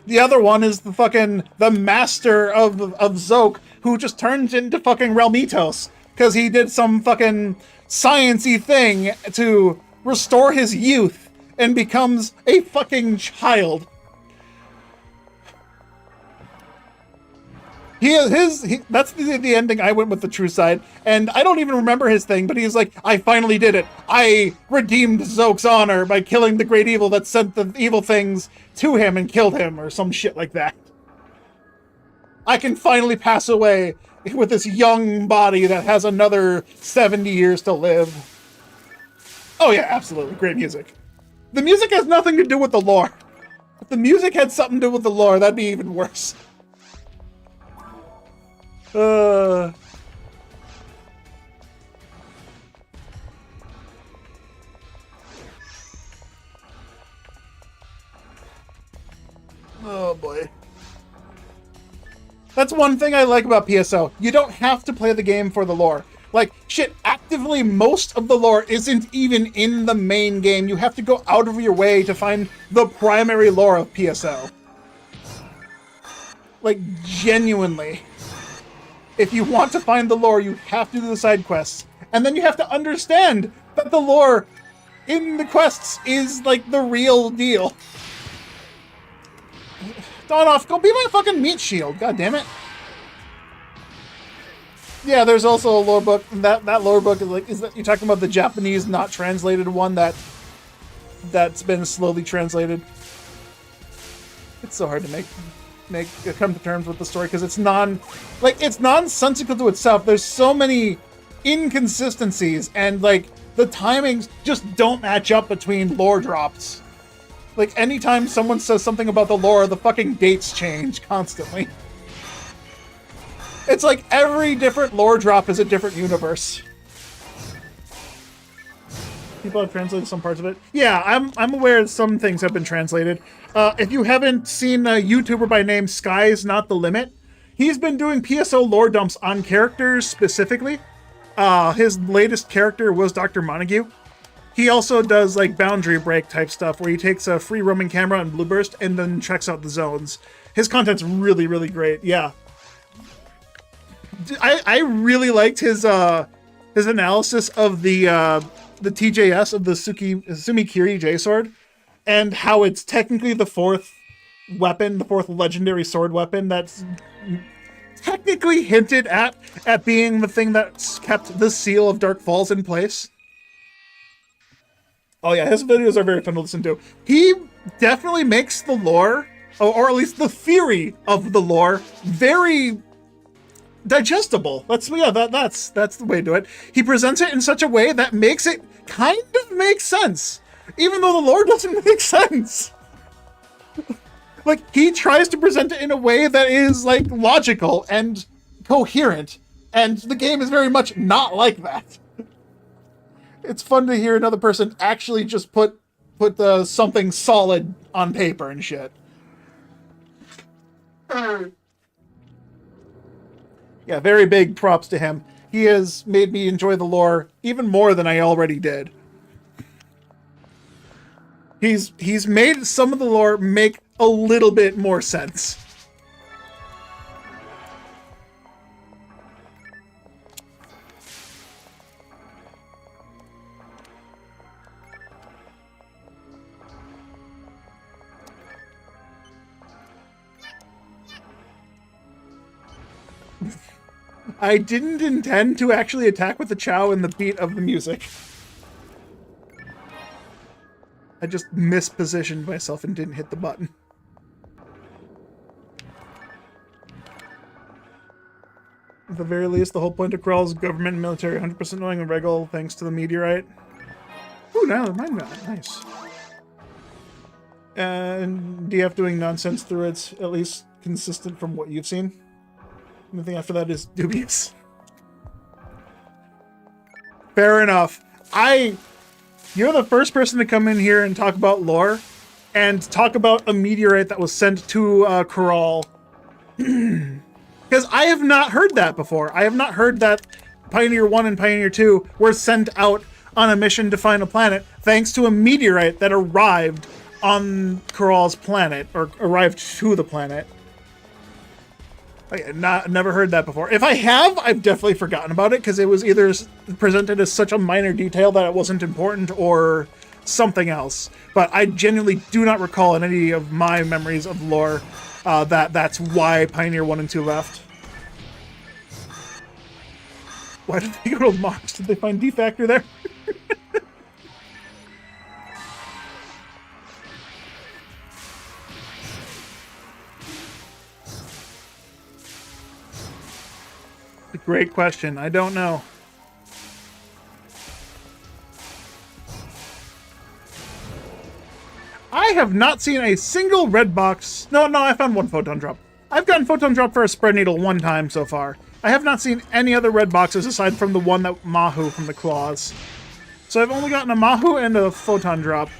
The other one is the master of Zoke, who just turns into fucking Relmitos because he did some fucking science-y thing to restore his youth and becomes a fucking child. That's the ending. I went with the true side, and I don't even remember his thing, but he's like, I finally did it. I redeemed Zoke's honor by killing the great evil that sent the evil things to him and killed him, or some shit like that. I can finally pass away with this young body that has another 70 years to live. Oh yeah, absolutely. Great music. The music has nothing to do with the lore. If the music had something to do with the lore, that'd be even worse. Oh boy. That's one thing I like about PSO. You don't have to play the game for the lore. Like, shit, actively most of the lore isn't even in the main game. You have to go out of your way to find the primary lore of PSO. Like, genuinely. If you want to find the lore, you have to do the side quests. And then you have to understand that the lore in the quests is, like, the real deal. Donoff, go be my fucking meat shield. God damn it. Yeah, there's also a lore book. That lore book is like, is that you're talking about the Japanese not translated one that's been slowly translated. It's so hard to come to terms with the story because it's nonsensical to itself. There's so many inconsistencies and like the timings just don't match up between lore drops. Like, anytime someone says something about the lore, the fucking dates change constantly. It's like every different lore drop is a different universe. People have translated some parts of it. Yeah, I'm aware that some things have been translated. If you haven't seen a YouTuber by name Sky's Not the Limit, he's been doing PSO lore dumps on characters specifically. His latest character was Dr. Montague. He also does like boundary break type stuff where he takes a free roaming camera on Blueburst and then checks out the zones. His content's really, really great. Yeah. I really liked his analysis of the TJS of the Sumikiri J-Sword and how it's technically the fourth legendary sword weapon that's technically hinted at being the thing that's kept the seal of Dark Falls in place. Oh yeah, his videos are very fun to listen to. He definitely makes the lore, or at least the theory of the lore, very digestible. That's the way to do it. He presents it in such a way that makes it kind of make sense, even though the lore doesn't make sense. Like, he tries to present it in a way that is like logical and coherent, and the game is very much not like that. It's fun to hear another person actually just put something solid on paper and shit. Yeah, very big props to him. he has made me enjoy the lore even more than I already did. He's made some of the lore make a little bit more sense. I didn't intend to actually attack with the Chow in the beat of the music. I just mispositioned myself and didn't hit the button. At the very least, the whole point of Krell is government and military 100% knowing and regal thanks to the meteorite. Ooh, now mine got it. Nice. And DF doing nonsense through it's at least consistent from what you've seen. Anything after that is dubious. Fair enough. You're the first person to come in here and talk about lore and talk about a meteorite that was sent to Corral. Because I have not heard that before. I have not heard that Pioneer 1 and Pioneer 2 were sent out on a mission to find a planet thanks to a meteorite that arrived on Corral's planet, or arrived to the planet. Never heard that before. If I have, I've definitely forgotten about it because it was either presented as such a minor detail that it wasn't important or something else. But I genuinely do not recall in any of my memories of lore that's why Pioneer 1 and 2 left. Why did they go to Mars? Did they find D-Factor there? Great question. I don't know. I have not seen a single red box. No, I found one photon drop. I've gotten photon drop for a spread needle one time so far. I have not seen any other red boxes aside from the one that Mahu from the claws. So I've only gotten a Mahu and a photon drop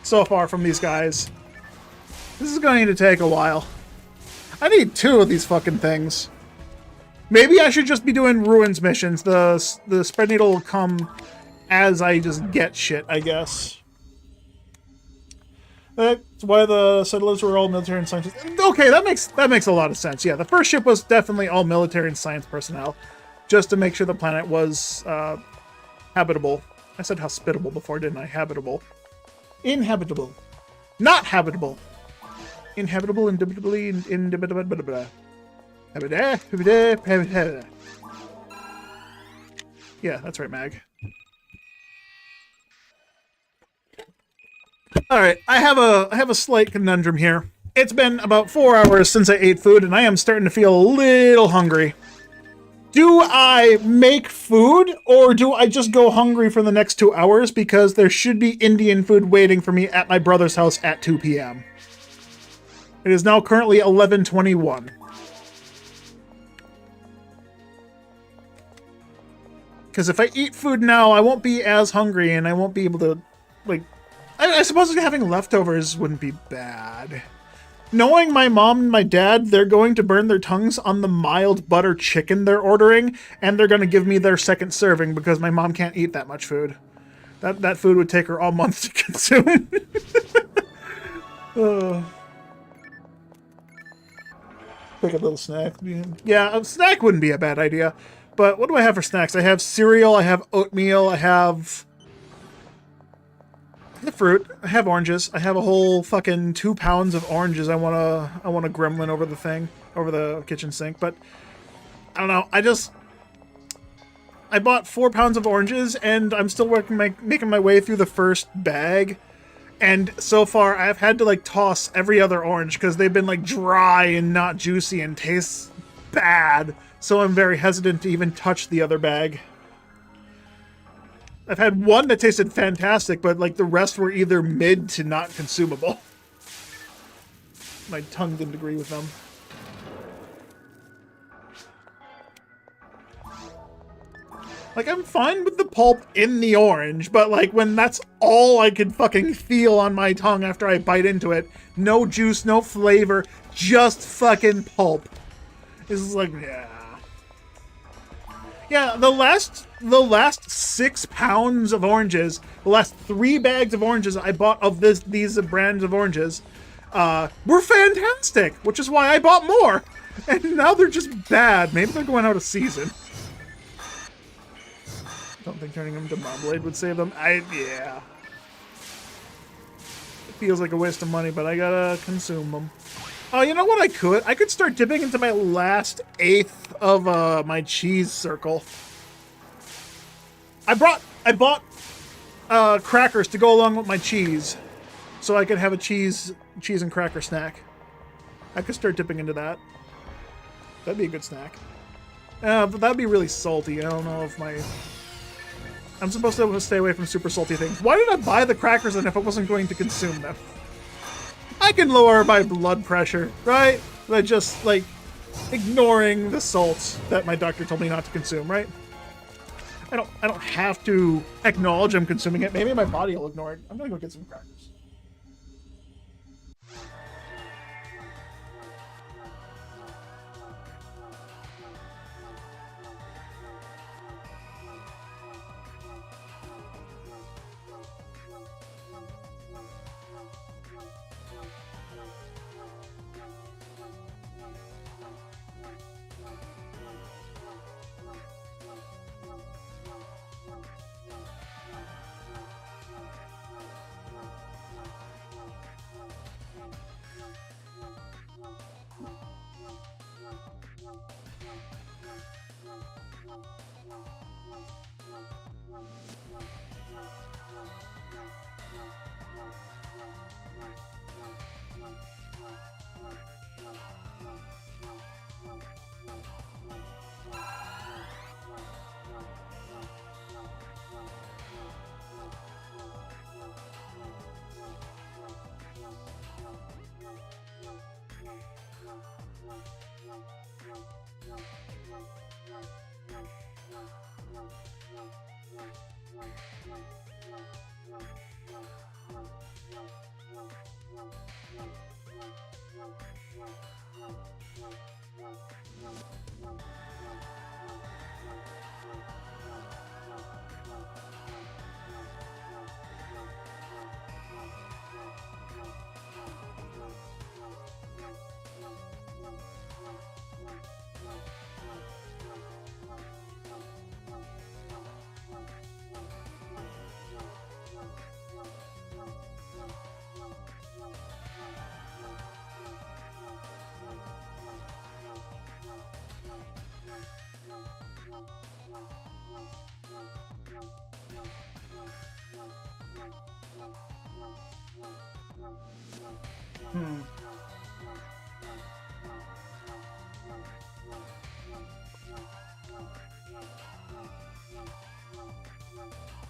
so far from these guys. This is going to take a while. I need 2 of these fucking things. Maybe I should just be doing ruins missions. The spread needle will come as I just get shit, I guess. That's why the settlers were all military and scientists. Okay, that makes a lot of sense. Yeah, the first ship was definitely all military and science personnel, just to make sure the planet was habitable. I said hospitable before, didn't I? Habitable. Inhabitable. Not habitable. Inhabitable, indubitably, indubitably. Yeah, that's right, Mag. Alright, I have a slight conundrum here. It's been about 4 hours since I ate food, and I am starting to feel a little hungry. Do I make food, or do I just go hungry for the next 2 hours because there should be Indian food waiting for me at my brother's house at 2 p.m.? It is now currently 11:21. Because if I eat food now, I won't be as hungry, and I won't be able to, like... I suppose having leftovers wouldn't be bad. Knowing my mom and my dad, they're going to burn their tongues on the mild butter chicken they're ordering, and they're going to give me their second serving because my mom can't eat that much food. That food would take her all month to consume. Pick a little snack. Yeah, a snack wouldn't be a bad idea. But what do I have for snacks? I have cereal, I have oatmeal, I have the fruit, I have oranges, I have a whole fucking 2 pounds of oranges I wanna gremlin over the thing, over the kitchen sink, but I don't know, I bought 4 pounds of oranges and I'm still making my way through the first bag, and so far I've had to like toss every other orange because they've been like dry and not juicy and taste bad. So I'm very hesitant to even touch the other bag. I've had one that tasted fantastic, but like the rest were either mid to not consumable. My tongue didn't agree with them. Like, I'm fine with the pulp in the orange, but like when that's all I could fucking feel on my tongue after I bite into it, no juice, no flavor, just fucking pulp. It's like, yeah. Yeah, the last 6 pounds of oranges, the last 3 bags of oranges I bought of these brands of oranges, were fantastic, which is why I bought more. And now they're just bad. Maybe they're going out of season. Don't think turning them to marmalade would save them. Yeah. It feels like a waste of money, but I gotta consume them. Oh, you know what I could? I could start dipping into my last 1/8 of my cheese circle. I bought crackers to go along with my cheese, so I could have a cheese and cracker snack. I could start dipping into that. That'd be a good snack. But that'd be really salty. I don't know if I'm supposed to stay away from super salty things. Why did I buy the crackers then if I wasn't going to consume them? I can lower my blood pressure, right? By just, like, ignoring the salts that my doctor told me not to consume, right? I don't have to acknowledge I'm consuming it. Maybe my body will ignore it. I'm gonna go get some crackers.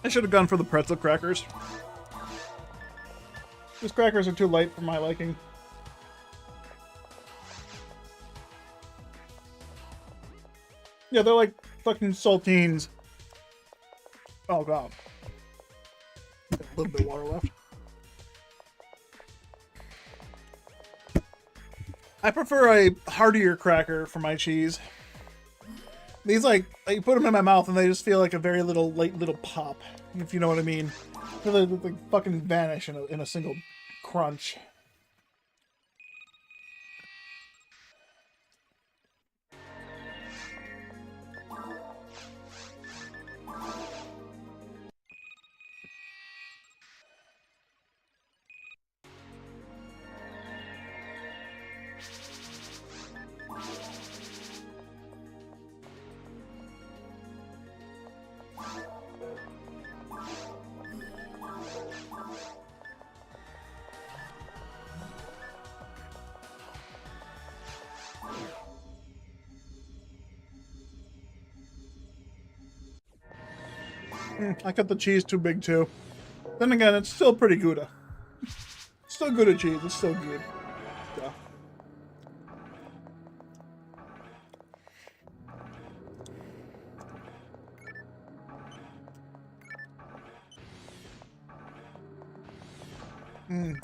I should have gone for the pretzel crackers. These crackers are too light for my liking. Yeah, they're like fucking saltines. Oh god. A little bit of water left. I prefer a heartier cracker for my cheese. These, like, you put them in my mouth and they just feel like a very little, light little pop, if you know what I mean. They like fucking vanish in a single crunch. I cut the cheese too big too. Then again, it's still pretty Gouda. Still Gouda cheese. It's still good. Yeah.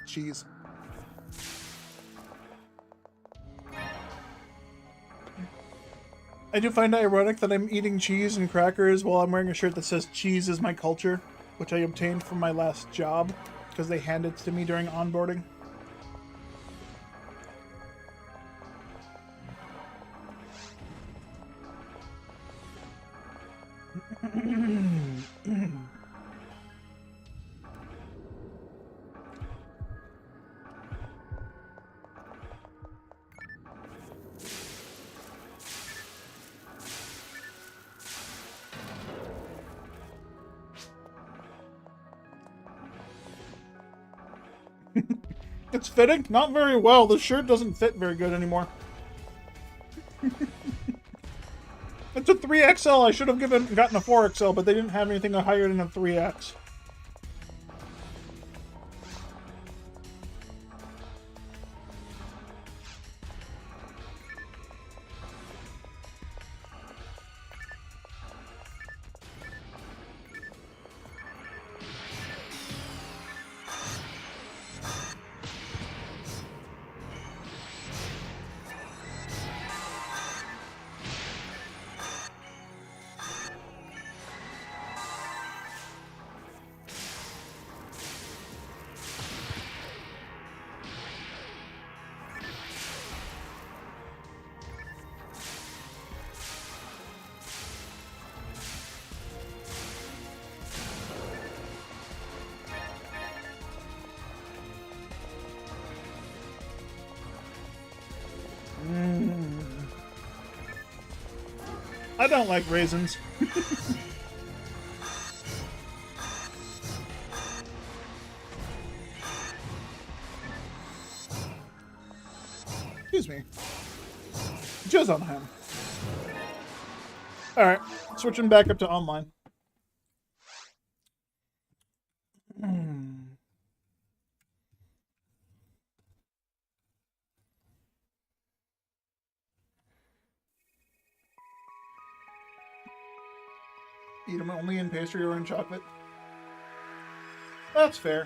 Cheese. I do find it ironic that I'm eating cheese and crackers while I'm wearing a shirt that says "Cheese is my culture," which I obtained from my last job because they handed it to me during onboarding. It's fitting? Not very well. The shirt doesn't fit very good anymore. It's a 3XL. I should have gotten a 4XL, but they didn't have anything higher than a 3X. I don't like raisins. Excuse me. Jizz on him. Alright, switching back up to online. Eat them only in pastry or in chocolate. That's fair.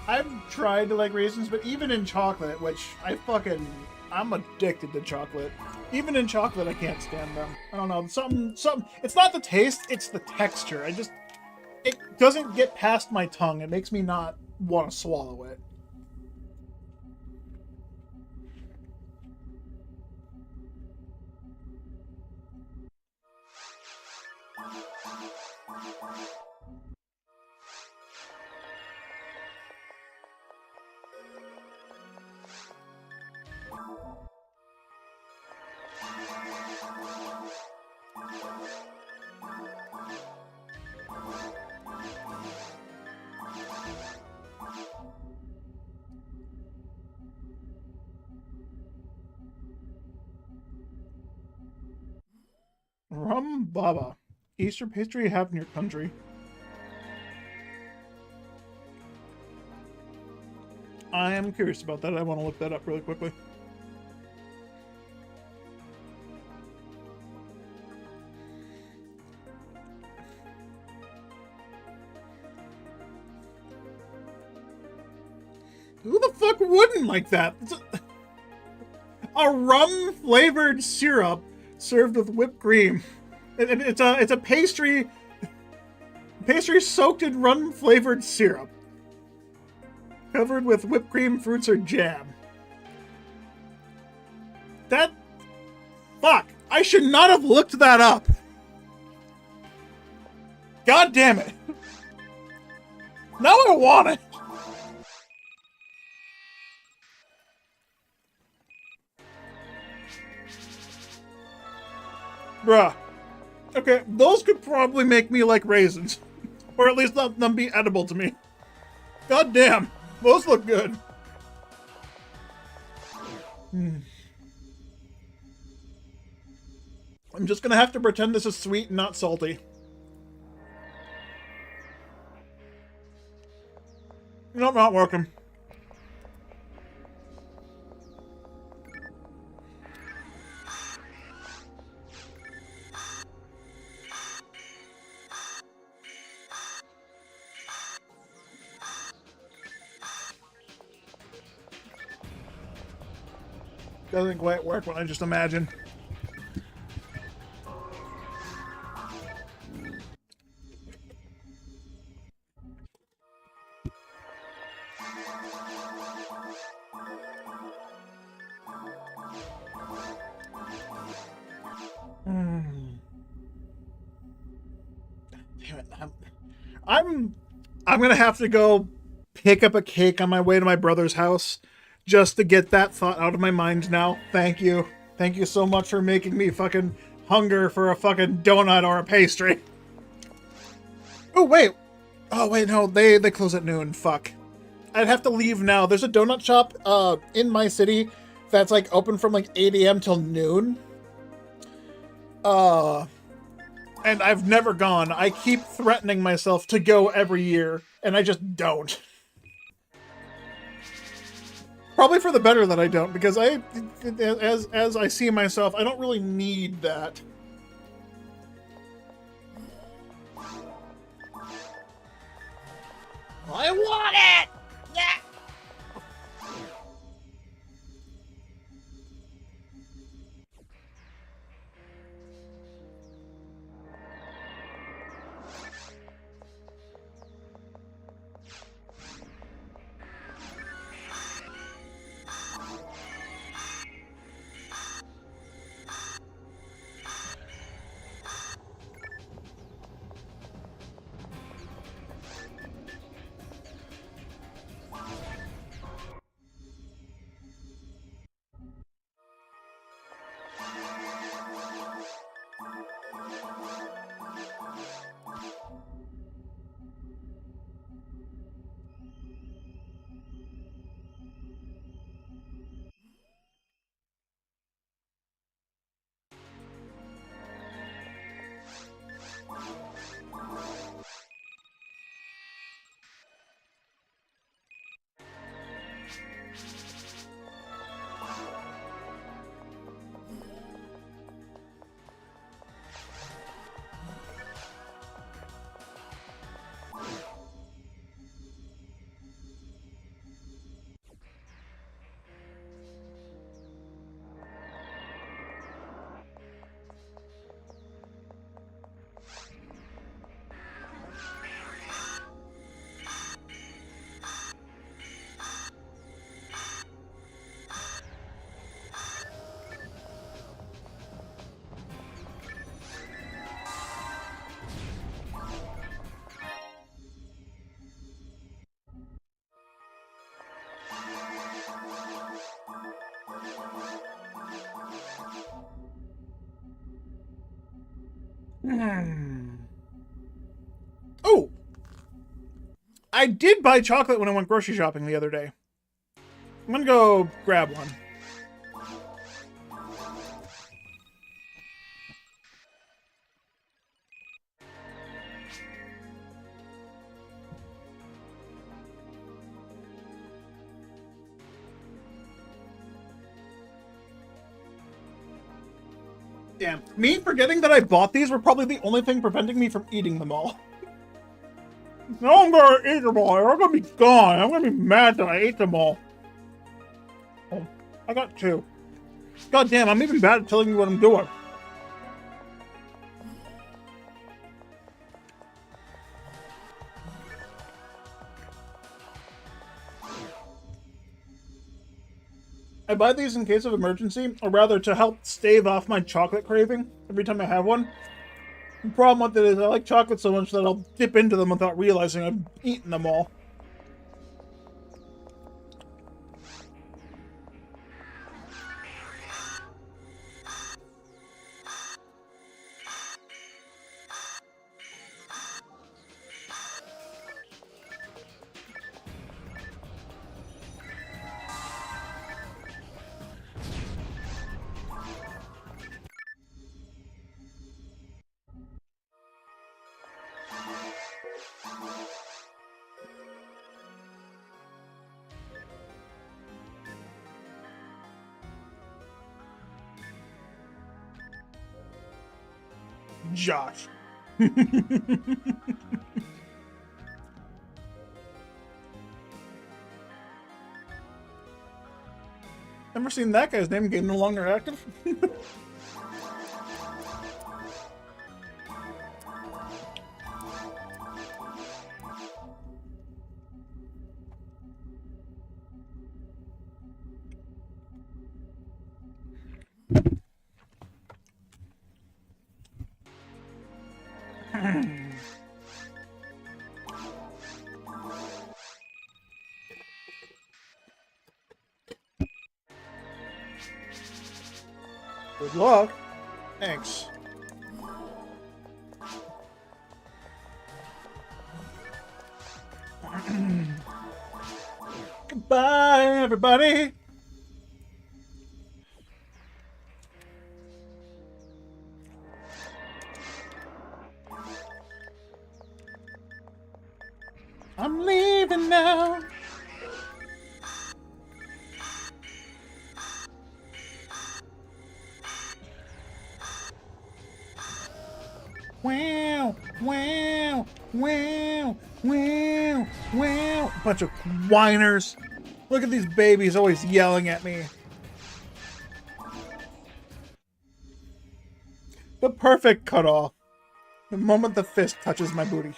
I've tried to like raisins, but even in chocolate, which I'm addicted to chocolate. Even in chocolate, I can't stand them. I don't know, something, it's not the taste, it's the texture. It doesn't get past my tongue. It makes me not want to swallow it. Rum Baba. Easter pastry you have in your country. I am curious about that. I want to look that up really quickly. Who the fuck wouldn't like that? A rum-flavored syrup served with whipped cream. It's a pastry soaked in rum-flavored syrup, covered with whipped cream, fruits, or jam. Fuck! I should not have looked that up. God damn it! Now I want it. Bruh. Okay, those could probably make me like raisins. Or at least let them be edible to me. God damn. Those look good. I'm just gonna have to pretend this is sweet and not salty. Nope, not working. Doesn't quite work when I just imagine. Damn it. I'm gonna have to go pick up a cake on my way to my brother's house just to get that thought out of my mind now. Thank you. Thank you so much for making me fucking hunger for a fucking donut or a pastry. Oh wait. Oh wait, no, they close at noon. Fuck. I'd have to leave now. There's a donut shop in my city that's like open from like 8 a.m. till noon. And I've never gone. I keep threatening myself to go every year, and I just don't. Probably for the better that I don't, because as I see myself, I don't really need that. I want it! Yeah! Oh! I did buy chocolate when I went grocery shopping the other day. I'm gonna go grab one. Damn. Me forgetting that I bought these were probably the only thing preventing me from eating them all. Now I'm gonna eat them all. They're gonna be gone. I'm gonna be mad that I ate them all. Oh, I got two. God damn, I'm even bad at telling you what I'm doing. I buy these in case of emergency, or rather to help stave off my chocolate craving every time I have one. The problem with it is I like chocolate so much that I'll dip into them without realizing I've eaten them all. Josh. Never seen that guy's name. Game no longer active. Good luck. Thanks. Goodbye, everybody. I'm leaving now. Wow, wow, wow, wow, wow. Bunch of whiners. Look at these babies always yelling at me. The perfect cutoff. The moment the fist touches my booty.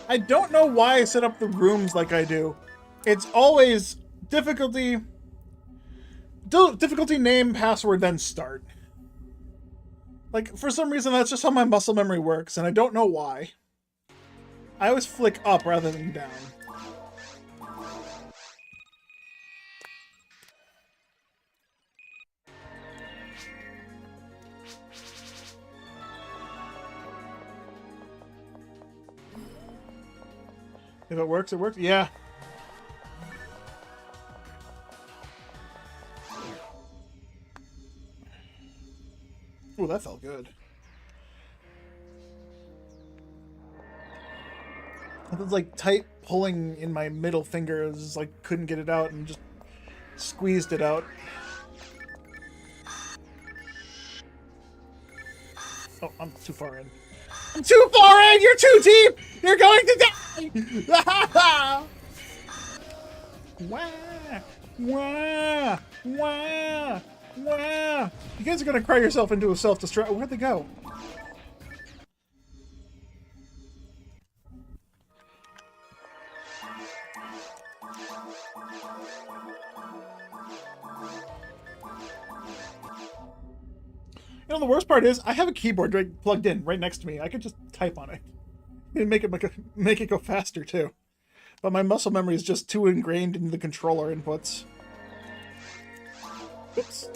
I don't know why I set up the rooms like I do. It's always difficulty name, password, then start. Like, for some reason, that's just how my muscle memory works, and I don't know why. I always flick up rather than down. If it works, it works. Yeah. Oh, that felt good. It was like tight pulling in my middle finger. It was like couldn't get it out and just squeezed it out. Oh, I'm too far in. I'm too far in! You're too deep! You're going to die! Wah! Wah! Wah! Wah! You guys are gonna cry yourself into a self-destruct. Where'd they go? You know, the worst part is I have a keyboard plugged in right next to me. I could just type on it and make it go faster too. But my muscle memory is just too ingrained in the controller inputs. Oops.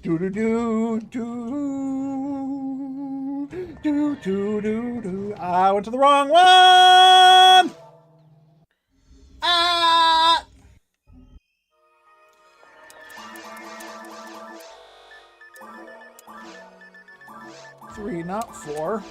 Do do do do do do do do. I went to the wrong one. Ah! Three, not four.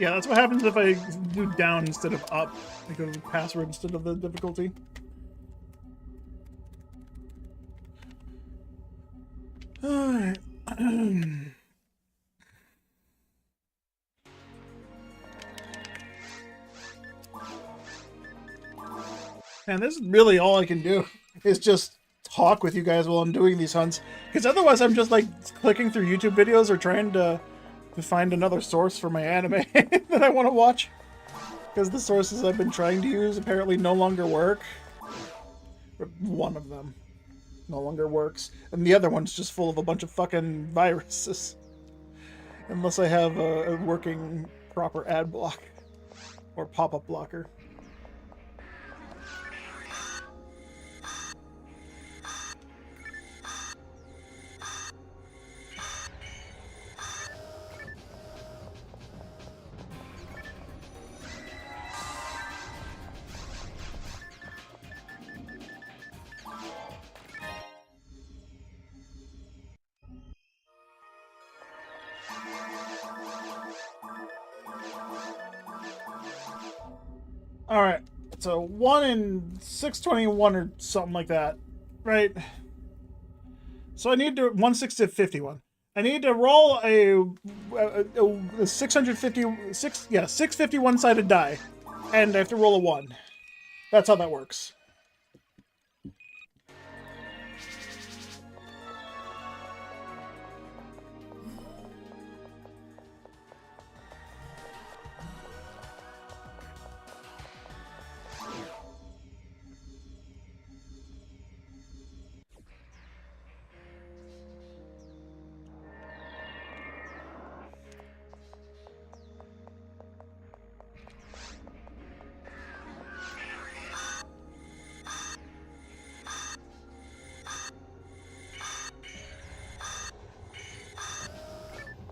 Yeah, that's what happens if I do down instead of up. I go to the password instead of the difficulty. Alright. And this is really all I can do, is just talk with you guys while I'm doing these hunts. Because otherwise I'm just like clicking through YouTube videos or trying to find another source for my anime that I want to watch. Because the sources I've been trying to use apparently no longer work. Or one of them no longer works. And the other one's just full of a bunch of fucking viruses. Unless I have a working proper ad block. Or pop-up blocker. Alright, so 1 in 621 or something like that, right? So I need to 1/6 of 51. I need to roll a 651 sided die, and I have to roll a 1. That's how that works.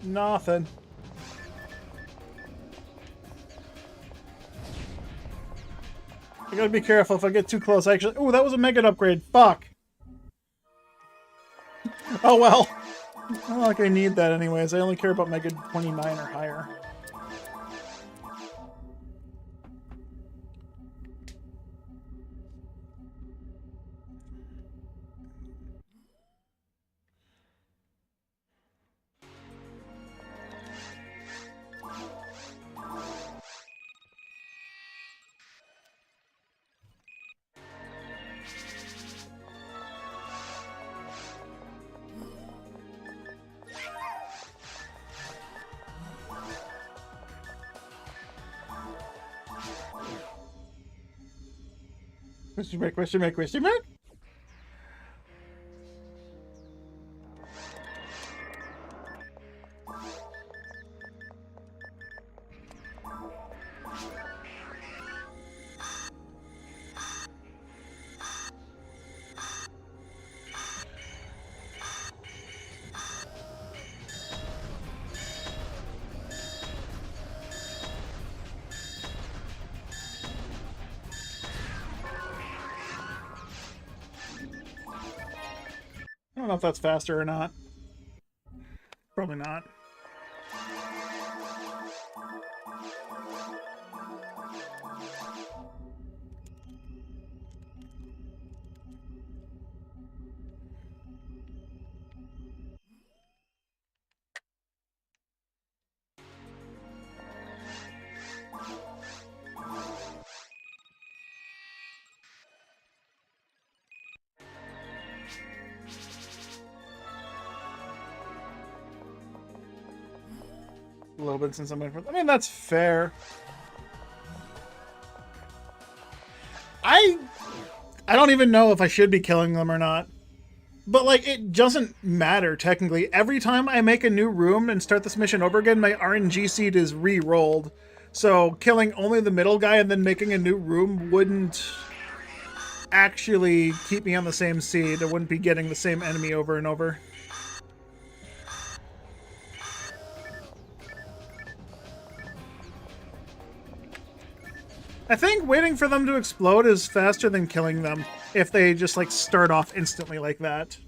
Nothing. I gotta be careful if I get too close. Actually, oh, that was a mega upgrade. Fuck. Oh well. I don't like I need that anyways. I only care about mega 29 or higher. Question mark, question mark, question mark? I don't know if that's faster or not. Probably not. A little bit since I'm waiting for. I mean, that's fair. I don't even know if I should be killing them or not. But, like, it doesn't matter, technically. Every time I make a new room and start this mission over again, my RNG seed is re-rolled. So, killing only the middle guy and then making a new room wouldn't actually keep me on the same seed. I wouldn't be getting the same enemy over and over. I think waiting for them to explode is faster than killing them if they just, like, start off instantly like that.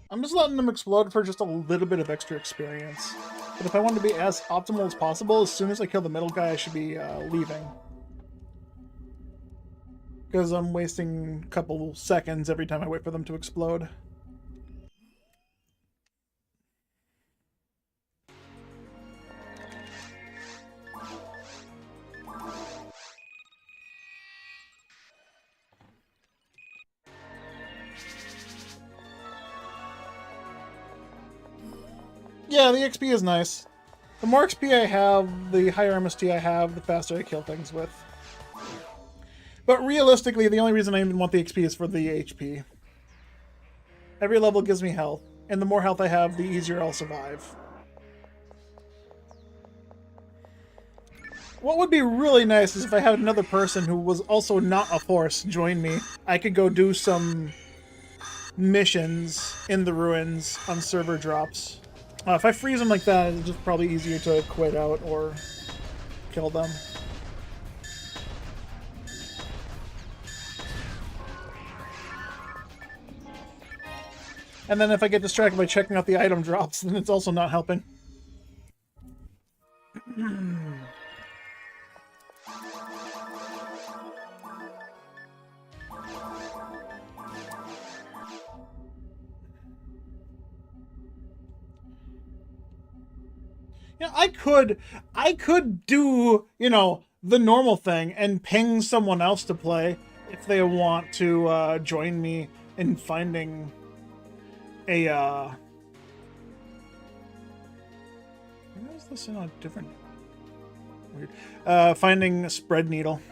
I'm just letting them explode for just a little bit of extra experience. But if I want to be as optimal as possible, as soon as I kill the middle guy, I should be leaving. Because I'm wasting a couple seconds every time I wait for them to explode. Yeah, the XP is nice. The more XP I have, the higher MST I have, the faster I kill things with. But realistically, the only reason I even want the XP is for the HP. Every level gives me health, and the more health I have, the easier I'll survive. What would be really nice is if I had another person who was also not a horse join me. I could go do some missions in the ruins on server drops. If I freeze them like that, it's just probably easier to quit out or kill them. And then if I get distracted by checking out the item drops, then it's also not helping. Yeah, I could do, you know, the normal thing and ping someone else to play if they want to join me in finding a, why is this in a different, weird, finding a spread needle.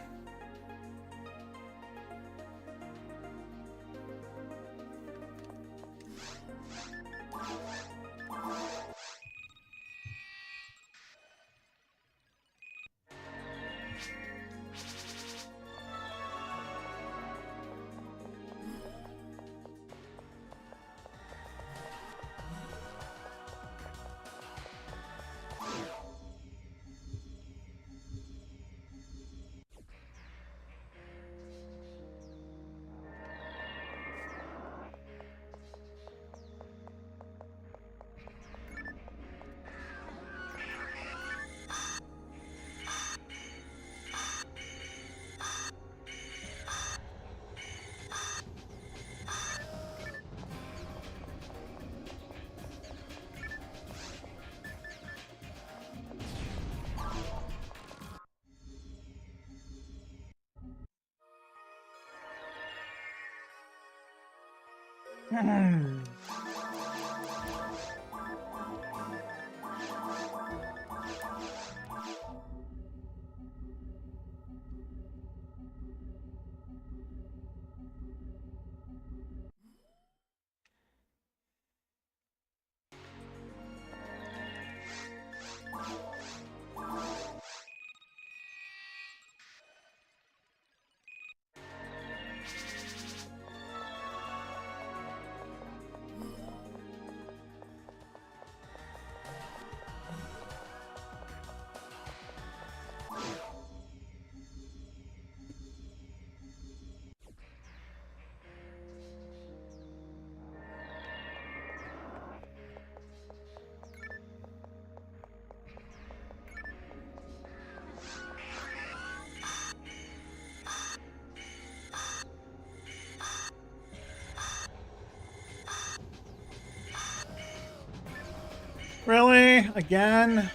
Really? Again?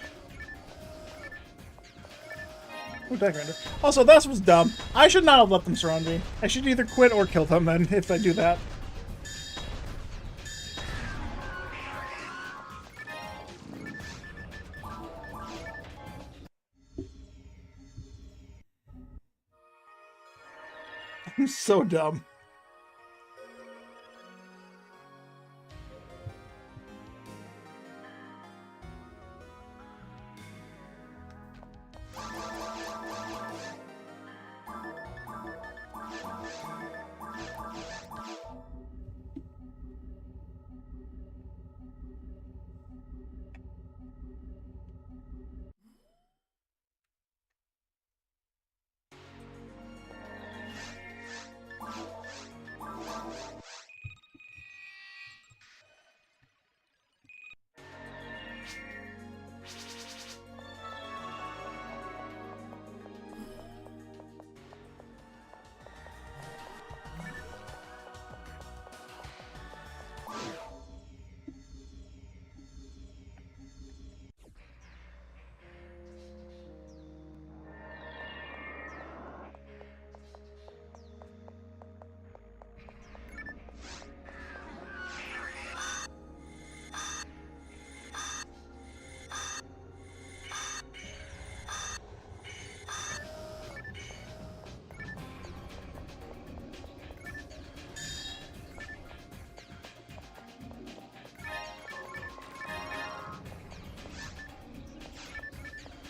Oh, deck render. Also, that was dumb. I should not have let them surround me. I should either quit or kill them then, if I do that. I'm so dumb.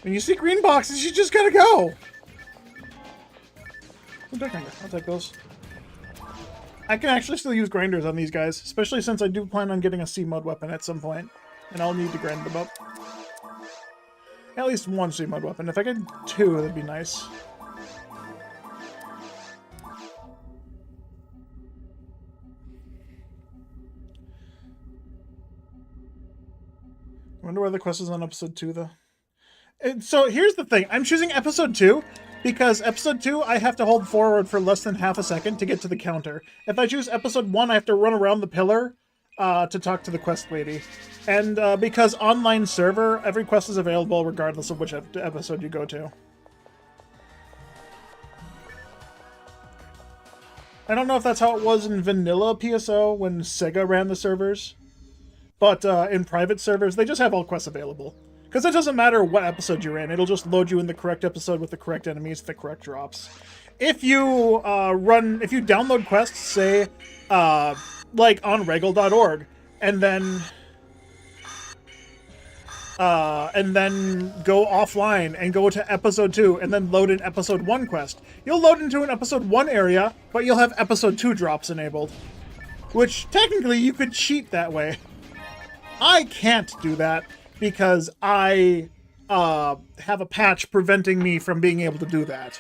When you see green boxes, you just gotta go. I'll take those. I can actually still use grinders on these guys, especially since I do plan on getting a C-mode weapon at some point, and I'll need to grind them up. At least one C-mode weapon. If I get two, that'd be nice. I wonder where the quest is on episode 2, though. And so here's the thing. I'm choosing episode 2 because episode 2, I have to hold forward for less than half a second to get to the counter. If I choose episode 1, I have to run around the pillar to talk to the quest lady. And because online server, every quest is available regardless of which episode you go to. I don't know if that's how it was in vanilla PSO when Sega ran the servers. But in private servers, they just have all quests available. Because it doesn't matter what episode you're in, it'll just load you in the correct episode with the correct enemies, the correct drops. If you if you download quests, say, like on regal.org, and then go offline and go to episode 2 and then load an episode 1 quest, you'll load into an episode 1 area, but you'll have episode 2 drops enabled. Which, technically, you could cheat that way. I can't do that because I have a patch preventing me from being able to do that.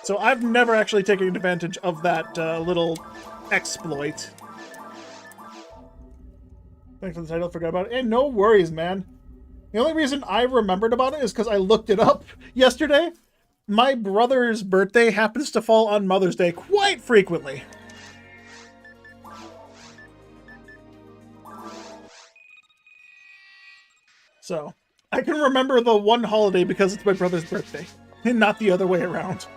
So I've never actually taken advantage of that little exploit. Thanks for the title, forgot about it. And no worries, man. The only reason I remembered about it is because I looked it up yesterday. My brother's birthday happens to fall on Mother's Day quite frequently. So, I can remember the one holiday because it's my brother's birthday, and not the other way around.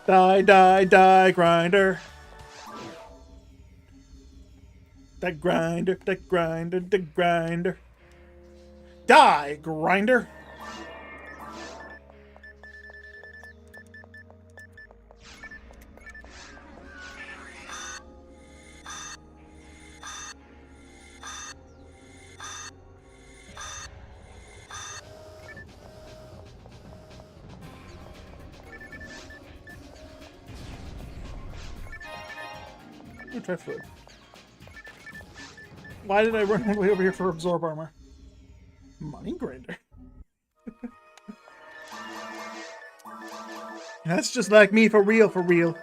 Die, die, die, grinder. That grinder, that grinder, that grinder. Die, grinder. Try food. Why did I run all the way over here for absorb armor? Money grinder. That's just like me for real, for real.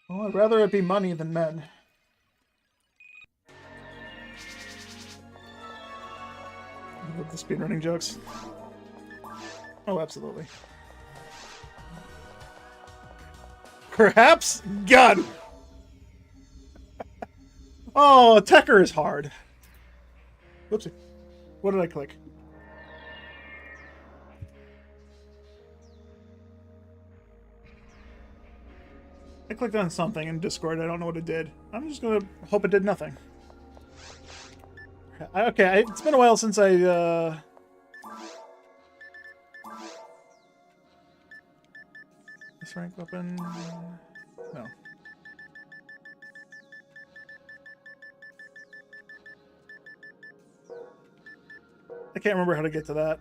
Well, I'd rather it be money than men. I love the speedrunning jokes. Oh, absolutely. Perhaps gun. Oh, Tekker is hard. Whoopsie. What did I click? I clicked on something in Discord. I don't know what it did. I'm just gonna hope it did nothing. Okay, it's been a while since I, This rank weapon... No. I can't remember how to get to that.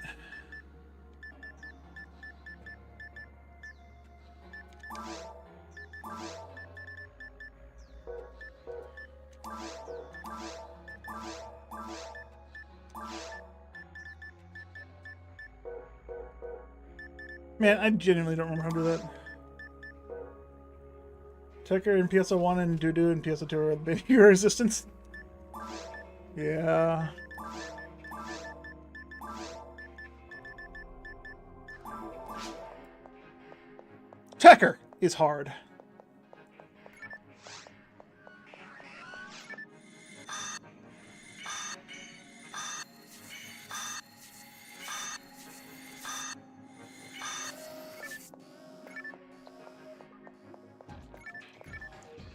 Man, I genuinely don't remember how to do that. Tekker in PSO1 and Dudu in PSO2 are the baby resistance. Yeah. Tekker is hard.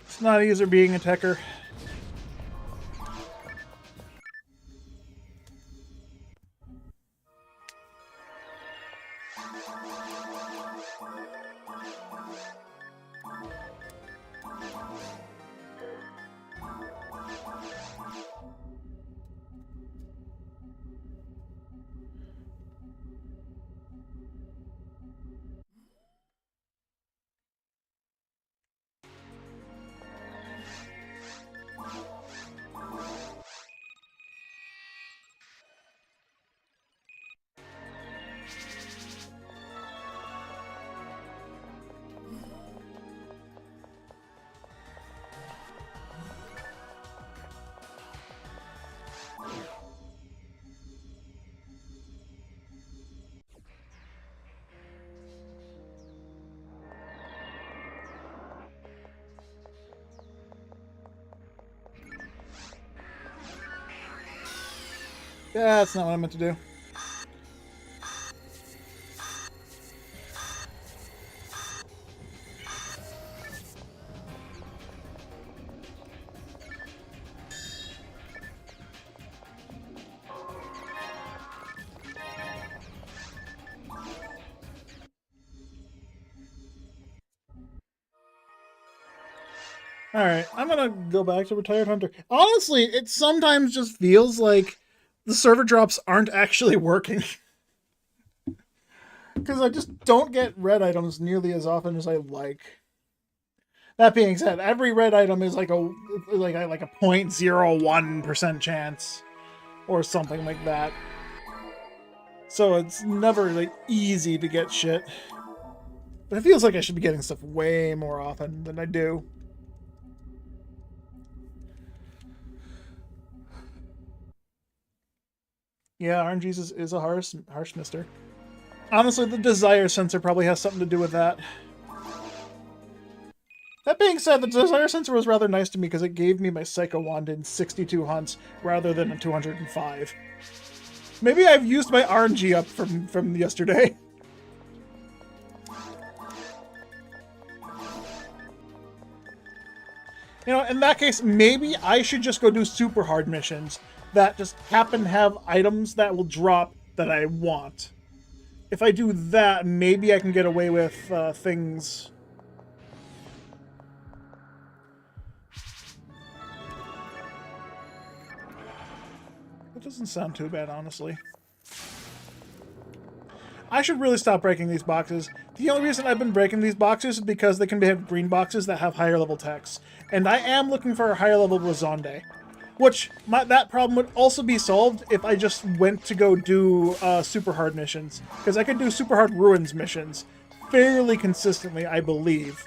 It's not easy being a Tekker. Yeah, that's not what I meant to do. Alright, I'm gonna go back to Retired Hunter. Honestly, it sometimes just feels like the server drops aren't actually working. Because I just don't get red items nearly as often as I like. That being said, every red item is like a 0.01% chance. Or something like that. So it's never like easy to get shit. But it feels like I should be getting stuff way more often than I do. Yeah, RNG is a harsh mister. Honestly, the desire sensor probably has something to do with that. That being said, the desire sensor was rather nice to me because it gave me my Psycho Wand in 62 hunts rather than a 205. Maybe I've used my RNG up from yesterday. You know, in that case, maybe I should just go do super hard missions that just happen to have items that will drop that I want. If I do that, maybe I can get away with things. That doesn't sound too bad, honestly. I should really stop breaking these boxes. The only reason I've been breaking these boxes is because they can have green boxes that have higher level techs. And I am looking for a higher level Rosande. Which, that problem would also be solved if I just went to go do super hard missions. Because I could do super hard ruins missions fairly consistently, I believe.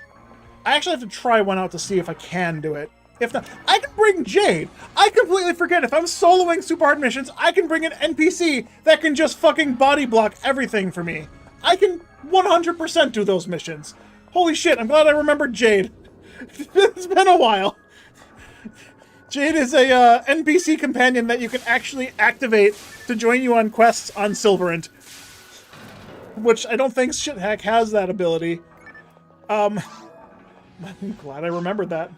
I actually have to try one out to see if I can do it. If not, I can bring Jade! I completely forget, if I'm soloing super hard missions, I can bring an NPC that can just fucking body block everything for me. I can 100% do those missions. Holy shit, I'm glad I remembered Jade. It's been a while. Jade is a NPC companion that you can actually activate to join you on quests on Silverant. Which I don't think Shithack has that ability. I'm glad I remembered that.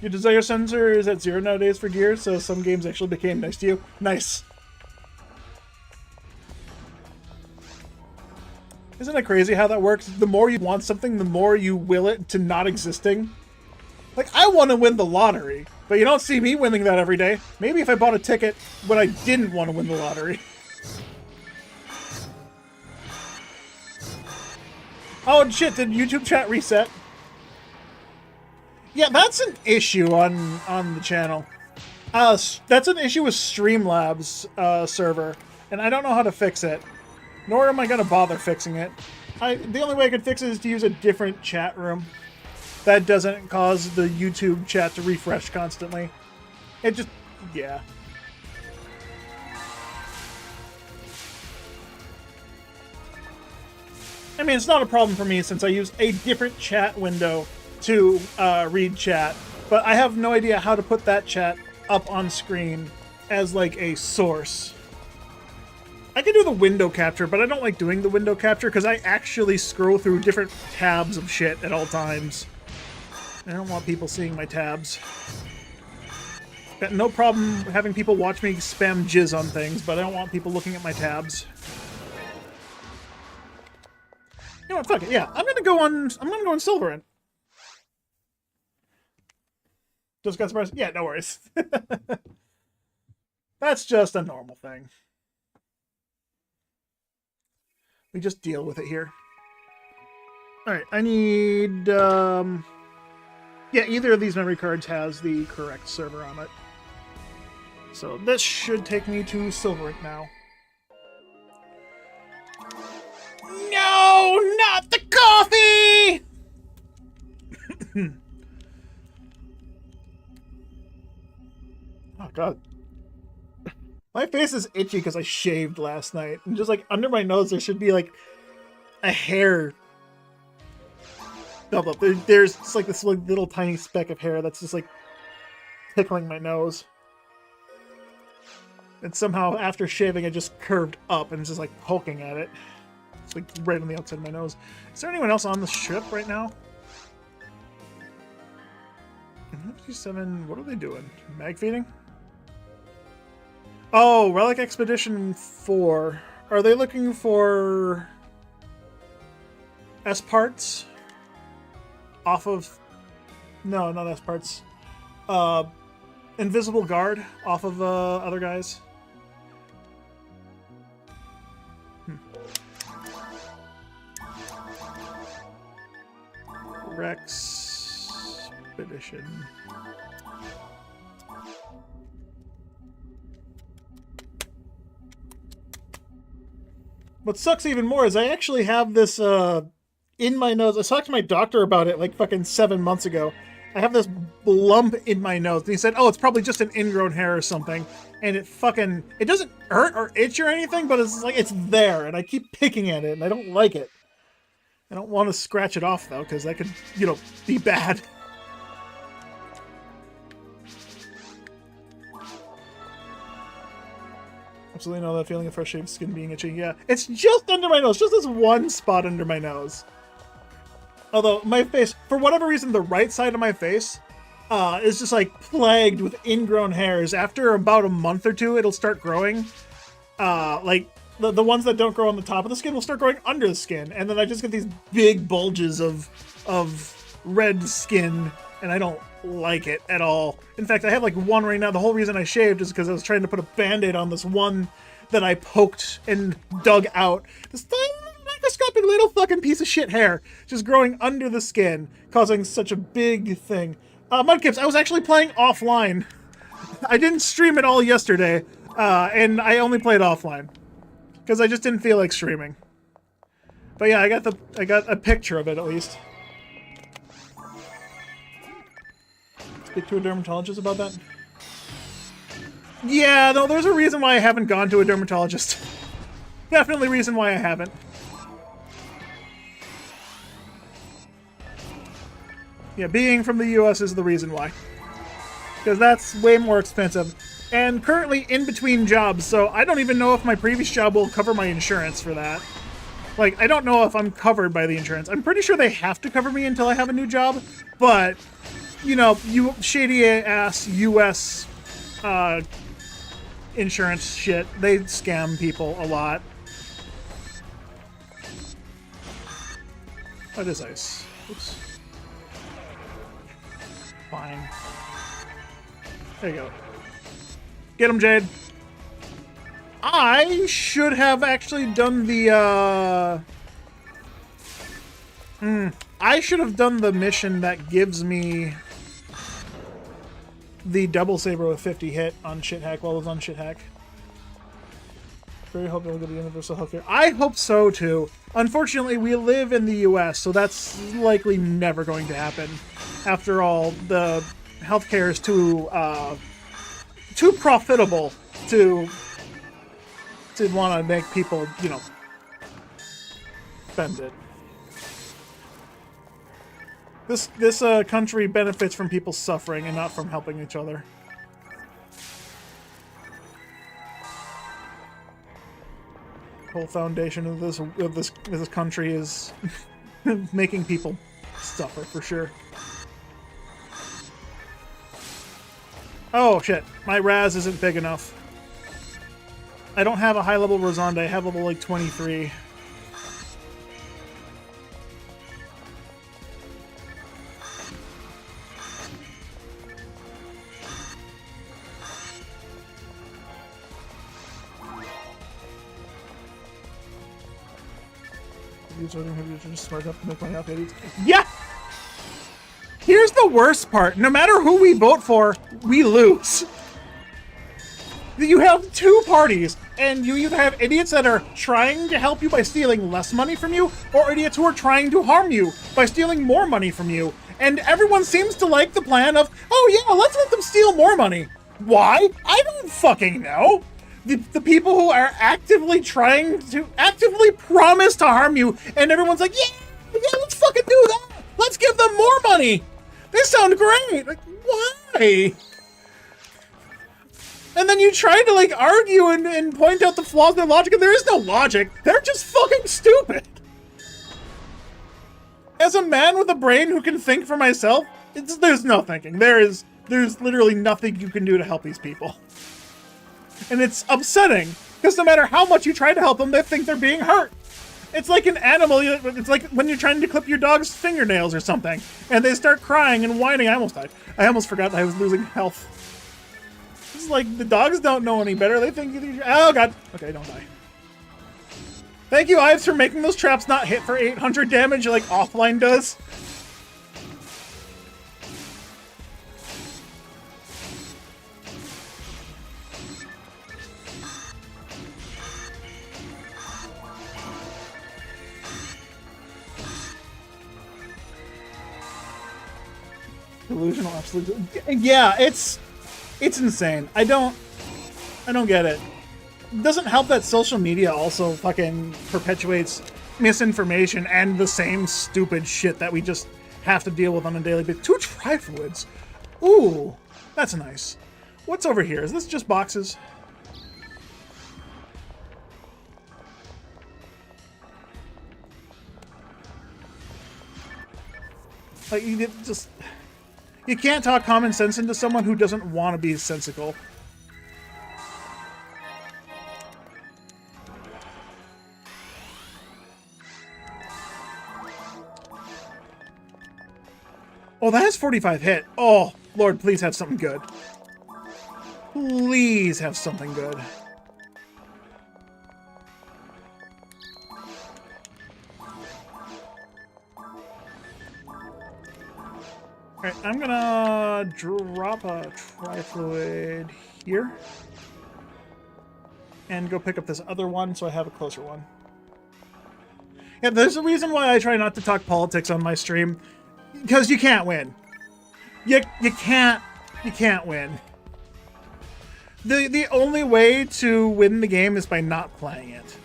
Your desire sensor is at 0 nowadays for gear, so some games actually became nice to you. Nice. Isn't it crazy how that works? The more you want something, the more you will it to not existing. Like, I want to win the lottery, but you don't see me winning that every day. Maybe if I bought a ticket when I didn't want to win the lottery. Oh, shit, did YouTube chat reset? Yeah, that's an issue on the channel. That's an issue with Streamlabs server, and I don't know how to fix it. Nor am I going to bother fixing it. The only way I could fix it is to use a different chat room. That doesn't cause the YouTube chat to refresh constantly. It just... yeah. I mean, it's not a problem for me since I use a different chat window to read chat, but I have no idea how to put that chat up on screen as like a source. I can do the window capture, but I don't like doing the window capture because I actually scroll through different tabs of shit at all times. I don't want people seeing my tabs. Got no problem having people watch me spam jizz on things, but I don't want people looking at my tabs. You know what, fuck it, yeah. I'm gonna go on Silverant. Just got surprised? Yeah, no worries. That's just a normal thing. We just deal with it here. Alright, I need... yeah, either of these memory cards has the correct server on it. So this should take me to Silverant now. No, not the coffee! Oh, God. My face is itchy because I shaved last night. And just, like, under my nose, there should be, like, a hair. No, there's just, like, this like, little tiny speck of hair that's just, like, tickling my nose. And somehow, after shaving, it just curved up and it's just, like, poking at it. It's, like, right on the outside of my nose. Is there anyone else on the ship right now? 57, what are they doing? Mag feeding? Oh, Relic Expedition 4. Are they looking for S parts? Off of... no, not S parts. Invisible Guard off of other guys. Rex Expedition. What sucks even more is I actually have this in my nose. I talked to my doctor about it like fucking 7 months ago. I have this lump in my nose. And he said, oh, it's probably just an ingrown hair or something. And it doesn't hurt or itch or anything, but it's like, it's there. And I keep picking at it and I don't like it. I don't want to scratch it off though, because that could, you know, be bad. Absolutely know that feeling of fresh shaved skin being itchy. Yeah, it's just under my nose. Just this one spot under my nose. Although my face, for whatever reason, the right side of my face is just like plagued with ingrown hairs. After about a month or two, it'll start growing. Like the ones that don't grow on the top of the skin will start growing under the skin. And then I just get these big bulges of red skin. And I don't like it at all. In fact, I have like one right now. The whole reason I shaved is because I was trying to put a band-aid on this one that I poked and dug out. This microscopic little fucking piece of shit hair just growing under the skin, causing such a big thing. Mudkips, I was actually playing offline. I didn't stream it all yesterday, and I only played offline because I just didn't feel like streaming. But yeah, I got a picture of it at least. Speak to a dermatologist about that? Yeah, no, there's a reason why I haven't gone to a dermatologist. Definitely reason why I haven't. Yeah, being from the US is the reason why. Because that's way more expensive. And currently in between jobs, so I don't even know if my previous job will cover my insurance for that. Like, I don't know if I'm covered by the insurance. I'm pretty sure they have to cover me until I have a new job, but, you know, you shady-ass US insurance shit, they scam people a lot. What is ice? Oops. Fine. There you go. Get him, Jade. I should have actually done the, I should have done the mission that gives me the double saber with 50 hit on Shithack while I was on Shithack. Very hope it'll get the universal healthcare. I hope so, too. Unfortunately, we live in the US, so that's likely never going to happen. After all, the healthcare is too profitable to want to make people, you know, spend it. This country benefits from people suffering and not from helping each other. Whole foundation of this country is making people suffer for sure. Oh shit, my Raz isn't big enough. I don't have a high level Rosanda, I have level like 23. Smart enough to make my outfit. Yeah! Here's the worst part. No matter who we vote for, we lose. You have two parties, and you either have idiots that are trying to help you by stealing less money from you, or idiots who are trying to harm you by stealing more money from you. And everyone seems to like the plan of, oh yeah, let's let them steal more money. Why? I don't fucking know. The people who are actively promise to harm you, and everyone's like, yeah, let's fucking do that. Let's give them more money. They sound great. Like, why? And then you try to, like, argue and point out the flaws in their logic, and there is no logic. They're just fucking stupid. As a man with a brain who can think for myself, there's no thinking. There's literally nothing you can do to help these people. And it's upsetting, because no matter how much you try to help them, they think they're being hurt. It's like an animal, it's like when you're trying to clip your dog's fingernails or something, and they start crying and whining. I almost died. I almost forgot that I was losing health. It's like, the dogs don't know any better. They think, oh god. Okay, don't die. Thank you, Ives, for making those traps not hit for 800 damage like Offline does. Delusional absolute. Yeah, it's insane. I don't get it. It doesn't help that social media also fucking perpetuates misinformation and the same stupid shit that we just have to deal with on a daily basis. 2 trifluids. Ooh, that's nice. What's over here? Is this just boxes? Like, you can't talk common sense into someone who doesn't want to be sensical. Oh, that has 45 hit. Oh, Lord, please have something good. Please have something good. Alright, I'm gonna drop a trifluid here. And go pick up this other one so I have a closer one. Yeah, there's a reason why I try not to talk politics on my stream. Because you can't win. You can't win. The only way to win the game is by not playing it.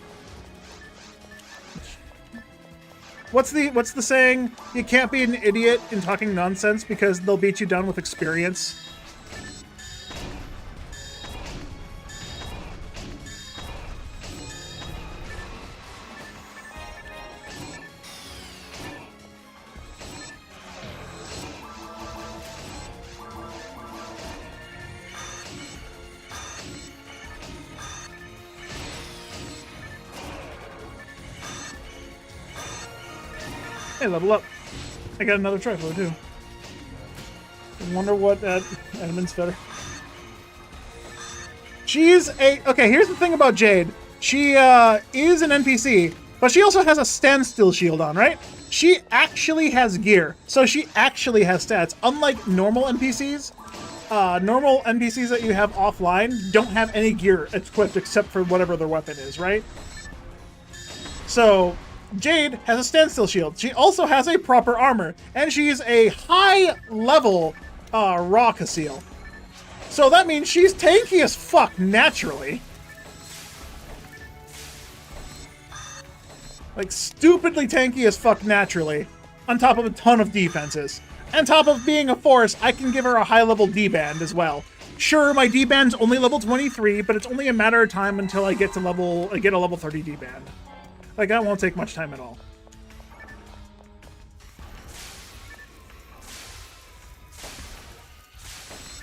What's the saying? You can't be an idiot in talking nonsense because they'll beat you down with experience. Hey, level up. I got another trifle too. I wonder what Edmund's better. She's a... Okay, here's the thing about Jade. She is an NPC, but she also has a standstill shield on, right? She actually has gear, so she actually has stats. Unlike normal NPCs, normal NPCs that you have offline don't have any gear equipped except for whatever their weapon is, right? So... Jade has a standstill shield. She also has a proper armor, and she's a high-level raw Casil. So that means she's tanky as fuck naturally. Like, stupidly tanky as fuck naturally, on top of a ton of defenses. On top of being a force, I can give her a high-level D-band as well. Sure, my D-band's only level 23, but it's only a matter of time until I get a level 30 D-band. Like, that won't take much time at all.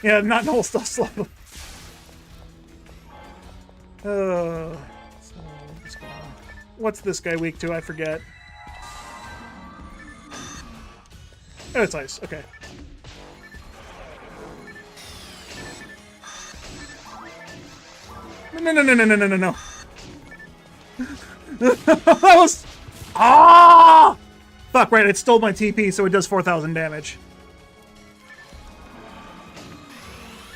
Yeah, not Noel stuff slow. So just gonna... What's this guy weak to? I forget. Oh, it's ice. Okay. No. That was... Ah! Fuck, right, it stole my TP, so it does 4,000 damage.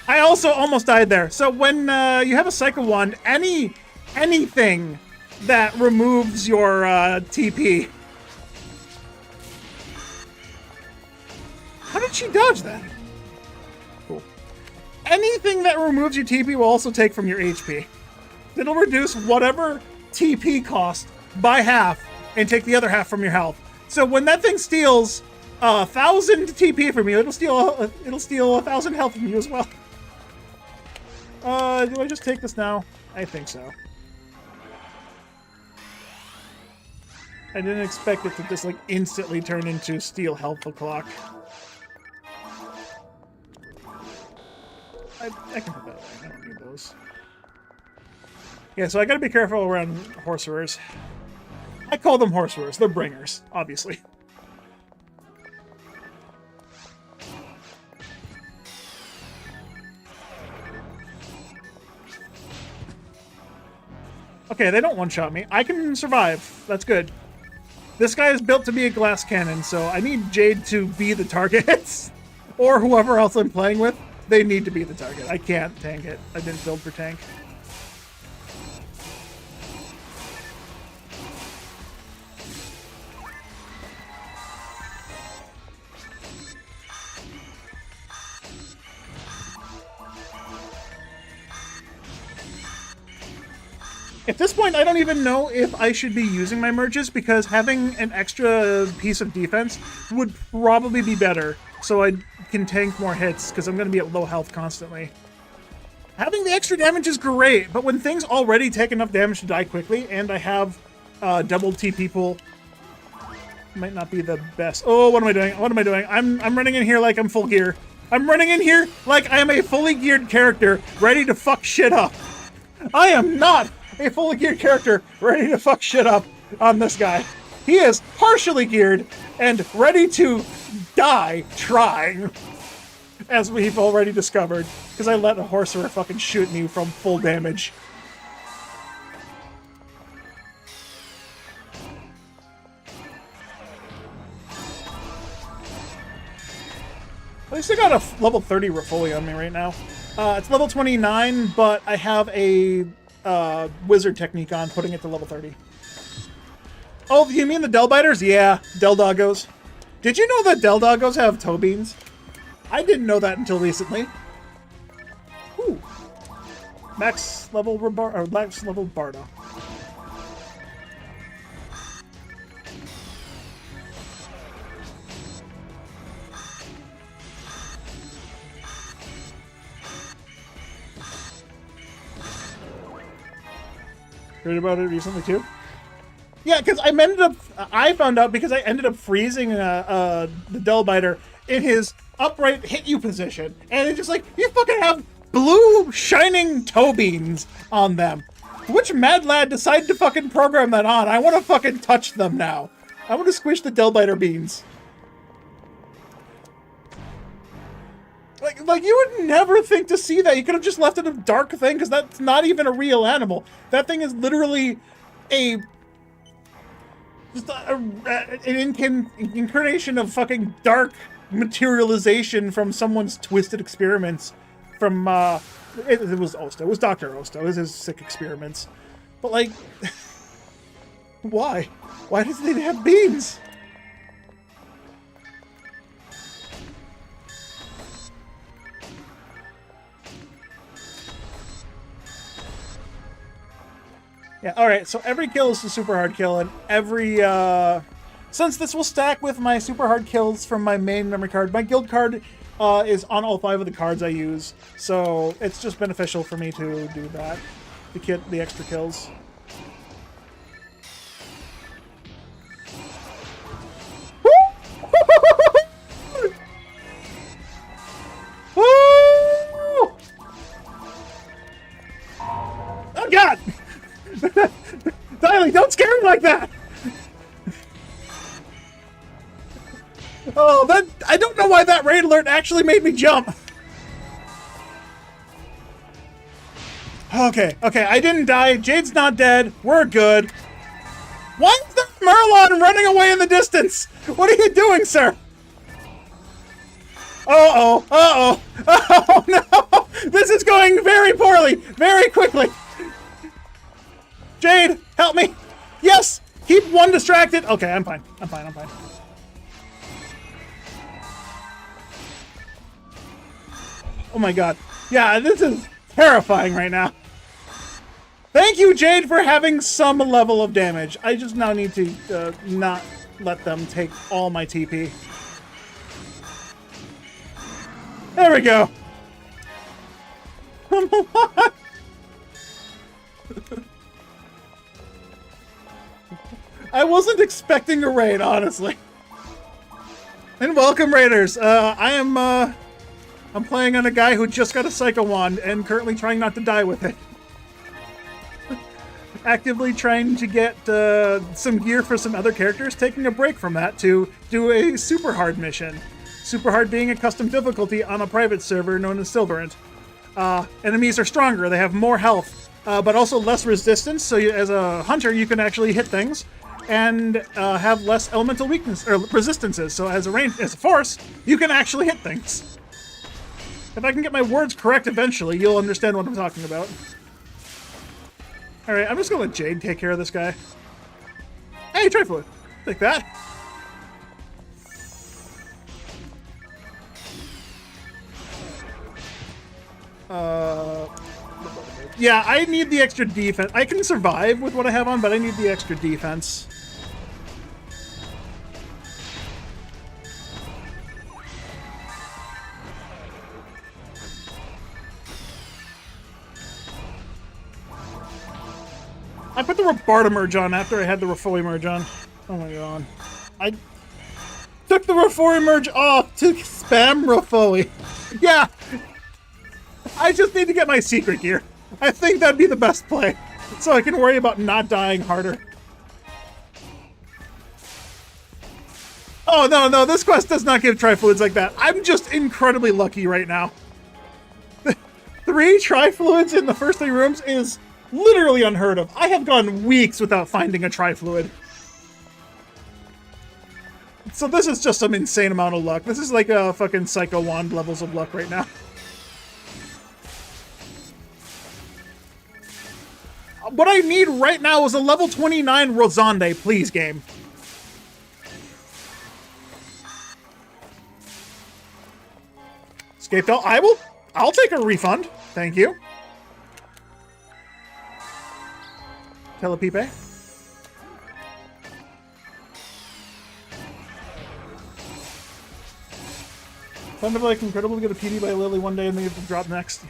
I also almost died there. So when you have a Psycho Wand, anything that removes your TP... How did she dodge that? Cool. Anything that removes your TP will also take from your HP. It'll reduce whatever TP cost by half and take the other half from your health. So when that thing steals 1,000 TP from you, it'll steal 1,000 health from you as well. Do I just take this now? I think so. I didn't expect it to just like instantly turn into steel health clock. I can put that away. I don't need those. Yeah, so I gotta be careful around Horsorers. I call them Horsorers. They're bringers, obviously. Okay, they don't one-shot me. I can survive. That's good. This guy is built to be a glass cannon, so I need Jade to be the target. Or whoever else I'm playing with. They need to be the target. I can't tank it. I didn't build for tank. At this point, I don't even know if I should be using my merges because having an extra piece of defense would probably be better, so I can tank more hits because I'm going to be at low health constantly. Having the extra damage is great, but when things already take enough damage to die quickly and I have double TP pool, might not be the best. Oh, what am I doing? What am I doing? I'm running in here like I'm full gear. I'm running in here like I am a fully geared character ready to fuck shit up. I am not a fully geared character ready to fuck shit up on this guy. He is partially geared and ready to die trying, as we've already discovered, because I let a Horserer fucking shoot me from full damage. At least I got a level 30 Rafoli on me right now. It's level 29, but I have a wizard technique on, putting it to level 30. Oh, you mean the Delbiters? Yeah, Deldoggos. Did you know that Deldoggos have toe beans? I didn't know that until recently. Ooh. Max level Bardo. Heard about it recently too. Yeah, because I found out because I ended up freezing the Delbiter in his upright hit you position, and it's just like you fucking have blue shining toe beans on them. Which mad lad decided to fucking program that on? I want to fucking touch them now. I want to squish the Delbiter beans. Like you would never think to see that. You could have just left it a dark thing because that's not even a real animal. That thing is literally an incarnation of fucking dark materialization from someone's twisted experiments from it was Osto. It was Dr. Osto. It was his sick experiments. But like why does they have beans? Yeah, alright, so every kill is a super hard kill, and every, since this will stack with my super hard kills from my main memory card, my guild card is on all 5 of the cards I use, so it's just beneficial for me to do that, to get the extra kills. Oh god! Diley, don't scare him like that! Oh, that I don't know why that raid alert actually made me jump. Okay, I didn't die. Jade's not dead. We're good. Why is there Merlon running away in the distance? What are you doing, sir? Oh no! This is going very poorly, very quickly. Jade, help me! Yes! Keep one distracted! Okay, I'm fine. Oh my god. Yeah, this is terrifying right now. Thank you, Jade, for having some level of damage. I just now need to not let them take all my TP. There we go. Come on! I wasn't expecting a raid, honestly. And welcome, raiders. I'm playing on a guy who just got a Psycho Wand and currently trying not to die with it. Actively trying to get some gear for some other characters, taking a break from that to do a super hard mission. Super hard being a custom difficulty on a private server known as Silverant. Enemies are stronger, they have more health, but also less resistance, so as a hunter you can actually hit things and have less elemental weakness or resistances. So as a force, you can actually hit things. If I can get my words correct eventually, you'll understand what I'm talking about. Alright, I'm just gonna let Jade take care of this guy. Hey, Trifluid! Take that. Yeah, I need the extra defense. I can survive with what I have on, but I need the extra defense. I put the Rabarta merge on after I had the Rafoi merge on. Oh my god. I took the Rafoi merge off to spam Rafoi. Yeah! I just need to get my secret gear. I think that'd be the best play, so I can worry about not dying harder. Oh, no, this quest does not give Trifluids like that. I'm just incredibly lucky right now. 3 Trifluids in the first 3 rooms is literally unheard of. I have gone weeks without finding a Trifluid. So this is just some insane amount of luck. This is like a fucking Psycho Wand levels of luck right now. What I need right now is a level 29 Rosande, please, game. Escaped out. I'll take a refund. Thank you. Telepipe. Kind of like incredibly get a PD by Lily one day and then get to drop next.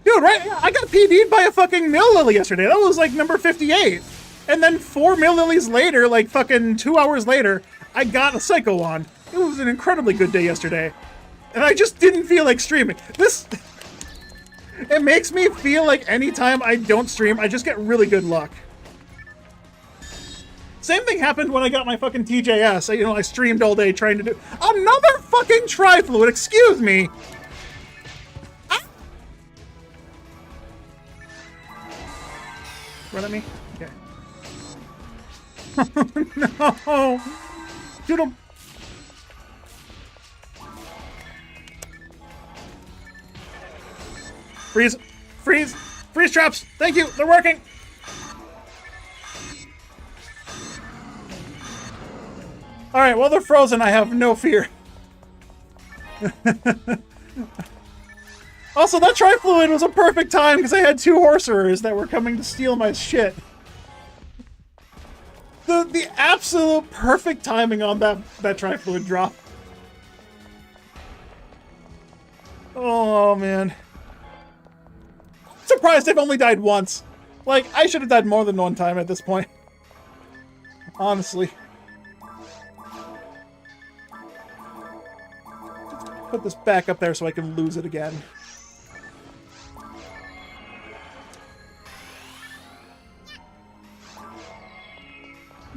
Yo, Dude, right? I got PD'd by a fucking Mill Lily yesterday. That was like number 58. And then 4 Mill Lilies later, like fucking 2 hours later, I got a Psycho Wand. It was an incredibly good day yesterday. And I just didn't feel like streaming. It makes me feel like anytime I don't stream, I just get really good luck. Same thing happened when I got my fucking TJS. I streamed all day trying to do another fucking Tri-Fluid, excuse me. Run at me? Okay. No! Shoot him! Freeze! Freeze! Freeze traps! Thank you! They're working! Alright, well they're frozen, I have no fear. Also, that Tri-Fluid was a perfect time because I had 2 Horserers that were coming to steal my shit. The absolute perfect timing on that Tri-Fluid drop. Oh, man. I'm surprised I've only died once. Like, I should have died more than one time at this point. Honestly. Put this back up there so I can lose it again.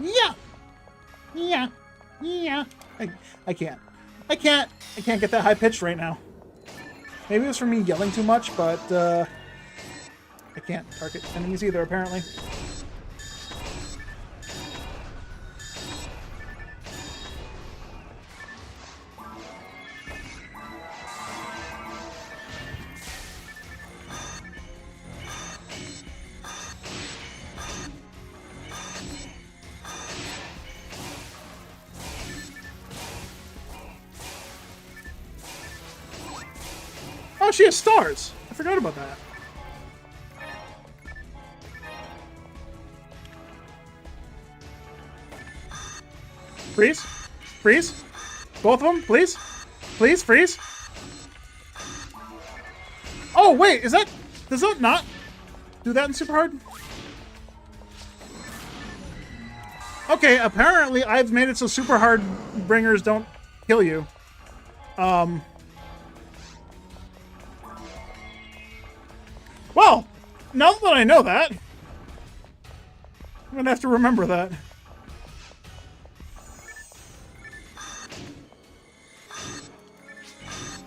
Yeah. Yeah. Yeah. I can't. I can't get that high pitched right now. Maybe it was from me yelling too much, but I can't target enemies either, apparently. Oh, she has stars! I forgot about that. Freeze? Freeze? Both of them, please? Please, freeze? Oh, wait, does that not do that in super hard? Okay, apparently I've made it so super hard bringers don't kill you. Well, now that I know that, I'm gonna have to remember that.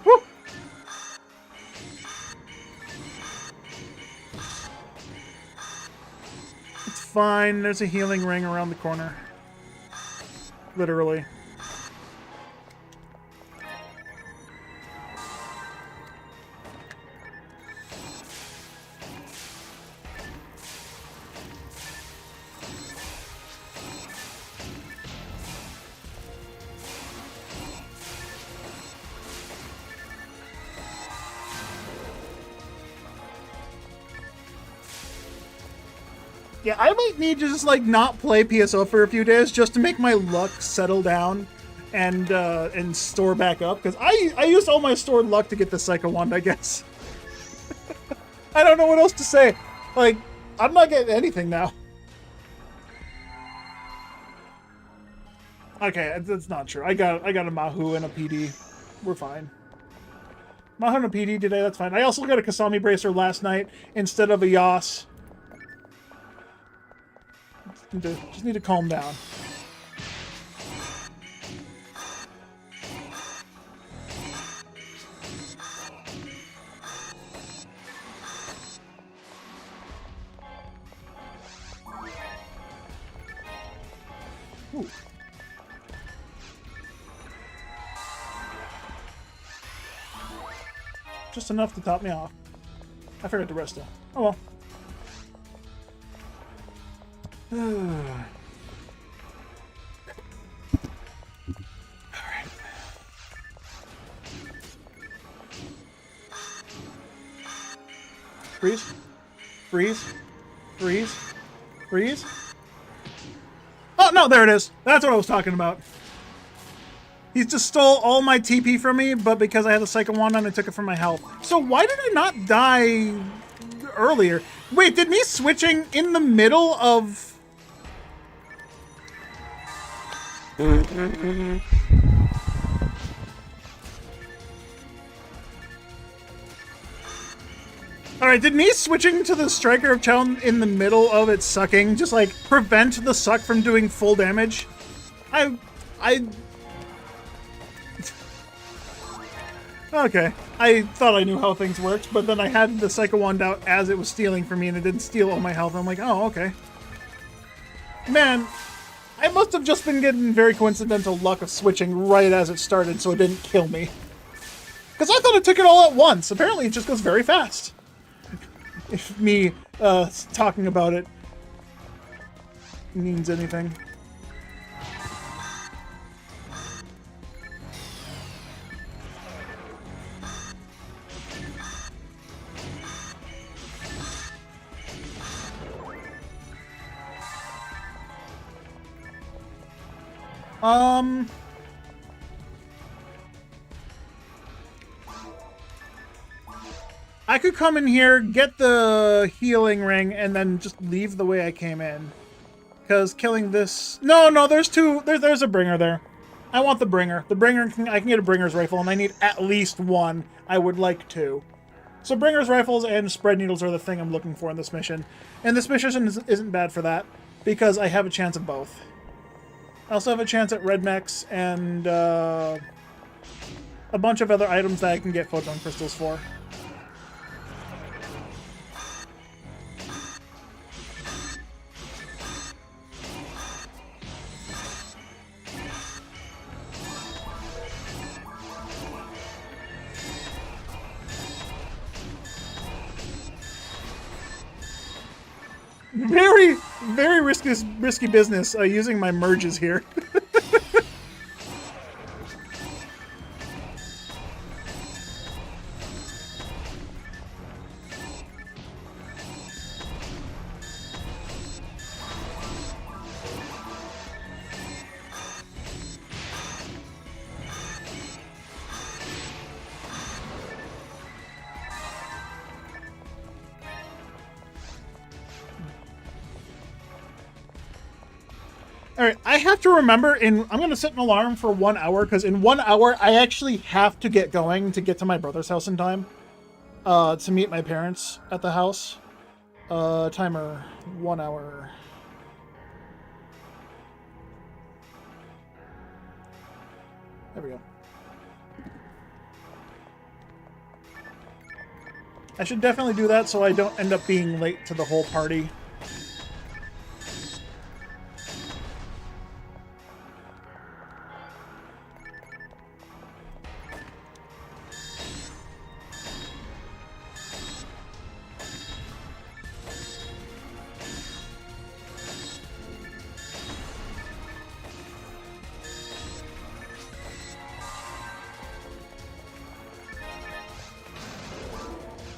Woo! It's fine, there's a healing ring around the corner. Literally. Yeah, I might need to just, like, not play PSO for a few days just to make my luck settle down and store back up. Because I used all my stored luck to get the Psycho Wand, I guess. I don't know what else to say. Like, I'm not getting anything now. Okay, that's not true. I got a Mahu and a PD. We're fine. Mahu and a PD today, that's fine. I also got a Kasami Bracer last night instead of a Yas. Just need to calm down. Ooh. Just enough to top me off. I forgot to rest though. Oh well. Alright. Freeze. Freeze. Freeze. Freeze. Oh, no, there it is. That's what I was talking about. He just stole all my TP from me, but because I had the Psycho Wand on, I took it from my health. So why did I not die earlier. Wait, did me switching in the middle of... Alright, did me switching to the Striker of Chell in the middle of it sucking just, like, prevent the suck from doing full damage? Okay, I thought I knew how things worked, but then I had the Psycho Wand out as it was stealing from me, and it didn't steal all my health. I'm like, oh, okay. Man, I must have just been getting very coincidental luck of switching right as it started, so it didn't kill me. Because I thought it took it all at once. Apparently, it just goes very fast. If me talking about it means anything. I could come in here, get the healing ring, and then just leave the way I came in. Because killing this... No, there's two... There's a bringer there. I want the bringer. The bringer, I can get a bringer's rifle, and I need at least one. I would like two. So bringer's rifles and spread needles are the thing I'm looking for in this mission. And this mission isn't bad for that, because I have a chance at both. I also have a chance at red mechs and a bunch of other items that I can get photon crystals for. Very, very risky business using my merges here. Alright, I have to remember I'm going to set an alarm for 1 hour, because in 1 hour, I actually have to get going to get to my brother's house in time. To meet my parents at the house. Timer, 1 hour. There we go. I should definitely do that so I don't end up being late to the whole party.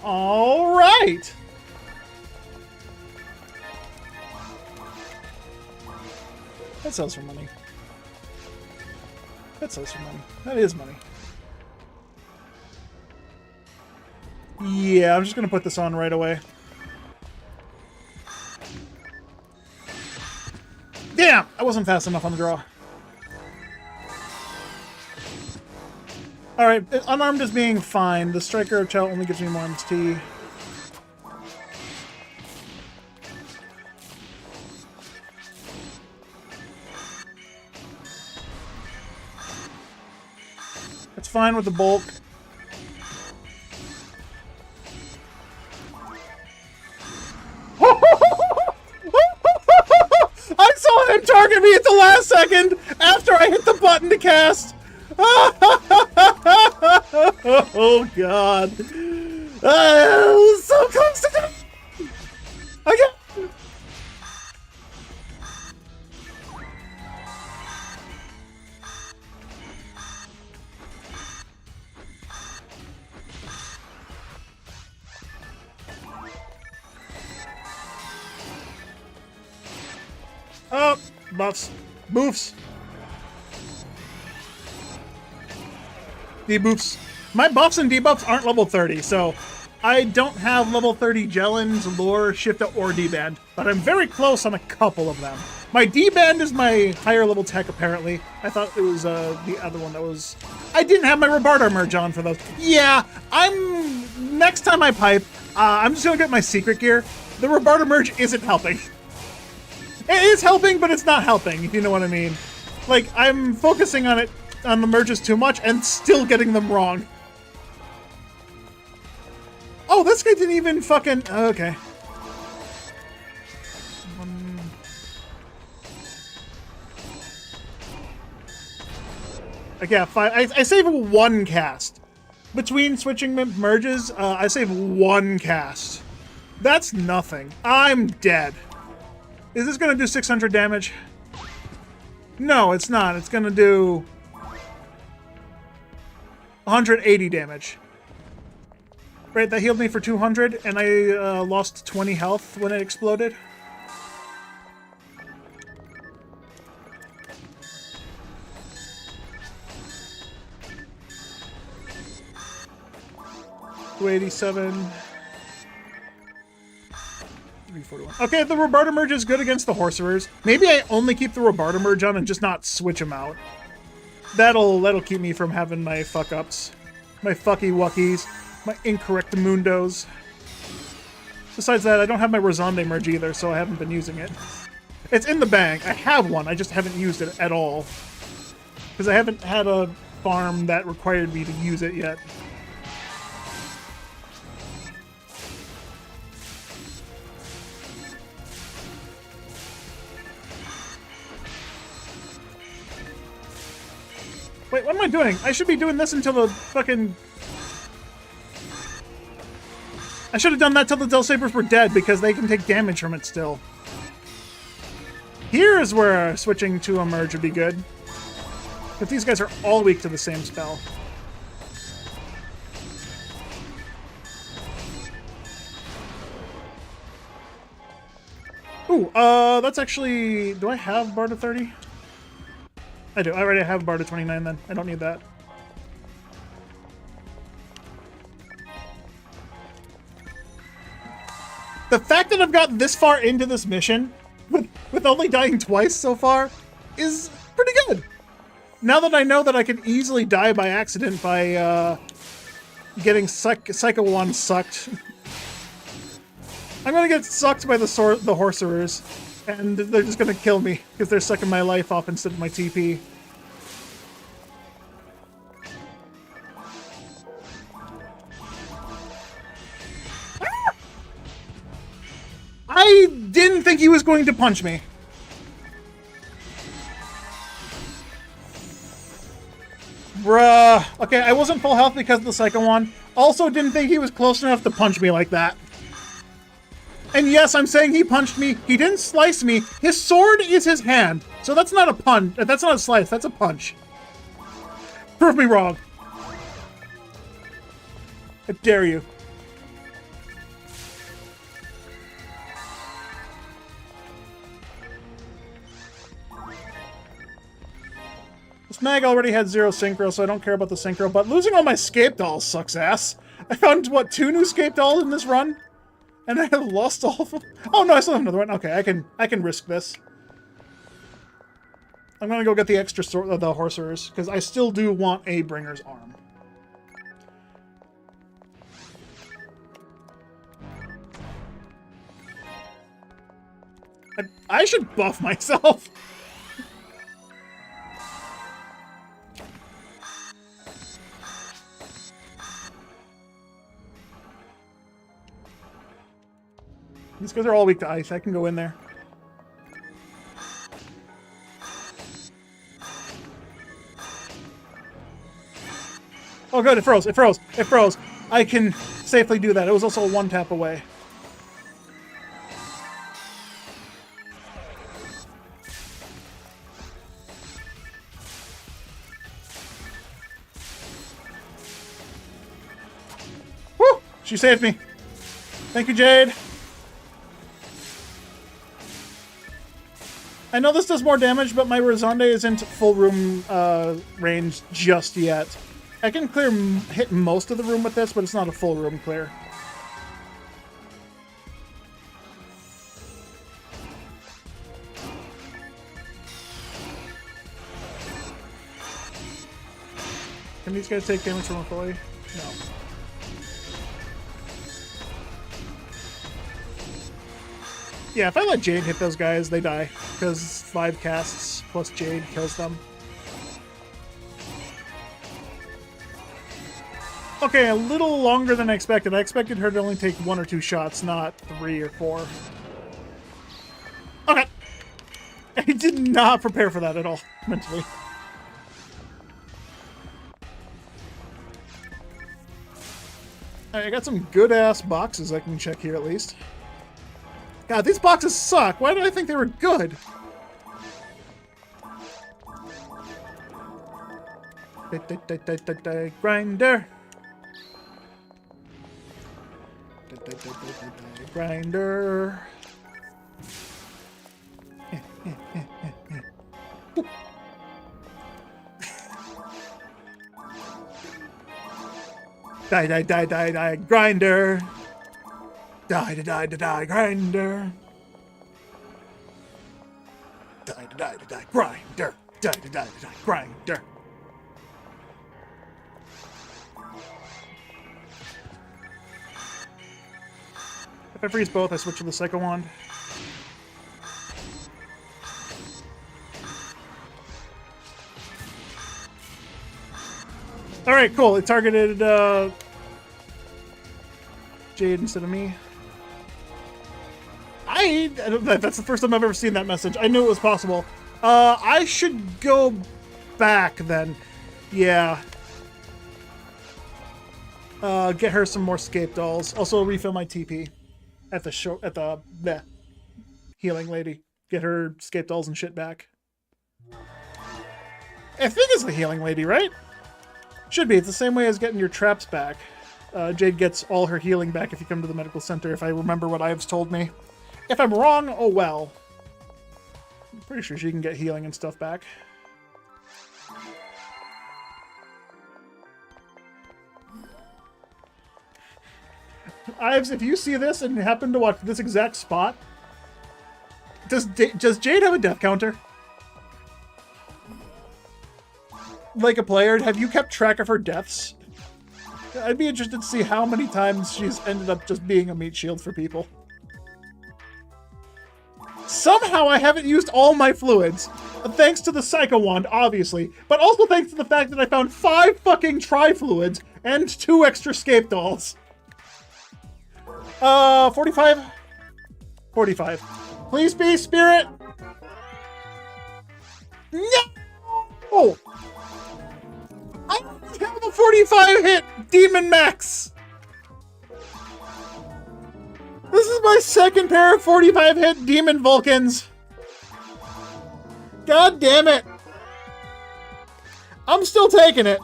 All right. That sells for money. That sells for money. That is money. Yeah, I'm just going to put this on right away. Damn! I wasn't fast enough on the draw. Alright, unarmed is being fine. The Striker of Chell only gives me more MST. It's fine with the bulk. I saw him target me at the last second after I hit the button to cast. Oh god. So close to death. Okay. Oh, buffs. Boofs. Debuffs. My buffs and debuffs aren't level 30, so I don't have level 30 Jellin's, Lure, Shifta, or D-Band, but I'm very close on a couple of them. My D-Band is my higher level tech, apparently. I thought it was the other one that was... I didn't have my Rabarda merge on for those. Yeah, next time I pipe, I'm just gonna get my secret gear. The Rabarda merge isn't helping. It is helping, but it's not helping, if you know what I mean. Like, I'm focusing on the merges too much and still getting them wrong. Oh, this guy didn't even fucking... Okay. Yeah, I save one cast. Between switching merges, I save one cast. That's nothing. I'm dead. Is this gonna do 600 damage? No, it's not. It's gonna do 180 damage. Right, that healed me for 200, and I lost 20 health when it exploded. $287. 341. Okay, the Rabarda merge is good against the Horserers. Maybe I only keep the Rabarda merge on and just not switch them out. That'll keep me from having my fuck-ups. My fucky-wuckies. My incorrect mundos. Besides that, I don't have my Rosande merge either, so I haven't been using it. It's in the bank. I have one, I just haven't used it at all. Because I haven't had a farm that required me to use it yet. Wait, what am I doing? I should be doing this until the fucking... I should have done that till the Delsabers were dead, because they can take damage from it still. Here's where switching to a merge would be good. But these guys are all weak to the same spell. Ooh, that's actually... Do I have Barda 30? I do. I already have Barda 29 then. I don't need that. The fact that I've gotten this far into this mission, with only dying twice so far, is pretty good. Now that I know that I can easily die by accident by getting Psycho 1 sucked. I'm gonna get sucked by the Horserers, and they're just gonna kill me, because they're sucking my life off instead of my TP. I didn't think he was going to punch me. Bruh. Okay, I wasn't full health because of the Psycho one. Also didn't think he was close enough to punch me like that. And yes, I'm saying he punched me. He didn't slice me. His sword is his hand. So that's not a punch. That's not a slice. That's a punch. Prove me wrong. I dare you. This mag already had 0 synchro, so I don't care about the synchro, but losing all my scape dolls sucks ass. I found, what, 2 new scape dolls in this run? And I have lost all of them? Oh no, I still have another one. Okay, I can risk this. I'm gonna go get the extra sword of the Horserers, because I still do want a Bringer's Arm. I should buff myself. These guys are all weak to ice. I can go in there. Oh good, it froze, it froze, it froze. I can safely do that. It was also a 1-tap away. Woo! She saved me. Thank you, Jade. I know this does more damage, but my Rosande isn't full room range just yet. I can hit most of the room with this, but it's not a full room clear. Can these guys take damage from a fully? No. Yeah, if I let Jade hit those guys, they die. Because 5 casts plus Jade kills them. Okay, a little longer than I expected. I expected her to only take 1 or 2 shots, not 3 or 4. Okay. I did not prepare for that at all, mentally. I got some good-ass boxes I can check here, at least. God, these boxes suck. Why did I think they were good? Grinder. Grinder. Die, grinder. Die, grinder. Die, grinder. Die, grinder. If I freeze both, I switch to the Psycho Wand. Alright, cool. It targeted Jade instead of me. I don't know. That's the first time I've ever seen that message. I knew it was possible. I should go back then. Yeah. Get her some more scape dolls. Also refill my TP at the healing lady. Get her scape dolls and shit back. I think it's the healing lady, right? Should be. It's the same way as getting your traps back. Jade gets all her healing back if you come to the medical center, if I remember what Ives told me. If I'm wrong, oh well. I'm pretty sure she can get healing and stuff back. Ives, if you see this and happen to watch this exact spot, does Jade have a death counter? Like a player, have you kept track of her deaths? I'd be interested to see how many times she's ended up just being a meat shield for people. Somehow I haven't used all my fluids, thanks to the Psycho Wand, obviously, but also thanks to the fact that I found 5 fucking tri-fluids and 2 extra scape dolls. 45? 45. Please be, spirit! No! I don't have a 45 hit Demon Max! This is my second pair of 45 hit Demon Vulcans. God damn it. I'm still taking it,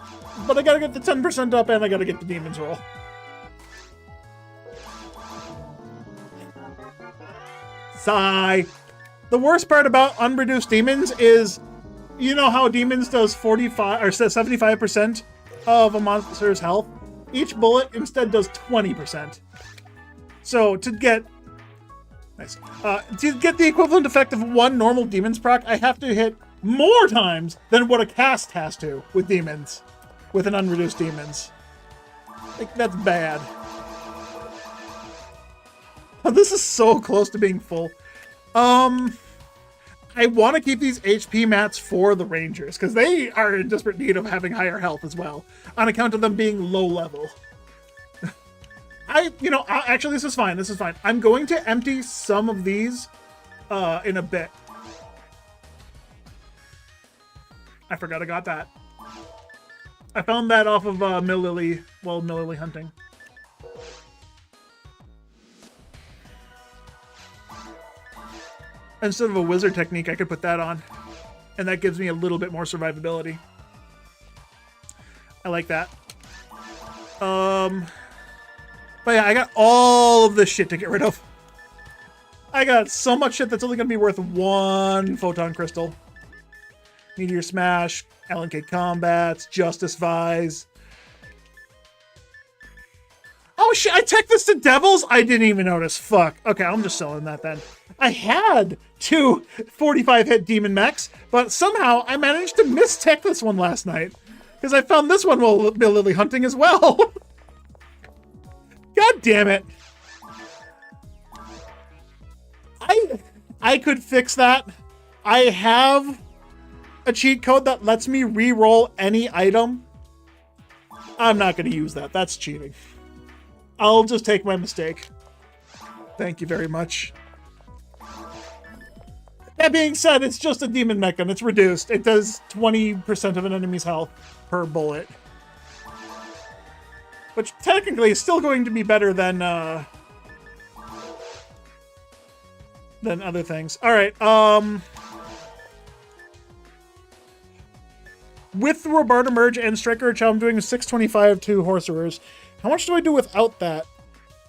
but I gotta get the 10% up and I gotta get the Demon's roll. Sigh. The worst part about unreduced demons is, you know how demons does 45 or 75% of a monster's health? Each bullet instead does 20%. So to get the equivalent effect of 1 normal demon's proc, I have to hit more times than what a cast has to with demons, with an unreduced demons. Like, that's bad. This is so close to being full. I want to keep these HP mats for the Rangers, because they are in desperate need of having higher health as well, on account of them being low level. Actually, this is fine. This is fine. I'm going to empty some of these in a bit. I forgot I got that. I found that off of Millilily while Millilily hunting. Instead of a wizard technique, I could put that on. And that gives me a little bit more survivability. I like that. But yeah, I got all of this shit to get rid of. I got so much shit that's only going to be worth 1 photon crystal. Meteor Smash, LNK Combats, Justice Vise. Oh shit, I teched this to Devils? I didn't even notice. Fuck. Okay, I'm just selling that then. I had 2 45 hit Demon Mechs, but somehow I managed to mistech this one last night. Because I found this one while lily hunting as well. God damn it. I could fix that. I have a cheat code that lets me re-roll any item. I'm not going to use that. That's cheating. I'll just take my mistake. Thank you very much. That being said, it's just a demon mecha and it's reduced. It does 20% of an enemy's health per bullet. Which technically is still going to be better than other things. Alright, with Robarta Merge and Striker Chow, I'm doing a 625 to Horserers. How much do I do without that?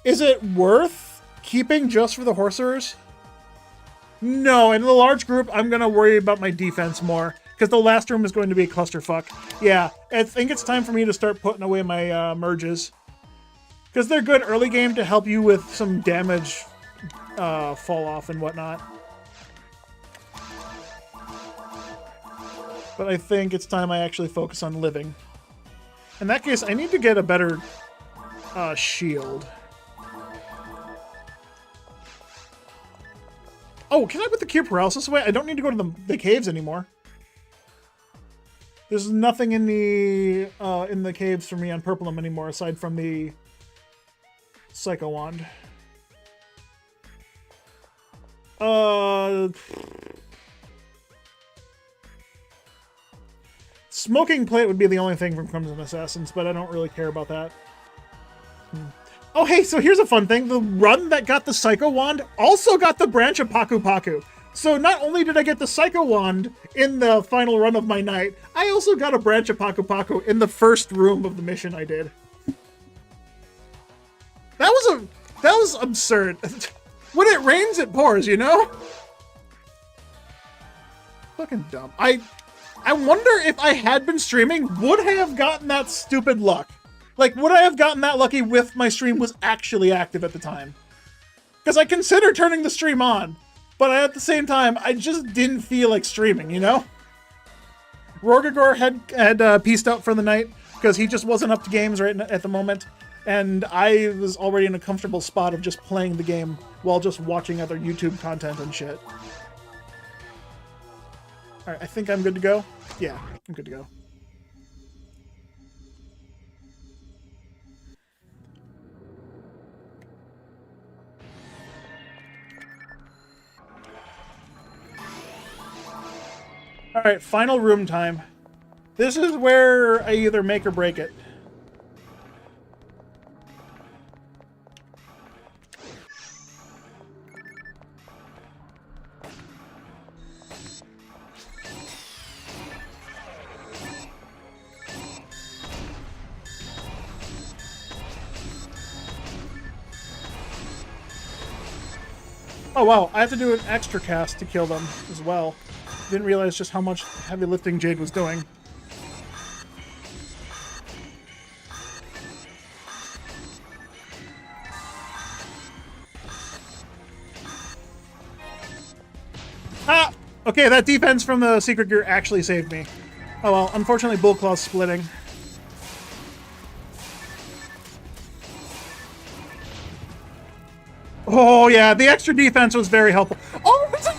Is it worth keeping just for the Horserers? No, in the large group, I'm going to worry about my defense more. Because the last room is going to be a clusterfuck. Yeah, I think it's time for me to start putting away my merges. Because they're good early game to help you with some damage fall off and whatnot. But I think it's time I actually focus on living. In that case, I need to get a better shield. Oh, can I put the cure paralysis away? I don't need to go to the caves anymore. There's nothing in the caves for me on Purplum anymore aside from the Psycho Wand. Smoking Plate would be the only thing from Crimson Assassins, but I don't really care about that. Oh, hey, so here's a fun thing. The run that got the Psycho Wand also got the Branch of Paku Paku. So not only did I get the Psycho Wand in the final run of my night, I also got a Branch of Paku Paku in the first room of the mission I did. That was absurd. When it rains, it pours, you know? Fucking dumb. I wonder if I had been streaming, would I have gotten that stupid luck? Like, would I have gotten that lucky if my stream was actually active at the time? Because I considered turning the stream on, but at the same time, I just didn't feel like streaming, you know? Rorgagor had pieced out for the night, because he just wasn't up to games right at the moment, and I was already in a comfortable spot of just playing the game while just watching other YouTube content and shit. Alright, I think I'm good to go. Yeah, I'm good to go. Alright, final room time. This is where I either make or break it. Oh wow, I have to do an extra cast to kill them as well. Didn't realize just how much heavy lifting Jade was doing. Ah! Okay, that defense from the Secret Gear actually saved me. Oh well, unfortunately Bullclaw's splitting. Oh yeah, the extra defense was very helpful. Oh, it's a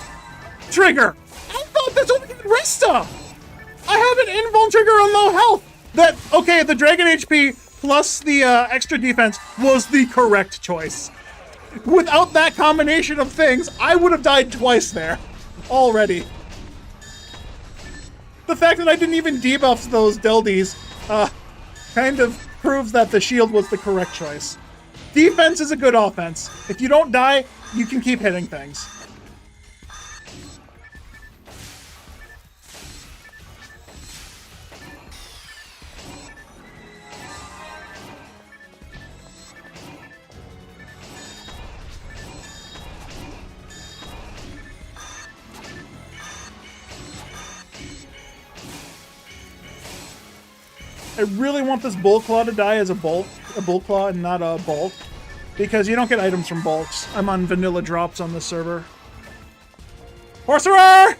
trigger! I thought this only had Rista! I have an invuln trigger on low health! Okay, the Dragon HP plus the extra defense was the correct choice. Without that combination of things, I would have died twice there. Already. The fact that I didn't even debuff those Deldies kind of proves that the shield was the correct choice. Defense is a good offense. If you don't die, you can keep hitting things. I really want this Bullclaw to die as a Bullclaw and not a bulk, because you don't get items from bulks. I'm on vanilla drops on this server. Horserer!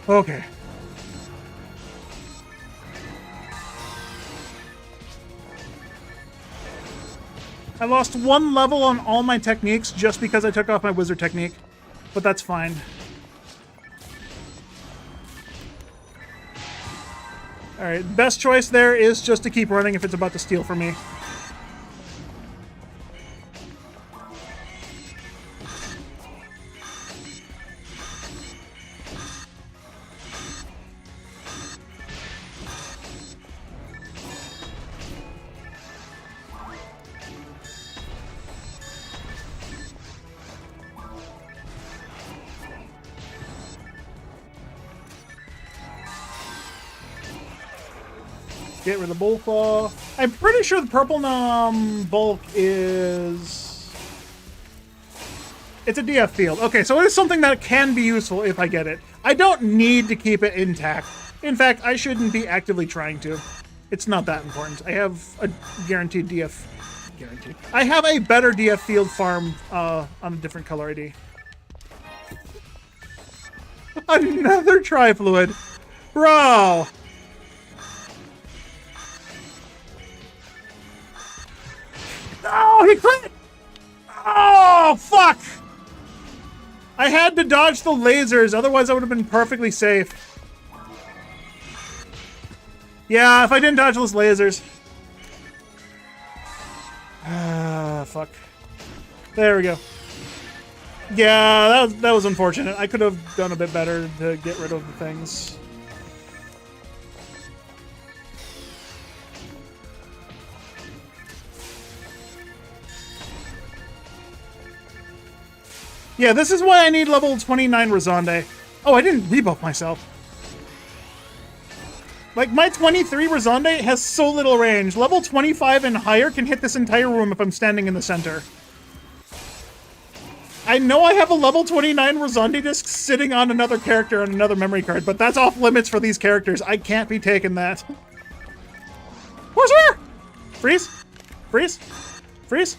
Okay. I lost 1 level on all my techniques just because I took off my wizard technique, but that's fine. Alright, best choice there is just to keep running if it's about to steal from me. Get rid of the Bullclaw. I'm pretty sure the purple bulk is... It's a DF field. Okay, so it is something that can be useful if I get it. I don't need to keep it intact. In fact, I shouldn't be actively trying to. It's not that important. I have a guaranteed DF... Guaranteed. I have a better DF field farm on a different color ID. Another Trifluid. Bro! Oh, he crit! Oh, fuck! I had to dodge the lasers, otherwise I would have been perfectly safe. Yeah, if I didn't dodge those lasers. Ah, fuck. There we go. Yeah, that was unfortunate. I could have done a bit better to get rid of the things. Yeah, this is why I need level 29 Rosande. Oh, I didn't rebuff myself. Like, my 23 Rosande has so little range. Level 25 and higher can hit this entire room if I'm standing in the center. I know I have a level 29 Rosande disc sitting on another character on another memory card, but that's off limits for these characters. I can't be taking that. Horsewear! Freeze! Freeze! Freeze!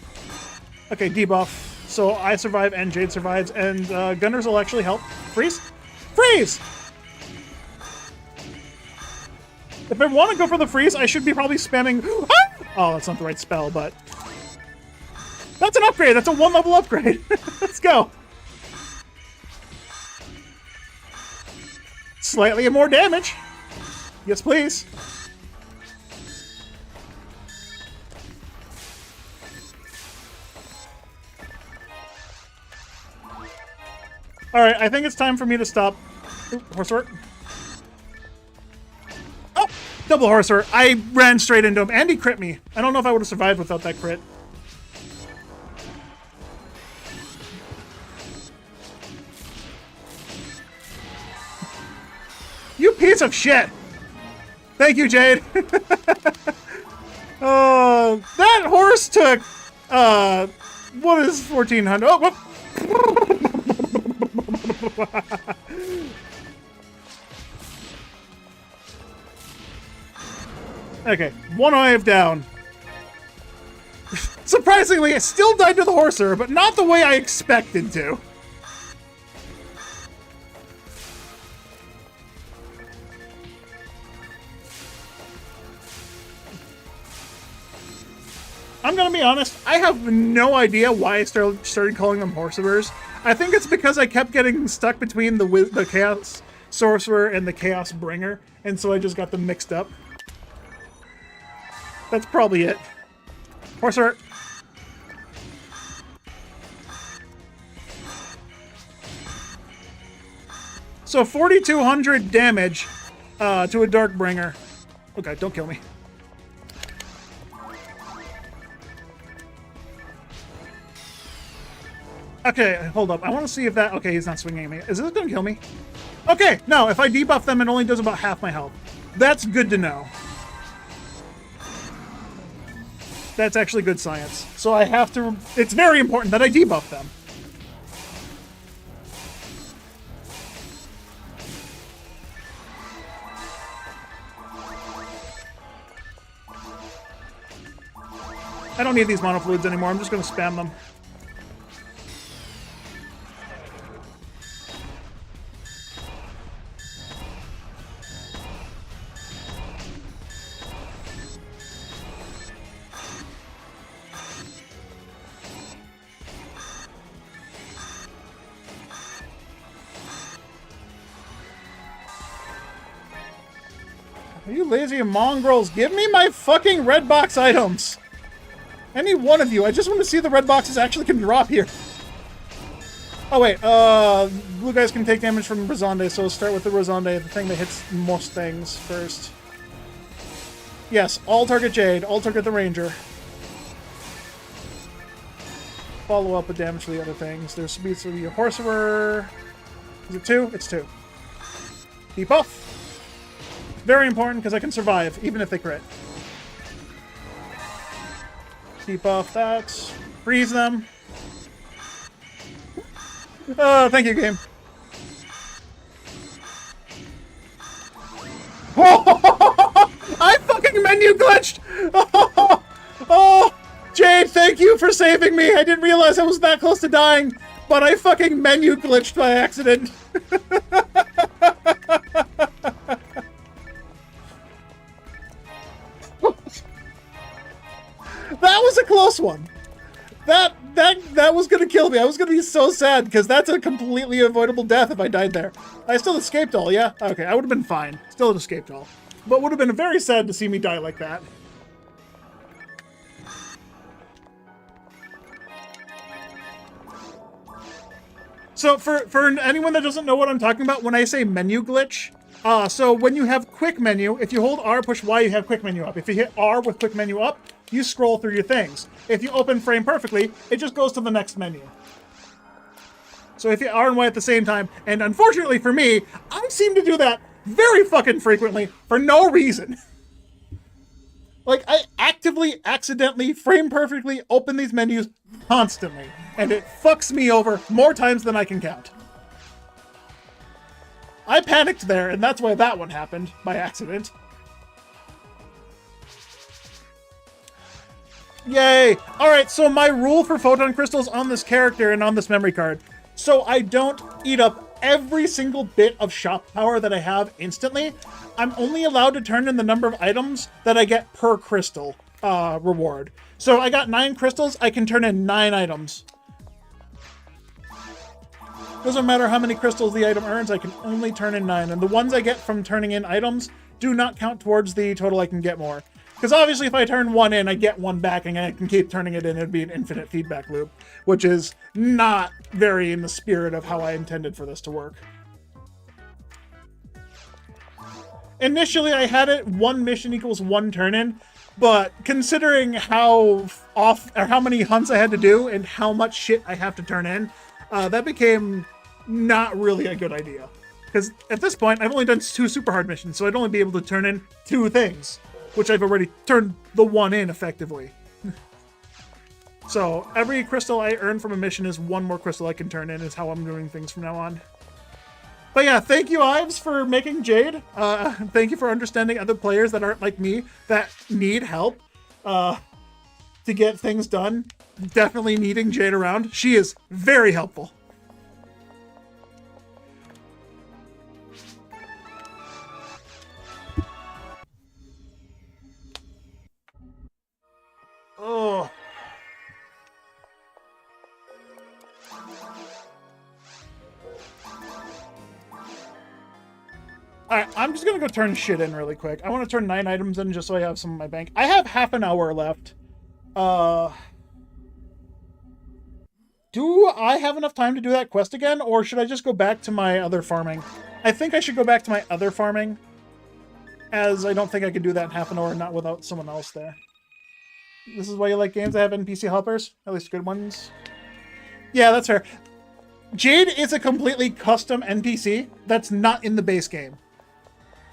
Okay, debuff. So I survive and Jade survives, and Gunners will actually help. Freeze! Freeze! If I want to go for the freeze, I should be probably spamming... Ah! Oh, that's not the right spell, but... That's an upgrade! That's a 1-level upgrade! Let's go! Slightly more damage! Yes, please! Alright, I think it's time for me to stop. Ooh, Horsework. Oh! Double Horsework. I ran straight into him, and he crit me. I don't know if I would have survived without that crit. You piece of shit! Thank you, Jade! That horse took, what is 1400? Oh, whoop! Okay, 1 wave down. Surprisingly, I still died to the Horser, but not the way I expected to. I'm gonna be honest, I have no idea why I started calling them Horsebears. I think it's because I kept getting stuck between the Chaos Sorcerer and the Chaos Bringer, and so I just got them mixed up. That's probably it. Horsebear. So 4,200 damage to a Darkbringer. Okay, don't kill me. Okay, hold up. I want to see if that... Okay, he's not swinging at me. Is this going to kill me? Okay, no. If I debuff them, it only does about half my health. That's good to know. That's actually good science. So I have to... It's very important that I debuff them. I don't need these monofluids anymore. I'm just going to spam them. You lazy mongrels, give me my fucking red box items. Any one of you. I just want to see the red boxes actually can drop here. Oh wait, blue guys can take damage from Rosande, so we'll start with the Rosande, the thing that hits most things first. Yes, all target Jade, all target the Ranger. Follow up with damage for the other things. There's speed to the Horserer. Is it 2? It's 2. Debuff. Very important because I can survive, even if they crit. Debuff that. Freeze them. Thank you, game. I fucking menu glitched! Oh, Jade, thank you for saving me. I didn't realize I was that close to dying, but I fucking menu glitched by accident. That was a close one. That was gonna kill me. I was gonna be so sad because that's a completely avoidable death if I died there. I still escaped all, yeah? Okay, I would have been fine. Still an escaped all. But would have been very sad to see me die like that. So for anyone that doesn't know what I'm talking about when I say menu glitch, so when you have quick menu, if you hold R, push Y, you have quick menu up. If you hit R with quick menu up, you scroll through your things. If you open frame perfectly, it just goes to the next menu. So if you R and Y at the same time, and unfortunately for me, I seem to do that very fucking frequently for no reason. Like, I actively, accidentally, frame perfectly open these menus constantly, and it fucks me over more times than I can count. I panicked there, and that's why that one happened, by accident. Yay! Alright, so my rule for photon crystals on this character and on this memory card. So I don't eat up every single bit of shop power that I have instantly. I'm only allowed to turn in the number of items that I get per crystal reward. So I got 9 crystals, I can turn in 9 items. Doesn't matter how many crystals the item earns, I can only turn in 9. And the ones I get from turning in items do not count towards the total I can get more. Because obviously if I turn 1 in, I get 1 back and I can keep turning it in. It'd be an infinite feedback loop, which is not very in the spirit of how I intended for this to work. Initially, I had it 1 mission equals 1 turn in, but considering how many hunts I had to do and how much shit I have to turn in, that became not really a good idea. Because at this point, I've only done 2 super hard missions, so I'd only be able to turn in 2 things, which I've already turned the 1 in effectively. So every crystal I earn from a mission is 1 more crystal I can turn in, is how I'm doing things from now on. But yeah, thank you, Ives, for making Jade. Thank you for understanding other players that aren't like me, that need help to get things done. Definitely needing Jade around. She is very helpful. Oh. Alright, I'm just gonna go turn shit in really quick. I want to turn 9 items in just so I have some in my bank. I have half an hour left. Do I have enough time to do that quest again, or should I just go back to my other farming? I think I should go back to my other farming, as I don't think I can do that in half an hour not without someone else there. This is why you like games that have NPC helpers? At least good ones? Yeah, that's fair. Jade is a completely custom NPC that's not in the base game.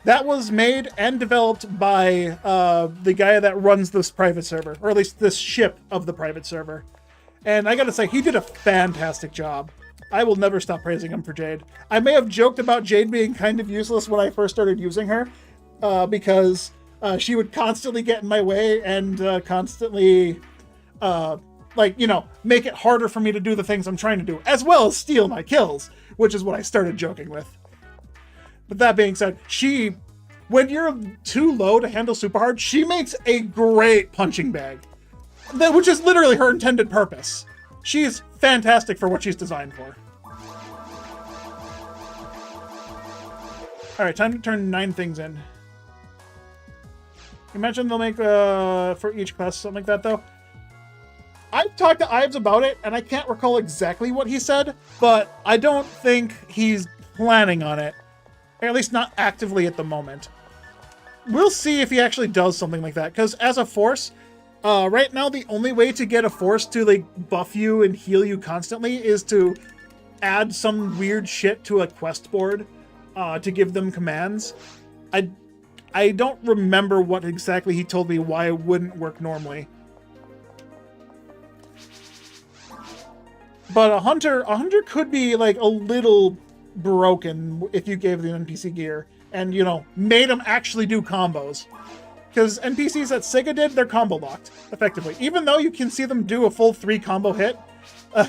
That was made and developed by the guy that runs this private server, or at least this ship of the private server. And I gotta say, he did a fantastic job. I will never stop praising him for Jade. I may have joked about Jade being kind of useless when I first started using her, because she would constantly get in my way and constantly, like, you know, make it harder for me to do the things I'm trying to do, as well as steal my kills, which is what I started joking with. But that being said, when you're too low to handle super hard, she makes a great punching bag, which is literally her intended purpose. She's fantastic for what she's designed for. All right, time to turn 9 things in. Imagine they'll make for each class something like that though. I've talked to Ives about it, and I can't recall exactly what he said, but I don't think he's planning on it. Or at least not actively at the moment. We'll see if he actually does something like that, because as a force, right now the only way to get a force to like buff you and heal you constantly is to add some weird shit to a quest board to give them commands. I don't remember what exactly he told me why it wouldn't work normally. But a hunter could be like a little broken if you gave them NPC gear and, you know, made them actually do combos. Because NPCs that Sega did, they're combo locked, effectively. Even though you can see them do a full 3 combo hit,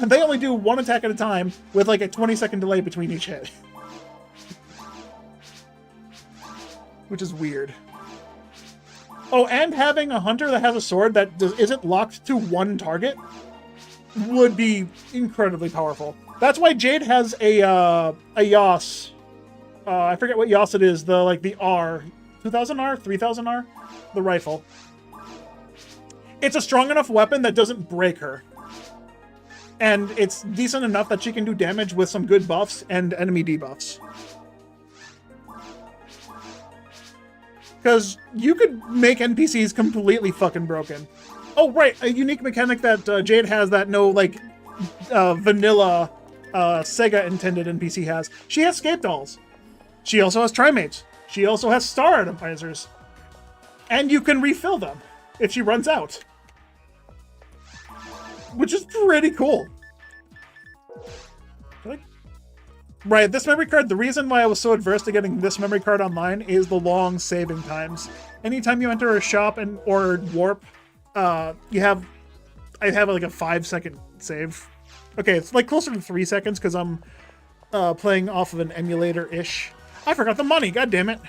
they only do 1 attack at a time with like a 20-second delay between each hit. Which is weird. Oh, and having a hunter that has a sword that isn't locked to one target would be incredibly powerful. That's why Jade has a Yas. I forget what Yas it is. The R, 2000R, 3000R, the rifle. It's a strong enough weapon that doesn't break her, and it's decent enough that she can do damage with some good buffs and enemy debuffs. Because you could make NPCs completely fucking broken. Oh, right, a unique mechanic that Jade has that no, like, vanilla Sega-intended NPC has. She has Scape Dolls. She also has Trimates. She also has Star Atomizers. And you can refill them if she runs out. Which is pretty cool. Right, this memory card, the reason why I was so adverse to getting this memory card online is the long saving times. Anytime you enter a shop or warp, I have like a 5-second save. Okay, it's like closer to 3 seconds because I'm playing off of an emulator-ish. I forgot the money, god damn it.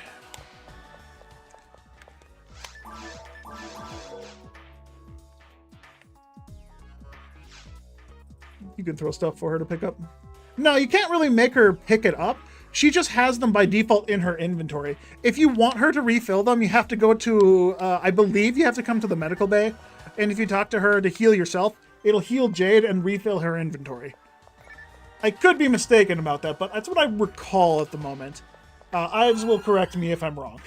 You can throw stuff for her to pick up. No, you can't really make her pick it up. She just has them by default in her inventory. If you want her to refill them, you have to go to, I believe you have to come to the medical bay. And if you talk to her to heal yourself, it'll heal Jade and refill her inventory. I could be mistaken about that, but that's what I recall at the moment. Ives will correct me if I'm wrong.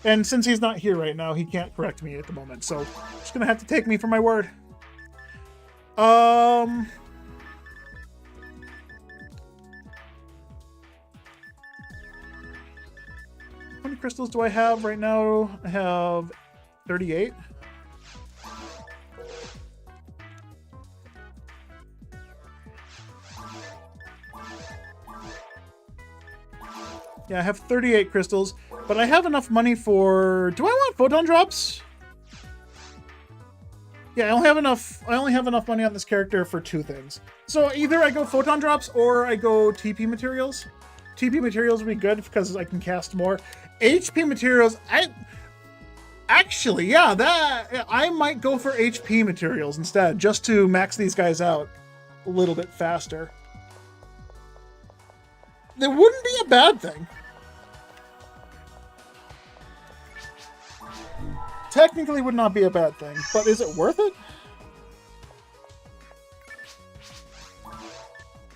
And since he's not here right now, he can't correct me at the moment. So, just gonna have to take me for my word. How many crystals do I have right now? I have 38. Yeah, I have 38 crystals, but I have enough money for... Do I want photon drops? Yeah, I only have enough money on this character for 2 things. So either I go photon drops or I go TP materials. TP materials would be good because I can cast more. HP materials, actually, yeah, I might go for HP materials instead, just to max these guys out a little bit faster. That wouldn't be a bad thing. Technically would not be a bad thing, but is it worth it?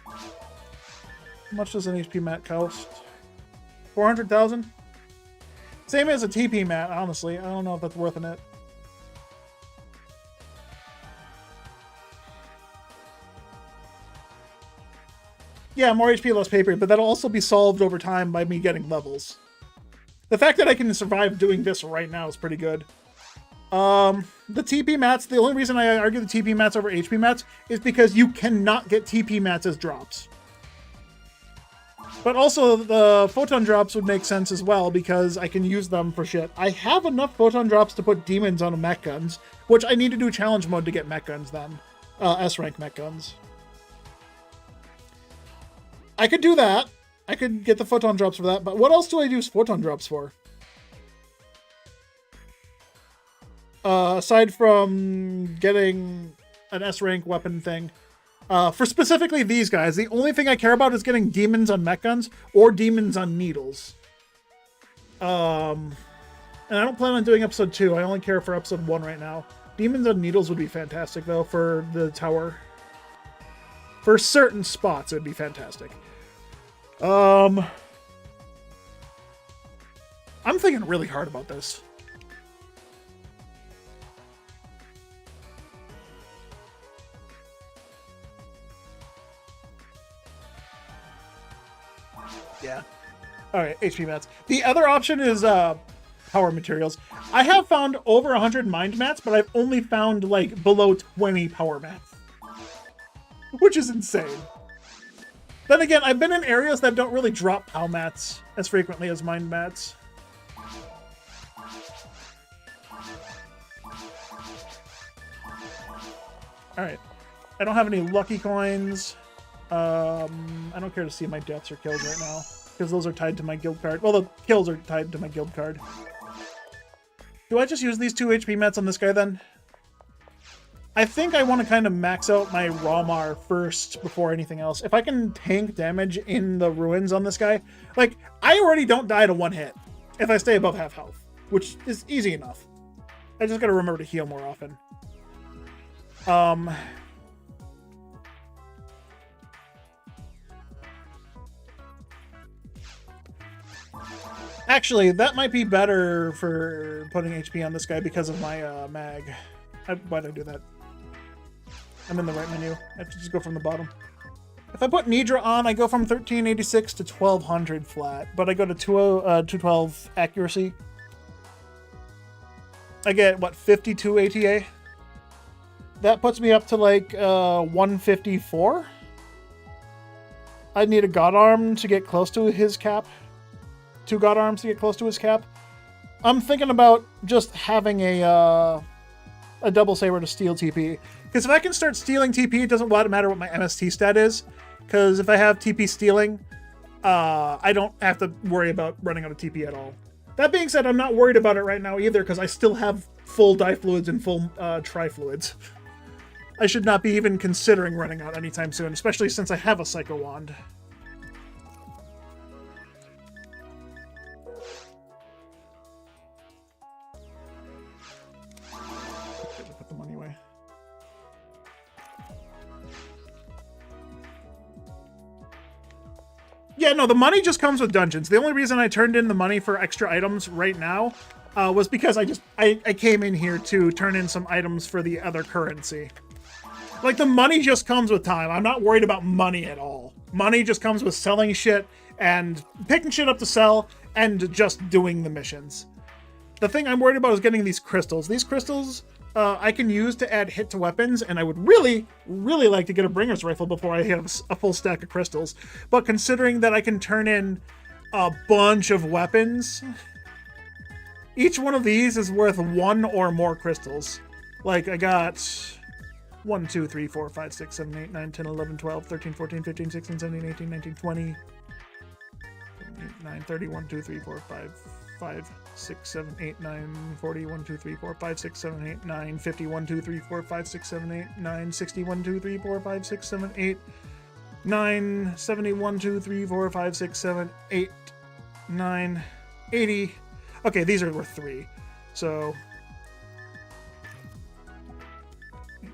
How much does an HP mat cost? 400,000? Same as a TP mat, honestly. I don't know if that's worth it. Yeah, more HP, less paper, but that'll also be solved over time by me getting levels. The fact that I can survive doing this right now is pretty good. The TP mats, the only reason I argue the TP mats over HP mats is because you cannot get TP mats as drops. But also, the photon drops would make sense as well, because I can use them for shit. I have enough photon drops to put demons on mech guns, which I need to do challenge mode to get mech guns then. S-rank mech guns. I could do that. I could get the photon drops for that, but what else do I use photon drops for? Aside from getting an S-rank weapon thing. For specifically these guys, the only thing I care about is getting demons on mech guns or demons on needles. And I don't plan on doing episode 2. I only care for episode 1 right now. Demons on Needles would be fantastic, though, for the tower. For certain spots, it would be fantastic. I'm thinking really hard about this. Yeah. Alright, HP mats. The other option is power materials. I have found over 100 mind mats, but I've only found like below 20 power mats. Which is insane. Then again, I've been in areas that don't really drop pow mats as frequently as mind mats. Alright. I don't have any lucky coins. I don't care to see my deaths or kills right now, because those are tied to my guild card. Well, the kills are tied to my guild card. Do I just use these 2 HP mats on this guy then? I think I want to kind of max out my Ramar first before anything else. If I can tank damage in the ruins on this guy, like, I already don't die to 1 hit if I stay above half health, which is easy enough. I just gotta remember to heal more often. Actually, that might be better for putting HP on this guy because of my mag. Why'd I do that? I'm in the right menu. I have to just go from the bottom. If I put Nidra on, I go from 1386 to 1200 flat, but I go to 212 accuracy. I get, what, 52 ATA? That puts me up to like 154. I'd need a God Arm to get close to his cap. 2 God Arms to get close to his cap. I'm thinking about just having a double saber to steal TP. Because if I can start stealing TP, it doesn't matter what my MST stat is. Because if I have TP stealing, I don't have to worry about running out of TP at all. That being said, I'm not worried about it right now either, because I still have full Difluids and full Trifluids. I should not be even considering running out anytime soon, especially since I have a Psycho Wand. Put the money away. Yeah, no, the money just comes with dungeons. The only reason I turned in the money for extra items right now was because I came in here to turn in some items for the other currency. Like, the money just comes with time. I'm not worried about money at all. Money just comes with selling shit and picking shit up to sell and just doing the missions. The thing I'm worried about is getting these crystals. These crystals I can use to add hit to weapons, and I would really, really like to get a Bringer's Rifle before I have a full stack of crystals. But considering that I can turn in a bunch of weapons, each one of these is worth 1 or more crystals. Like, I got 1, 2, 3, 4, 5, 6, 7, 8, 9, 10, 11, 12, 13, 14, 15, 16, 17, 18, 19, 20, 9, 30, 1, 2, 3, 4, 5, 6, 7, 8, 9, 40, 1, 2, 3, 4, 5, 6, 7, 8, 9, 50, 1, 2, 3, 4, 5, 6, 7, 8, 9, 60, 1, 2, 3, 4, 5, 6, 7, 8, 9, 70, 1, 2, 3, 4, 5, 6, 7, 8, 9, 80. Okay, these are worth 3. So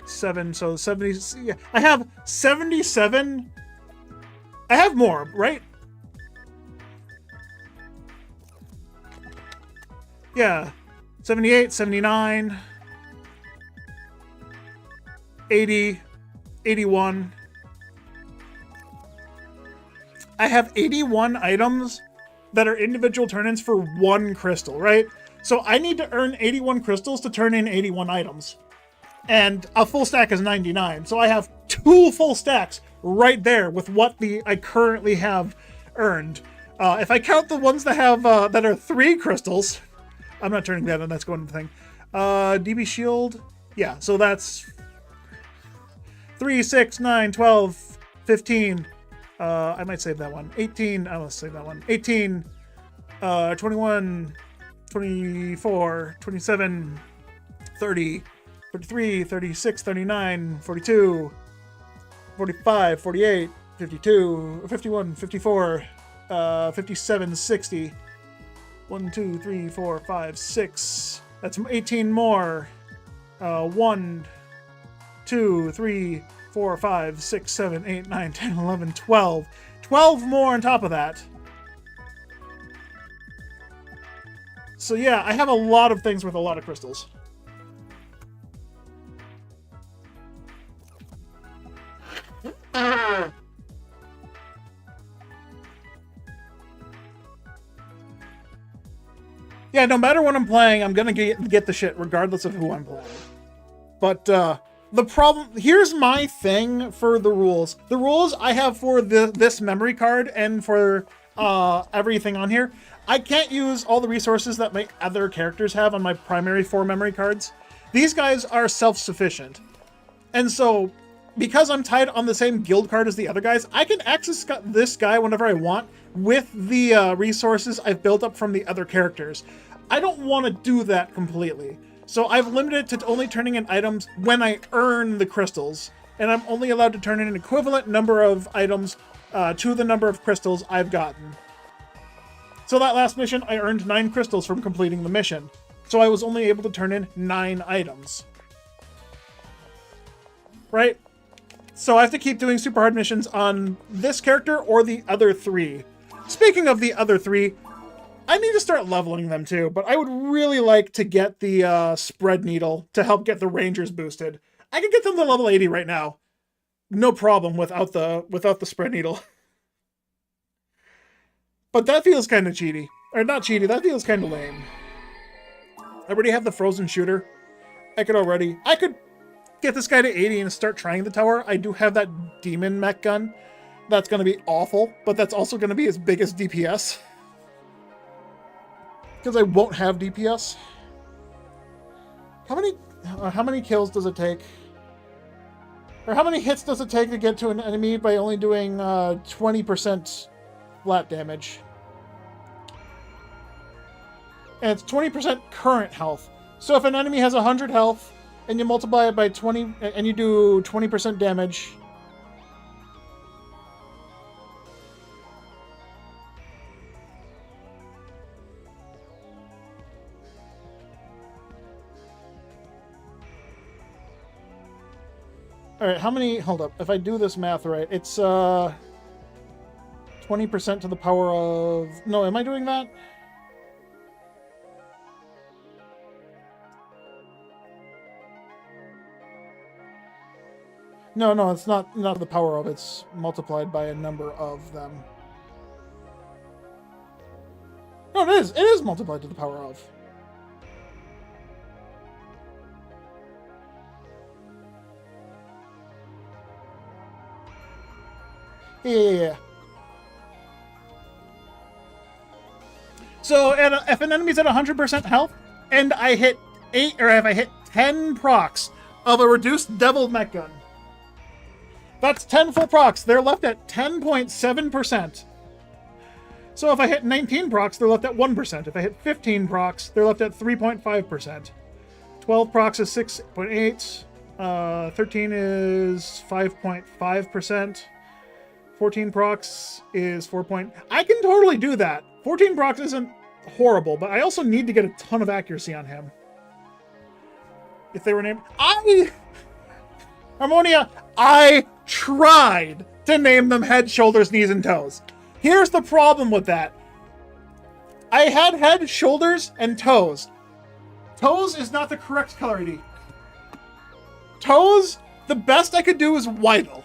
7, so 70. Yeah, I have 77. I have more, right? Yeah, 78, 79, 80, 81. I have 81 items that are individual turn-ins for 1 crystal, right? So I need to earn 81 crystals to turn in 81 items. And a full stack is 99. So I have 2 full stacks right there with what I currently have earned. If I count the ones that have that are 3 crystals, I'm not turning that on, that's going to the thing. DB Shield, yeah, so that's 3, 6, 9, 12, 15. I might save that one. 18, I will save that one. 18, 21, 24, 27, 30, 33, 36, 39, 42, 45, 48, 52, 51, 54, 57, 60, 1, 2, 3, 4, 5, 6. That's 18 more. 1, 2, 3, 4, 5, 6, 7, 8, 9, 10, 11, 12. 12 more on top of that. So yeah, I have a lot of things with a lot of crystals. Yeah, no matter what I'm playing, I'm gonna get the shit regardless of who I'm playing. But the problem, here's my thing for the rules. The rules I have for this memory card and for everything on here, I can't use all the resources that my other characters have on my primary 4 memory cards. These guys are self-sufficient. And so, because I'm tied on the same guild card as the other guys, I can access this guy whenever I want with the resources I've built up from the other characters. I don't want to do that completely. So I've limited it to only turning in items when I earn the crystals. And I'm only allowed to turn in an equivalent number of items to the number of crystals I've gotten. So that last mission, I earned 9 crystals from completing the mission. So I was only able to turn in 9 items. Right? So I have to keep doing super hard missions on this character or the other 3. Speaking of the other 3, I need to start leveling them too, but I would really like to get the spread needle to help get the rangers boosted. I can get them to level 80 right now. No problem without the spread needle. But that feels kind of cheaty. Or not cheaty, that feels kind of lame. I already have the frozen shooter. I could get this guy to 80 and start trying the tower. I do have that demon mech gun. That's going to be awful, but that's also going to be as big as DPS. Because I won't have DPS. How many kills does it take? Or how many hits does it take to get to an enemy by only doing 20% flat damage? And it's 20% current health. So if an enemy has 100 health, and you multiply it by 20, and you do 20% damage... Alright, how many... Hold up. If I do this math right, it's 20% to the power of... No, am I doing that? No, it's not the power of, it's multiplied by a number of them. No, it is! It is multiplied to the power of. Yeah. So, if an enemy's at 100% health, and I hit 8, or if I hit 10 procs of a reduced devil mech gun, that's 10 full procs. They're left at 10.7%. So if I hit 19 procs, they're left at 1%. If I hit 15 procs, they're left at 3.5%. 12 procs is 6.8. 13 is 5.5%. 14 procs is 4. I can totally do that. 14 procs isn't horrible, but I also need to get a ton of accuracy on him. If they were named... Harmonia, I tried to name them head, shoulders, knees, and toes. Here's the problem with that. I had head, shoulders, and toes. Toes is not the correct color ID. Toes, the best I could do is Whittle.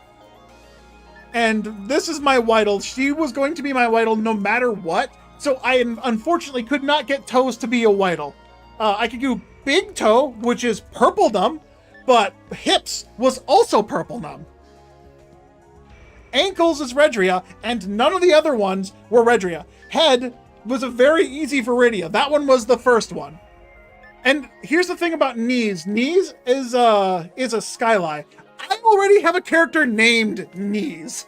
And this is my Whittle. She was going to be my Whittle no matter what. So I unfortunately could not get Toes to be a Whittle. I could do Big Toe, which is Purple Numb, but Hips was also Purple Numb. Ankles is Redria, and none of the other ones were Redria. Head was a very easy Viridia. That one was the first one. And here's the thing about Knees. Knees is a Skylie. I already have a character named Knees.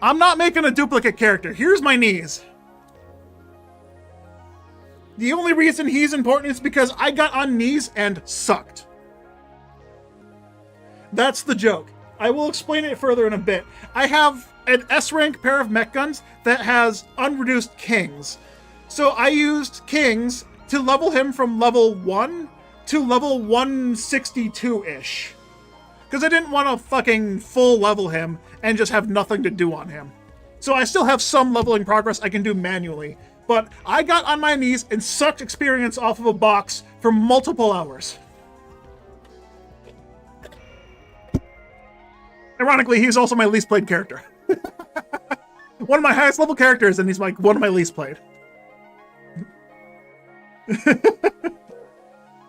I'm not making a duplicate character. Here's my Knees. The only reason he's important is because I got on Knees and sucked. That's the joke. I will explain it further in a bit. I have an S-rank pair of mech guns that has unreduced kings. So I used kings to level him from level 1 to level 162-ish. Because I didn't want to fucking full level him and just have nothing to do on him. So I still have some leveling progress I can do manually. But I got on my knees and sucked experience off of a box for multiple hours. Ironically, he's also my least played character. One of my highest level characters, and he's like one of my least played.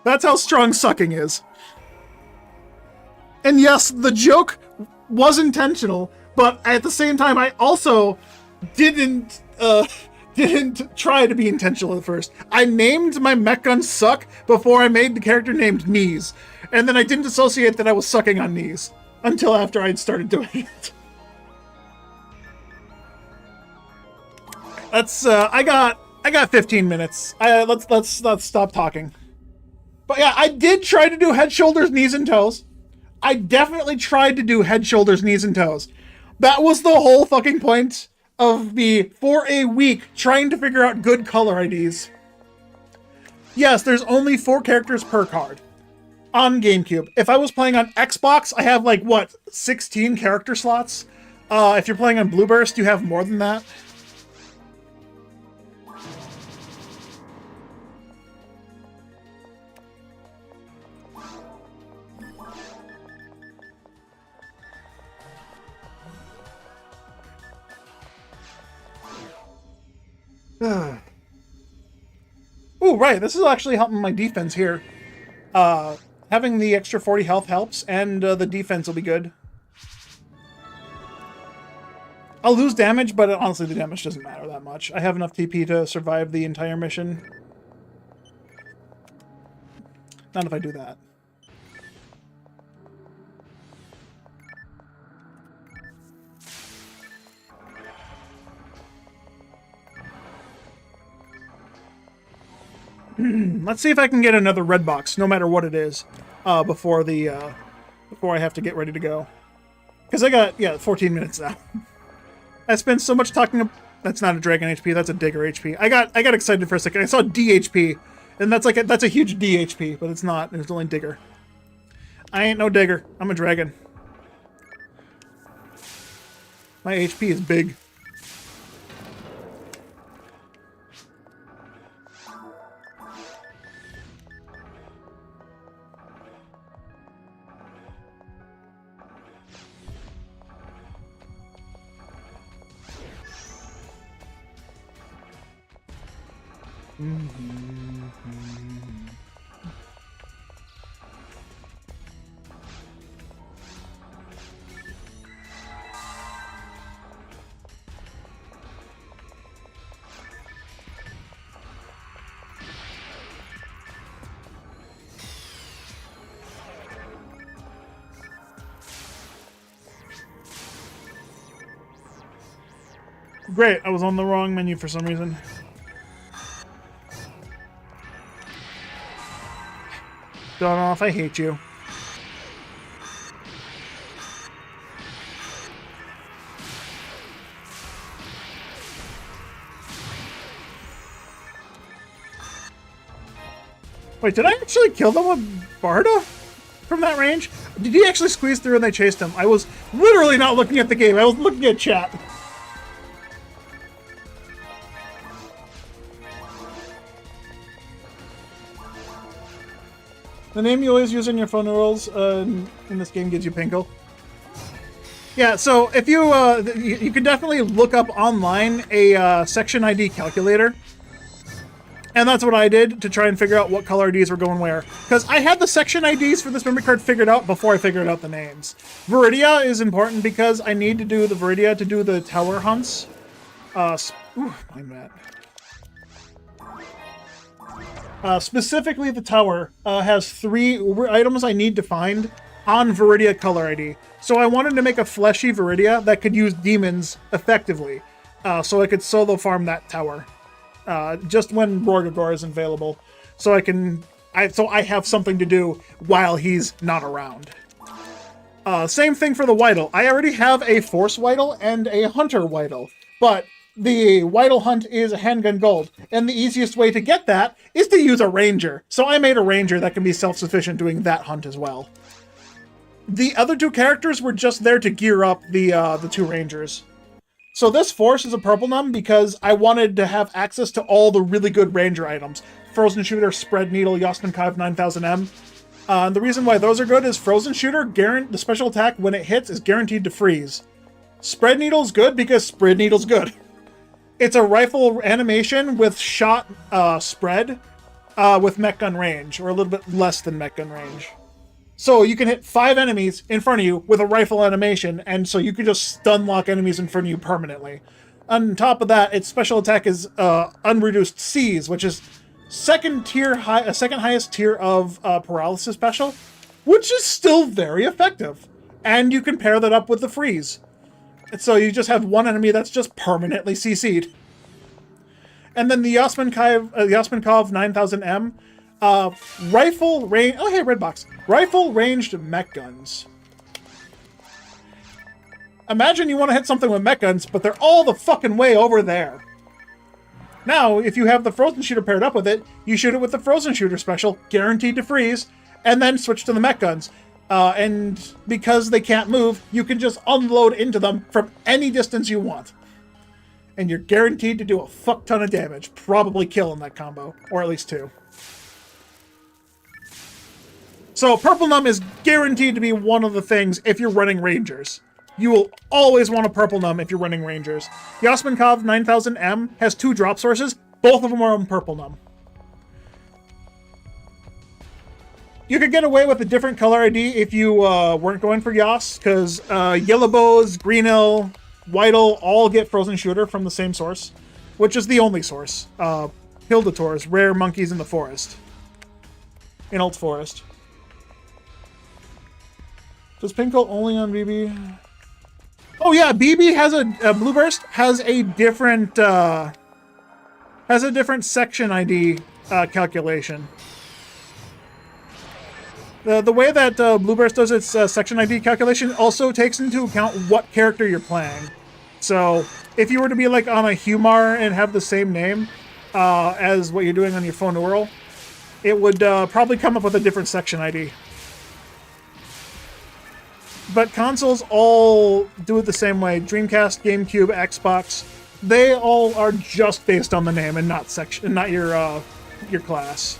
That's how strong sucking is. And yes, the joke was intentional, but at the same time, I also didn't try to be intentional at first. I named my mech gun Suck before I made the character named Knees, and then I didn't associate that I was sucking on knees until after I'd started doing it. That's I got 15 minutes. Let's stop talking. But yeah, I did try to do head, shoulders, knees, and toes. I definitely tried to do head, shoulders, knees, and toes. That was the whole fucking point of me for a week trying to figure out good color IDs. Yes, there's only 4 characters per card on GameCube. If I was playing on Xbox, I have like, what, 16 character slots? If you're playing on Blueburst, you have more than that. Ooh, right, this is actually helping my defense here. Having the extra 40 health helps, and the defense will be good. I'll lose damage, but honestly the damage doesn't matter that much. I have enough TP to survive the entire mission. Not if I do that. Let's see if I can get another red box, no matter what it is, before I have to get ready to go. Because I got, 14 minutes now. I spent so much talking. That's not a dragon HP. That's a digger HP. I got excited for a second. I saw DHP, and that's a huge DHP, but it's not. It's only digger. I ain't no digger. I'm a dragon. My HP is big. Great, I was on the wrong menu for some reason. Don't know if I hate you. Wait, did I actually kill them with Barda from that range? Did he actually squeeze through and they chased him? I was literally not looking at the game. I was looking at chat. The name you always use in your phone rules in this game gives you Pinkle. Yeah, so if you you can definitely look up online a section ID calculator. And that's what I did to try and figure out what color IDs were going where. Because I had the section IDs for this memory card figured out before I figured out the names. Viridia is important because I need to do the Viridia to do the tower hunts. Specifically, the tower has 3 items I need to find on Viridia color ID. So I wanted to make a fleshy Viridia that could use demons effectively. So I could solo farm that tower. Just when Rorgagor is available. So I have something to do while he's not around. Same thing for the Whittle. I already have a Force Whittle and a Hunter Whittle, but the Whittle Hunt is a handgun gold, and the easiest way to get that is to use a Ranger. So I made a Ranger that can be self-sufficient doing that hunt as well. The other two characters were just there to gear up the two Rangers. So this Force is a Purple Num because I wanted to have access to all the really good Ranger items. Frozen Shooter, Spread Needle, Yasmin Kaiv 9000M. The reason why those are good is Frozen Shooter, the special attack when it hits is guaranteed to freeze. Spread Needle's good because Spread Needle's good. It's a rifle animation with shot spread with mech gun range, or a little bit less than mech gun range. So you can hit 5 enemies in front of you with a rifle animation, and so you can just stun lock enemies in front of you permanently. On top of that, its special attack is Unreduced Seize, which is second highest tier of paralysis special, which is still very effective. And you can pair that up with the freeze. So you just have one enemy that's just permanently CC'd. And then the Yasmin Kaiv 9000M, rifle range. Oh hey, red box. Rifle ranged mech guns. Imagine you want to hit something with mech guns, but they're all the fucking way over there. Now, if you have the Frozen Shooter paired up with it, you shoot it with the Frozen Shooter special, guaranteed to freeze, and then switch to the mech guns. And because they can't move, you can just unload into them from any distance you want. And you're guaranteed to do a fuck ton of damage, probably killing that combo, or at least 2. So Purple Num is guaranteed to be one of the things if you're running Rangers. You will always want a Purple Num if you're running Rangers. Yasmin Kaiv 9000M has 2 drop sources, both of them are on Purple Num. You could get away with a different color ID if you weren't going for Yas, because Yellowbows, Greenhill, Whittle all get Frozen Shooter from the same source, which is the only source. Hildators, rare monkeys in the forest. In Alt Forest. Does Pinkle only on BB? Oh yeah, BB has a Blueburst has a different section ID calculation. The way that Blueburst does its section ID calculation also takes into account what character you're playing. So if you were to be like on a Humar and have the same name as what you're doing on your phone Neural, it would probably come up with a different section ID. But consoles all do it the same way. Dreamcast, GameCube, Xbox, they all are just based on the name and not section, not your class.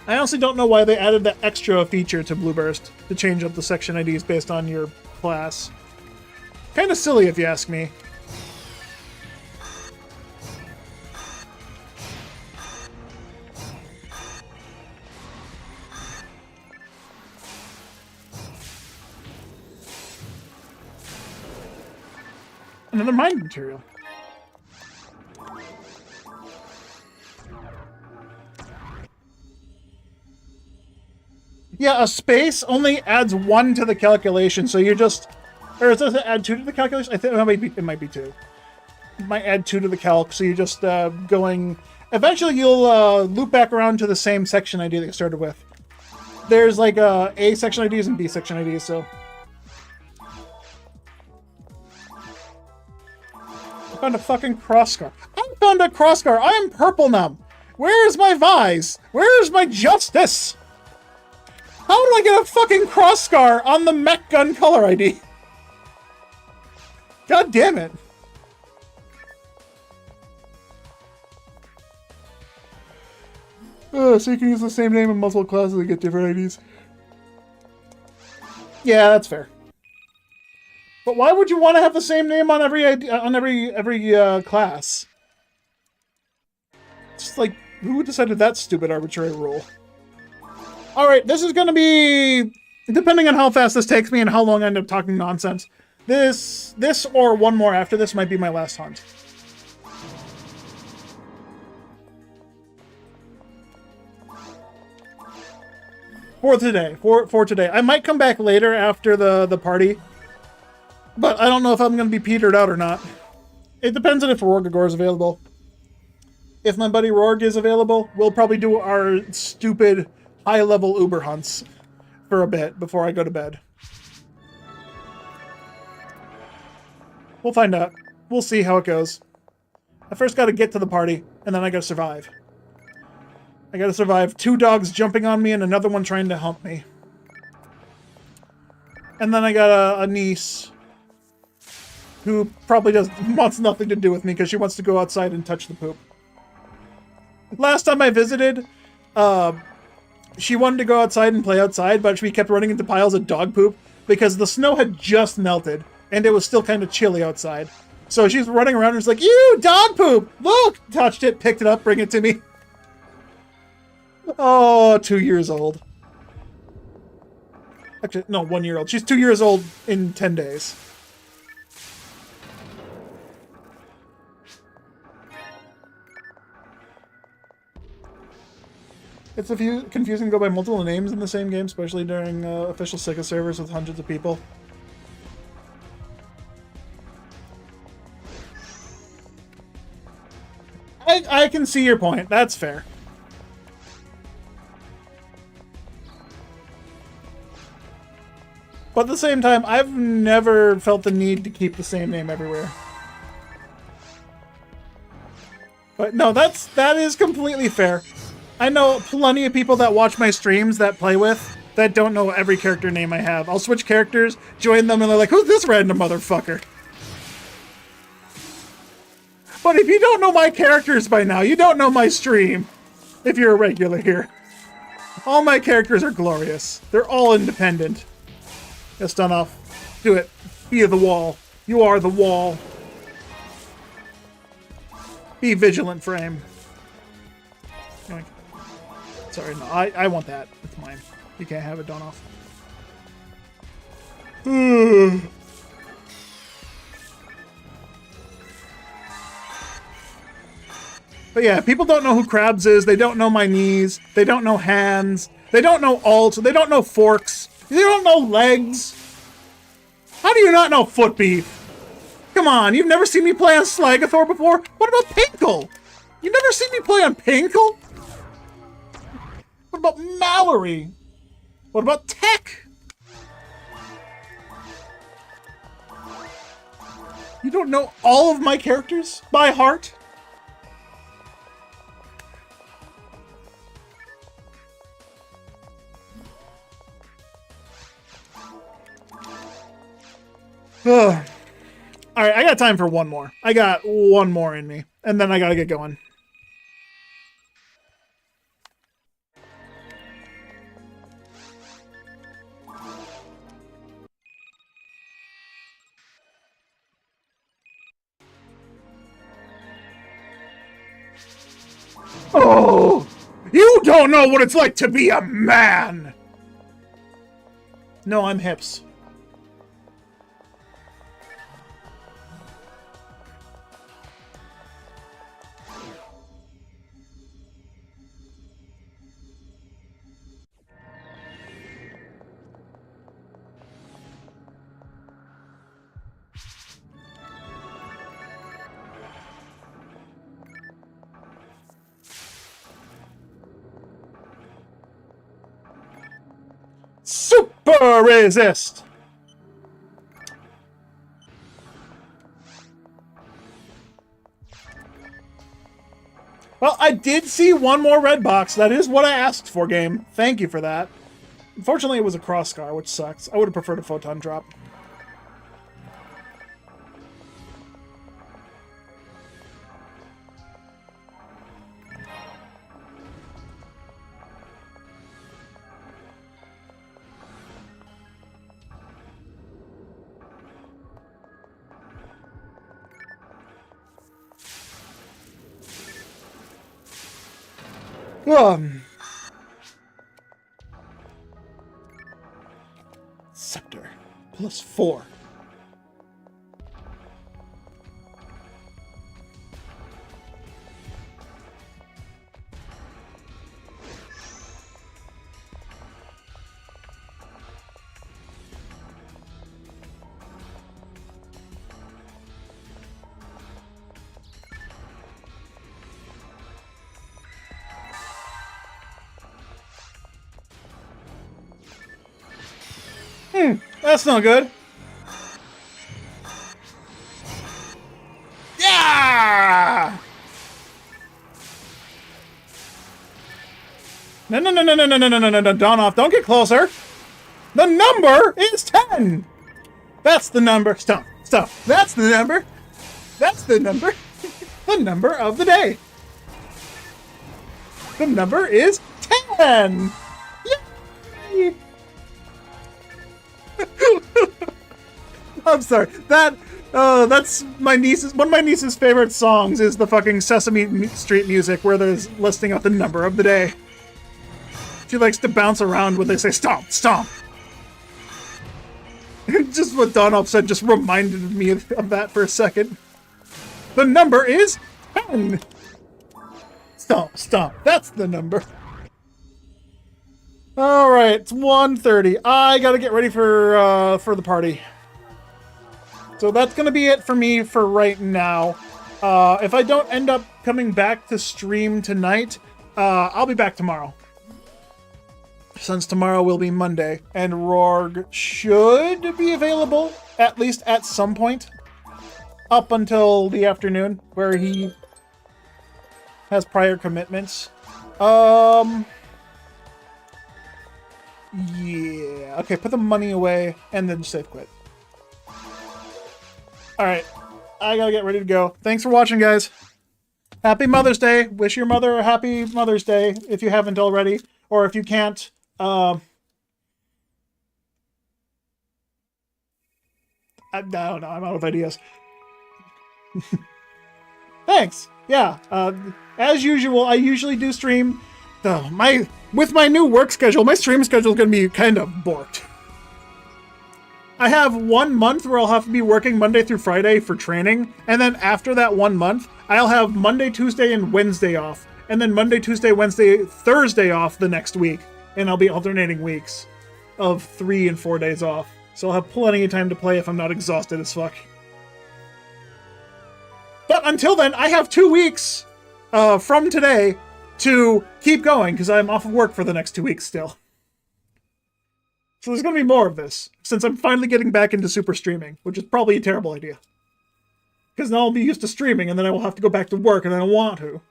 I honestly don't know why they added that extra feature to Blueburst to change up the section IDs based on your class. Kind of silly if you ask me. Another mind material. Yeah, a space only adds 1 to the calculation, so you're just... Or does it add 2 to the calculation? I think it might be 2. It might add 2 to the calc, so you're just going... Eventually you'll loop back around to the same section ID that you started with. There's like A section IDs and B section IDs, so... I found a fucking crosscar. I found a crosscar! I am Purple Num! Where is my Vise? Where is my justice? How do I get a fucking crosscar on the mech gun color ID? God damn it. So you can use the same name in multiple classes and get different IDs. Yeah, that's fair. But why would you want to have the same name on every class? It's like, who decided that stupid arbitrary rule? Alright, this is going to be... Depending on how fast this takes me and how long I end up talking nonsense, this or one more after this might be my last hunt. For today. For today. I might come back later after the party, but I don't know if I'm going to be petered out or not. It depends on if Rorgagor is available. If my buddy Rorg is available, we'll probably do our stupid high-level Uber hunts for a bit before I go to bed. We'll find out. We'll see how it goes. I first gotta get to the party, and then I gotta survive. I gotta survive 2 dogs jumping on me and another one trying to hump me. And then I got a niece who probably wants nothing to do with me because she wants to go outside and touch the poop. Last time I visited, she wanted to go outside and play outside, but we kept running into piles of dog poop because the snow had just melted and it was still kind of chilly outside. So she's running around and she's like, "You, dog poop! Look!" Touched it, picked it up, bring it to me. Oh, 2 years old. Actually, no, 1 year old. She's 2 years old in 10 days. It's confusing to go by multiple names in the same game, especially during official Sega servers with hundreds of people. I can see your point. That's fair. But at the same time, I've never felt the need to keep the same name everywhere. But no, that is completely fair. I know plenty of people that watch my streams that play with that don't know every character name I have. I'll switch characters, join them, and they're like, "Who's this random motherfucker?" But if you don't know my characters by now, you don't know my stream. If you're a regular here. All my characters are glorious. They're all independent. Yes, done off. Do it. Be the wall. You are the wall. Be vigilant, Frame. Yoink. Sorry, no, I want that. It's mine. You can't have it, done off. But yeah, people don't know who Krabs is. They don't know my knees. They don't know hands. They don't know alt. They don't know forks. They don't know legs. How do you not know foot beef? Come on, you've never seen me play on Slagathor before? What about Pinkle? You've never seen me play on Pinkle? What about Mallory? What about Tech? You don't know all of my characters by heart? Ugh. All right, I got time for one more. I got one more in me, and then I gotta get going. Oh, you don't know what it's like to be a man. No, I'm hips. Super resist. Well, I did see one more red box. That is what I asked for, game. Thank you for that. Unfortunately, it was a cross scar, which sucks. I would have preferred a photon drop. Scepter +4. That's no good. Yeah! No, no, no, no, no, no, no, no, no, no, no, Donoff, don't get closer. The number is 10. That's the number. Stop, stop. That's the number. That's the number. The number of the day. The number is 10. Yay! I'm sorry. That's my niece's. One of my niece's favorite songs is the fucking Sesame Street music, where there's listing out the number of the day. She likes to bounce around when they say stomp, stomp. Just what Donald said just reminded me of that for a second. The number is 10. Stomp, stomp. That's the number. All right, it's 1:30. I gotta get ready for the party. So that's gonna be it for me for right now. If I don't end up coming back to stream tonight, I'll be back tomorrow. Since tomorrow will be Monday, and Rorg should be available, at least at some point, up until the afternoon, where he has prior commitments. Yeah, okay, put the money away, and then save quit. Alright, I gotta get ready to go. Thanks for watching, guys. Happy Mother's Day. Wish your mother a happy Mother's Day, if you haven't already, or if you can't, I don't know, I'm out of ideas. Thanks. Yeah. As usual, I usually do stream. With my new work schedule, my stream schedule is going to be kind of borked. I have 1 month where I'll have to be working Monday through Friday for training, and then after that 1 month, I'll have Monday, Tuesday, and Wednesday off, and then Monday, Tuesday, Wednesday, Thursday off the next week. And I'll be alternating weeks of 3 and 4 days off. So I'll have plenty of time to play if I'm not exhausted as fuck. But until then, I have 2 weeks from today to keep going, because I'm off of work for the next 2 weeks still. So there's going to be more of this, since I'm finally getting back into super streaming, which is probably a terrible idea. Because then I'll be used to streaming, and then I will have to go back to work, and I don't want to.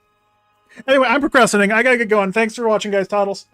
Anyway, I'm procrastinating. I gotta get going. Thanks for watching, guys. Toddles.